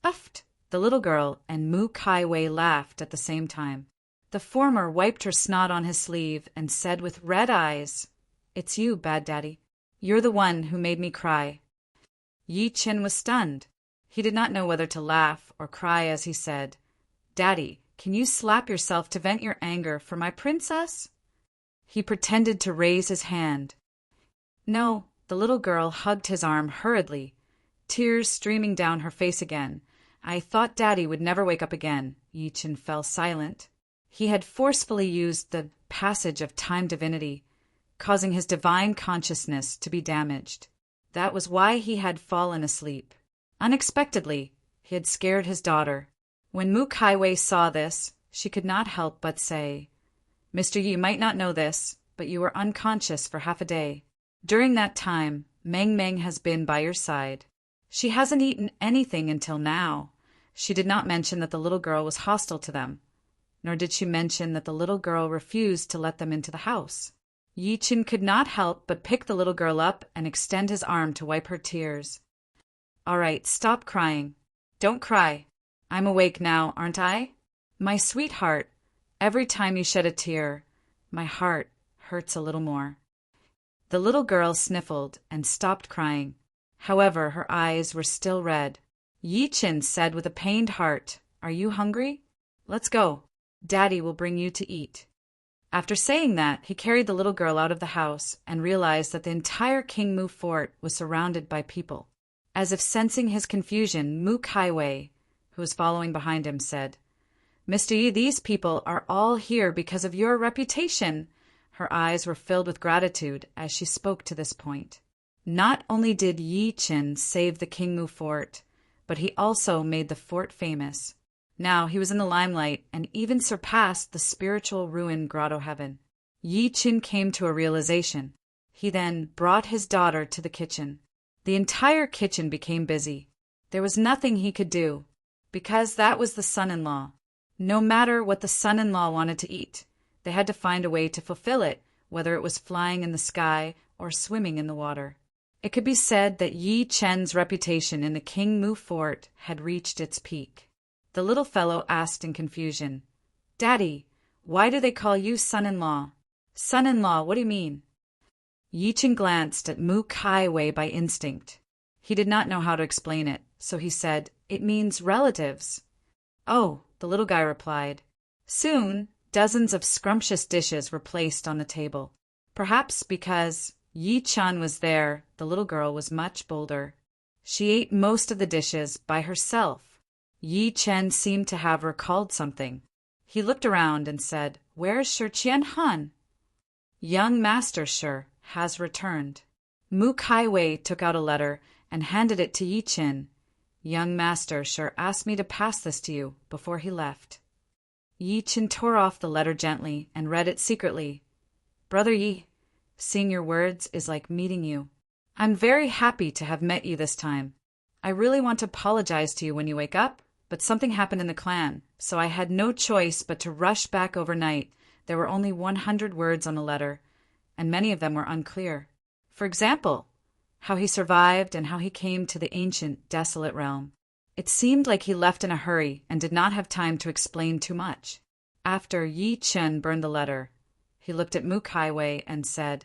Uffed! The little girl and Mu Kai Wei laughed at the same time. The former wiped her snot on his sleeve and said with red eyes, It's you, bad daddy. You're the one who made me cry. Yi Chen was stunned. He did not know whether to laugh or cry as he said, Daddy, can you slap yourself to vent your anger for my princess? He pretended to raise his hand. No, the little girl hugged his arm hurriedly, tears streaming down her face again. I thought Daddy would never wake up again. Yi Chen fell silent. He had forcefully used the passage of time divinity, causing his divine consciousness to be damaged. That was why he had fallen asleep. Unexpectedly, he had scared his daughter. When Mu Kai Wei saw this, she could not help but say, Mr. Yi, you might not know this, but you were unconscious for half a day. During that time, Meng Meng has been by your side. She hasn't eaten anything until now. She did not mention that the little girl was hostile to them, nor did she mention that the little girl refused to let them into the house. Yi Chen could not help but pick the little girl up and extend his arm to wipe her tears. All right, stop crying. Don't cry. I'm awake now, aren't I? My sweetheart, every time you shed a tear, my heart hurts a little more. The little girl sniffled and stopped crying. However, her eyes were still red. Yi Chen said with a pained heart, Are you hungry? Let's go. Daddy will bring you to eat. After saying that, he carried the little girl out of the house and realized that the entire King Mu fort was surrounded by people. As if sensing his confusion, Mu Kai Wei, who was following behind him, said, Mr. Yi, these people are all here because of your reputation. Her eyes were filled with gratitude as she spoke to this point. Not only did Yi Chen save the King Mu fort, but he also made the fort famous. Now he was in the limelight and even surpassed the spiritual ruin Grotto Heaven. Yi Chen came to a realization. He then brought his daughter to the kitchen. The entire kitchen became busy. There was nothing he could do, because that was the son-in-law. No matter what the son-in-law wanted to eat, they had to find a way to fulfill it, whether it was flying in the sky or swimming in the water. It could be said that Yi Chen's reputation in the King Mu fort had reached its peak. The little fellow asked in confusion, Daddy, why do they call you son-in-law? Son-in-law, what do you mean? Yi Chen glanced at Mu Kai Wei by instinct. He did not know how to explain it, so he said, It means relatives. Oh, the little guy replied. Soon, dozens of scrumptious dishes were placed on the table. Perhaps because Yi Chen was there, the little girl was much bolder. She ate most of the dishes by herself. Yi Chen seemed to have recalled something. He looked around and said, Where's Shi Qianhan? Young Master Shi has returned. Mu Kai Wei took out a letter and handed it to Yi Chen. Young Master Shi asked me to pass this to you before he left. Yi Chen tore off the letter gently and read it secretly. Brother Yi, Seeing your words is like meeting you. I'm very happy to have met you this time. I really want to apologize to you when you wake up, but something happened in the clan, so I had no choice but to rush back overnight. There were only 100 words on the letter, and many of them were unclear. For example, how he survived and how he came to the ancient, desolate realm. It seemed like he left in a hurry and did not have time to explain too much. After Yi Chen burned the letter, he looked at Mook Highway and said,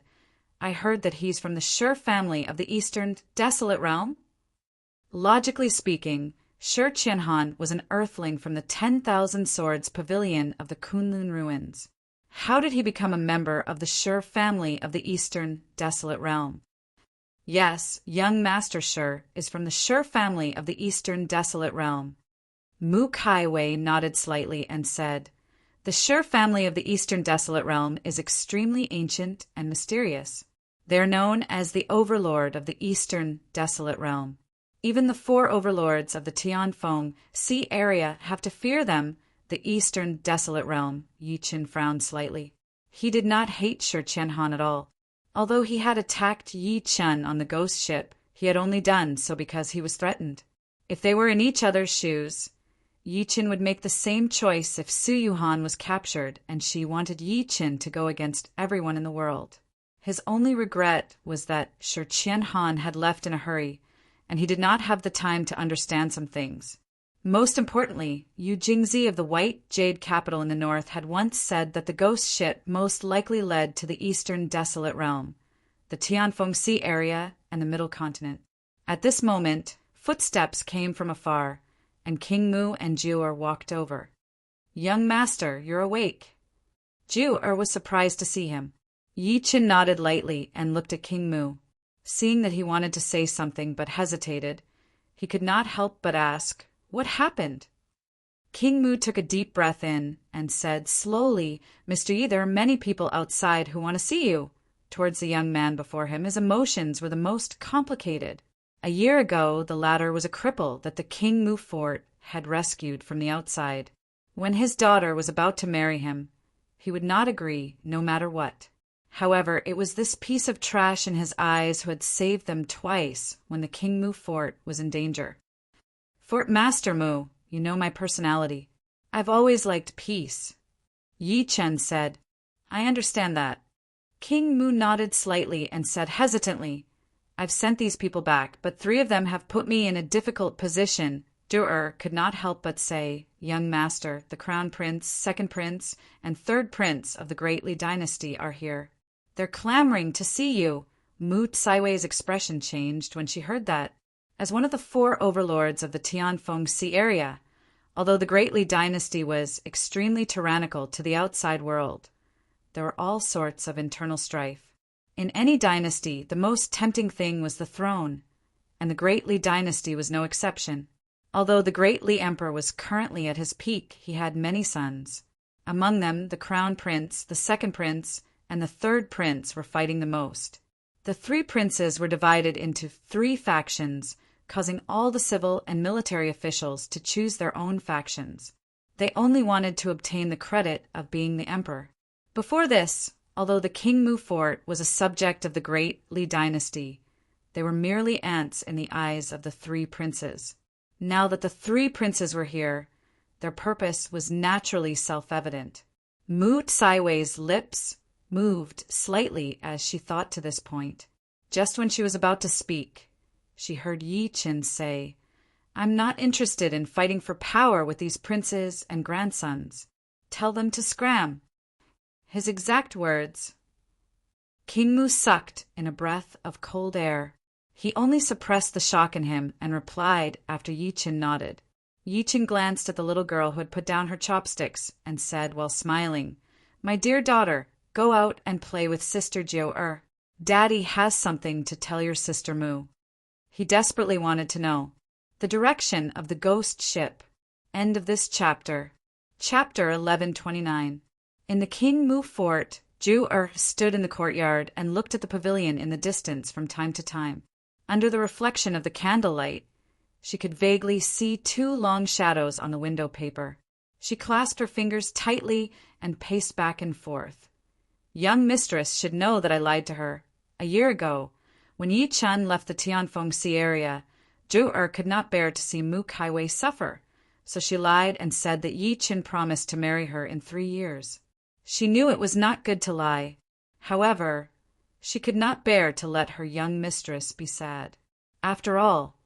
I heard that he's from the Sher family of the eastern, desolate realm? Logically speaking, Sher Qianhan was an earthling from the 10,000 Swords Pavilion of the Kunlun ruins. How did he become a member of the Sher family of the eastern, desolate realm? Yes, young Master Sher is from the Sher family of the eastern, desolate realm. Mook Highway nodded slightly and said, The Sher family of the eastern, desolate realm is extremely ancient and mysterious. They are known as the Overlord of the eastern, desolate realm. Even the 4 overlords of the Tianfeng Sea area have to fear them, the eastern, desolate realm. Yi Chen frowned slightly. He did not hate Sher Qianhan at all. Although he had attacked Yi Chen on the ghost ship, he had only done so because he was threatened. If they were in each other's shoes, Yi Chen would make the same choice if Su Yuhan was captured and she wanted Yi Chen to go against everyone in the world. His only regret was that Sher Qianhan had left in a hurry, and he did not have the time to understand some things. Most importantly, Yu Jingzi of the White Jade capital in the north had once said that the ghost ship most likely led to the eastern desolate realm, the Tianfeng Sea area, and the Middle Continent. At this moment, footsteps came from afar, and King Mu and Jiu'er walked over. Young master, you're awake. Jiu'er was surprised to see him. Yi Chen nodded lightly and looked at King Mu. Seeing that he wanted to say something but hesitated, he could not help but ask, What happened? King Mu took a deep breath in and said slowly, Mr. Yi, there are many people outside who want to see you. Towards the young man before him, his emotions were the most complicated. A year ago, the latter was a cripple that the King Mu fort had rescued from the outside. When his daughter was about to marry him, he would not agree, no matter what. However, it was this piece of trash in his eyes who had saved them twice when the King Mu fort was in danger. Fort Master Mu, you know my personality. I've always liked peace. Yi Chen said, I understand that. King Mu nodded slightly and said hesitantly, I've sent these people back, but 3 of them have put me in a difficult position. Jiu'er could not help but say, Young master, the crown prince, 2nd prince, and 3rd prince of the Great Li dynasty are here. They're clamoring to see you. Mu Tsaiwei's expression changed when she heard that. As one of the 4 overlords of the Tianfeng Sea area, although the Great Li dynasty was extremely tyrannical to the outside world, there were all sorts of internal strife. In any dynasty, the most tempting thing was the throne, and the Great Li dynasty was no exception. Although the Great Li Emperor was currently at his peak, he had many sons. Among them, the Crown Prince, the 2nd Prince, and the 3rd Prince were fighting the most. The 3 princes were divided into 3 factions, causing all the civil and military officials to choose their own factions. They only wanted to obtain the credit of being the emperor. Before this, although the King Mu fort was a subject of the Great Li dynasty, they were merely ants in the eyes of the 3 princes. Now that the 3 princes were here, their purpose was naturally self-evident. Mu Tsaiwei's lips moved slightly as she thought to this point. Just when she was about to speak, she heard Yi Chen say, I'm not interested in fighting for power with these princes and grandsons. Tell them to scram. His exact words. King Mu sucked in a breath of cold air. He only suppressed the shock in him and replied after Yi Chen nodded. Yi Chen glanced at the little girl who had put down her chopsticks and said while smiling, My dear daughter, go out and play with Sister Jiu'er. Daddy has something to tell your sister Mu. He desperately wanted to know the direction of the ghost ship. End of this chapter. Chapter 1129. In the King Mu fort, Jiu'er stood in the courtyard and looked at the pavilion in the distance from time to time. Under the reflection of the candlelight, she could vaguely see 2 long shadows on the window paper. She clasped her fingers tightly and paced back and forth. Young mistress should know that I lied to her. A year ago, when Yi Chen left the Tianfeng Sea area, Zhu could not bear to see Mu Kaiwei suffer, so she lied and said that Yi Chen promised to marry her in 3 years. She knew it was not good to lie. However, she could not bear to let her young mistress be sad. After all,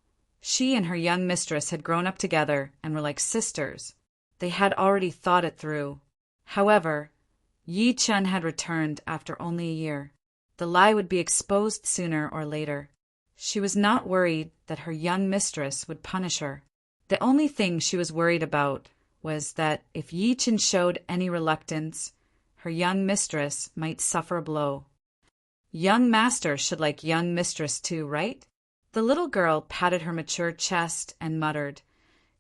she and her young mistress had grown up together and were like sisters. They had already thought it through. However, Yi Chen had returned after only a year. The lie would be exposed sooner or later. She was not worried that her young mistress would punish her. The only thing she was worried about was that if Yi Chen showed any reluctance, her young mistress might suffer a blow. Young master should like young mistress too, right? The little girl patted her mature chest and muttered,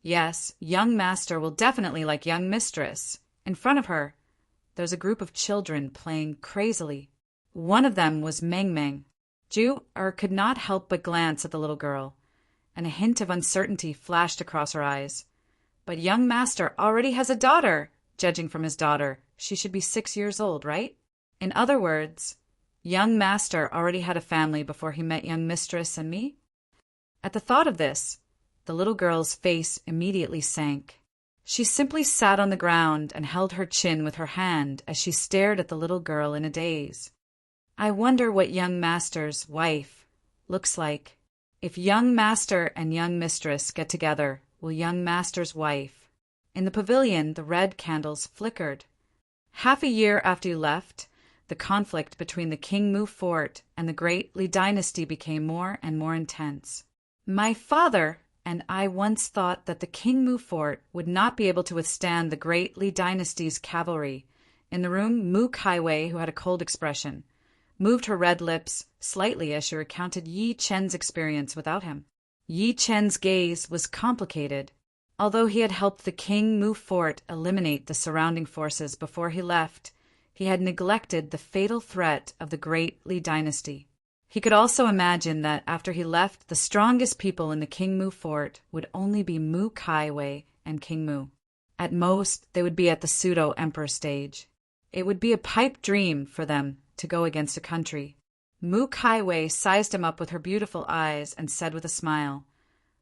"Yes, young master will definitely like young mistress." In front of her, there's a group of children playing crazily. One of them was Meng Meng. Zhu could not help but glance at the little girl, and a hint of uncertainty flashed across her eyes. But young master already has a daughter. Judging from his daughter, she should be 6 years old, right? In other words, young master already had a family before he met young mistress and me? At the thought of this, the little girl's face immediately sank. She simply sat on the ground and held her chin with her hand as she stared at the little girl in a daze. I wonder what young master's wife looks like. If young master and young mistress get together, will young master's wife? In the pavilion, the red candles flickered. Half a year after you left, the conflict between the King Mu fort and the Great Li dynasty became more and more intense. My father and I once thought that the King Mu fort would not be able to withstand the Great Li dynasty's cavalry. In the room, Mu Kaiwei, who had a cold expression, moved her red lips slightly as she recounted Yi Chen's experience without him. Yi Chen's gaze was complicated. Although he had helped the King Mu fort eliminate the surrounding forces before he left, he had neglected the fatal threat of the Great Li dynasty. He could also imagine that after he left, the strongest people in the King Mu fort would only be Mu Kaiwei and King Mu. At most, they would be at the pseudo-emperor stage. It would be a pipe dream for them to go against a country. Mu Kaiwei sized him up with her beautiful eyes and said with a smile,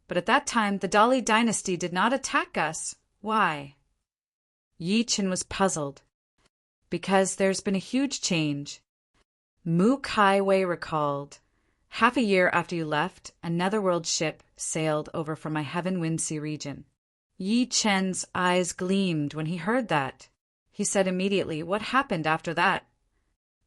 "But at that time, the Dali dynasty did not attack us. Why?" Yi Chen was puzzled. Because there's been a huge change. Mu Kaiwei recalled, "Half a year after you left, a netherworld ship sailed over from my Heaven Wind Sea region." Yi Chen's eyes gleamed when he heard that. He said immediately, "What happened after that?"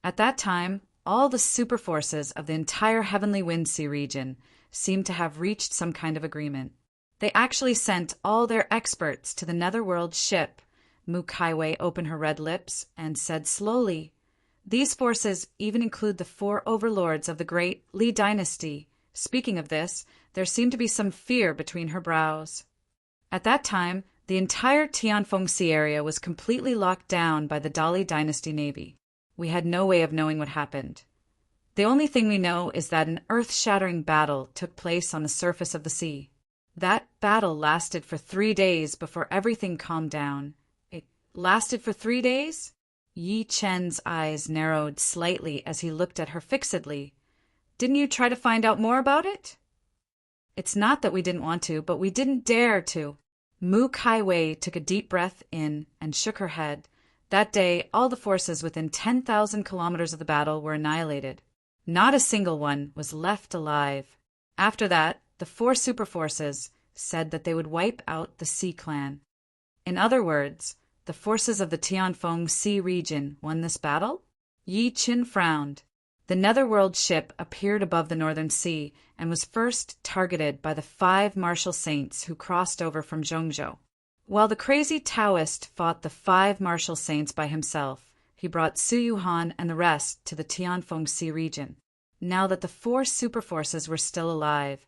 At that time, all the super forces of the entire Heavenly Wind Sea region seemed to have reached some kind of agreement. They actually sent all their experts to the netherworld ship. Mu Kaiwei opened her red lips and said slowly, "These forces even include the 4 overlords of the Great Li dynasty." Speaking of this, there seemed to be some fear between her brows. At that time, the entire Tianfeng Sea area was completely locked down by the Dali dynasty navy. We had no way of knowing what happened. The only thing we know is that an earth-shattering battle took place on the surface of the sea. That battle lasted for 3 days before everything calmed down. It lasted for 3 days? Yi Chen's eyes narrowed slightly as he looked at her fixedly. "Didn't you try to find out more about it?" "It's not that we didn't want to, but we didn't dare to." Mu Kaiwei took a deep breath in and shook her head. That day, all the forces within 10,000 kilometers of the battle were annihilated. Not a single one was left alive. After that, the 4 superforces said that they would wipe out the Sea Clan. In other words, the forces of the Tianfeng Sea region won this battle? Yi Chen frowned. The netherworld ship appeared above the northern sea and was first targeted by the 5 martial saints who crossed over from Zhongzhou. While the crazy Taoist fought the 5 martial saints by himself, he brought Su Yuhan and the rest to the Tianfeng Sea region. Now that the 4 superforces were still alive,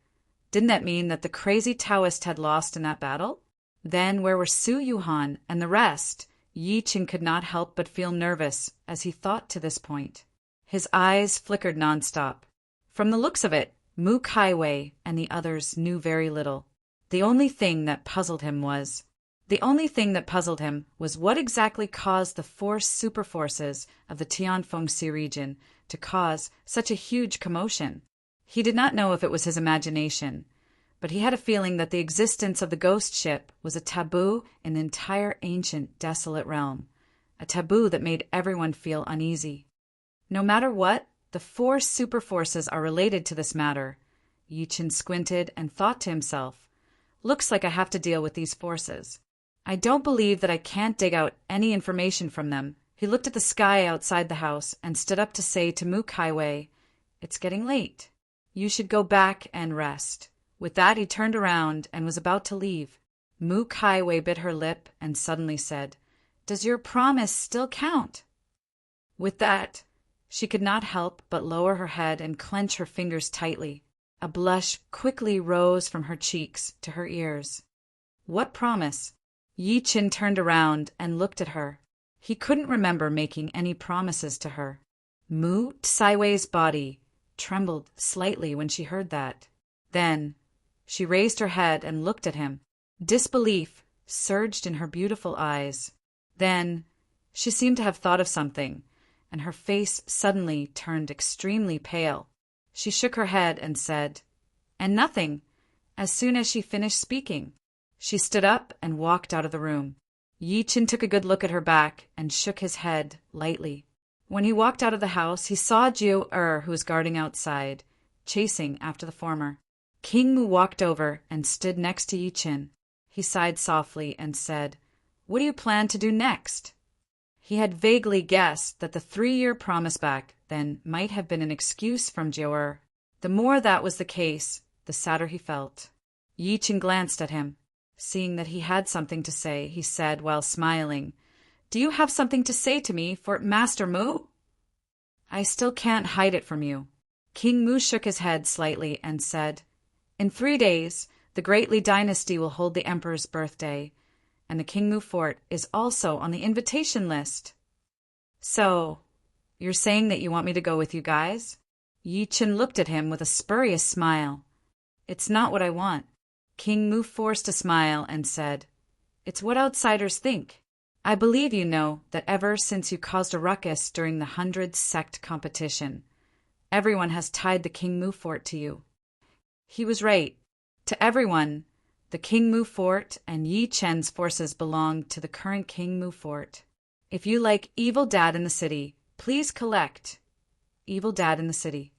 didn't that mean that the crazy Taoist had lost in that battle? Then where were Su Yuhan and the rest? Yi Chen could not help but feel nervous as he thought to this point. His eyes flickered nonstop. From the looks of it, Mu Kaiwei and the others knew very little. The only thing that puzzled him was, The only thing that puzzled him was what exactly caused the force superforces of the Tianfengxi region to cause such a huge commotion. He did not know if it was his imagination, but he had a feeling that the existence of the ghost ship was a taboo in the entire ancient, desolate realm, a taboo that made everyone feel uneasy. No matter what, the force superforces are related to this matter. Yi Chen squinted and thought to himself, looks like I have to deal with these forces. I don't believe that I can't dig out any information from them. He looked at the sky outside the house and stood up to say to Mu Kaiwei, it's getting late. You should go back and rest. With that, he turned around and was about to leave. Mu Kaiwei bit her lip and suddenly said, does your promise still count? With that, she could not help but lower her head and clench her fingers tightly. A blush quickly rose from her cheeks to her ears. What promise? Yi Chen turned around and looked at her. He couldn't remember making any promises to her. Mu Kaiwei's body trembled slightly when she heard that. Then she raised her head and looked at him. Disbelief surged in her beautiful eyes. Then she seemed to have thought of something, and her face suddenly turned extremely pale. She shook her head and said, and nothing, as soon as she finished speaking. She stood up and walked out of the room. Yi Chen took a good look at her back and shook his head lightly. When he walked out of the house, he saw Jiu who was guarding outside, chasing after the former. King Mu walked over and stood next to Yi Chen. He sighed softly and said, what do you plan to do next? He had vaguely guessed that the 3-year promise back then might have been an excuse from Jiu. The more that was the case, the sadder he felt. Yi Chen glanced at him. Seeing that he had something to say, he said while smiling, do you have something to say to me for Master Mu? I still can't hide it from you. King Mu shook his head slightly and said, in 3 days, the Great Li dynasty will hold the emperor's birthday, and the King Mu fort is also on the invitation list. So, you're saying that you want me to go with you guys? Yi Chen looked at him with a spurious smile. It's not what I want. King Mu forced a smile and said, it's what outsiders think. I believe you know that ever since you caused a ruckus during the 100 sect competition, everyone has tied the King Mu fort to you. He was right. To everyone, the King Mu fort and Yi Chen's forces belong to the current King Mu fort. If you like Evil Dad in the City, please collect Evil Dad in the City.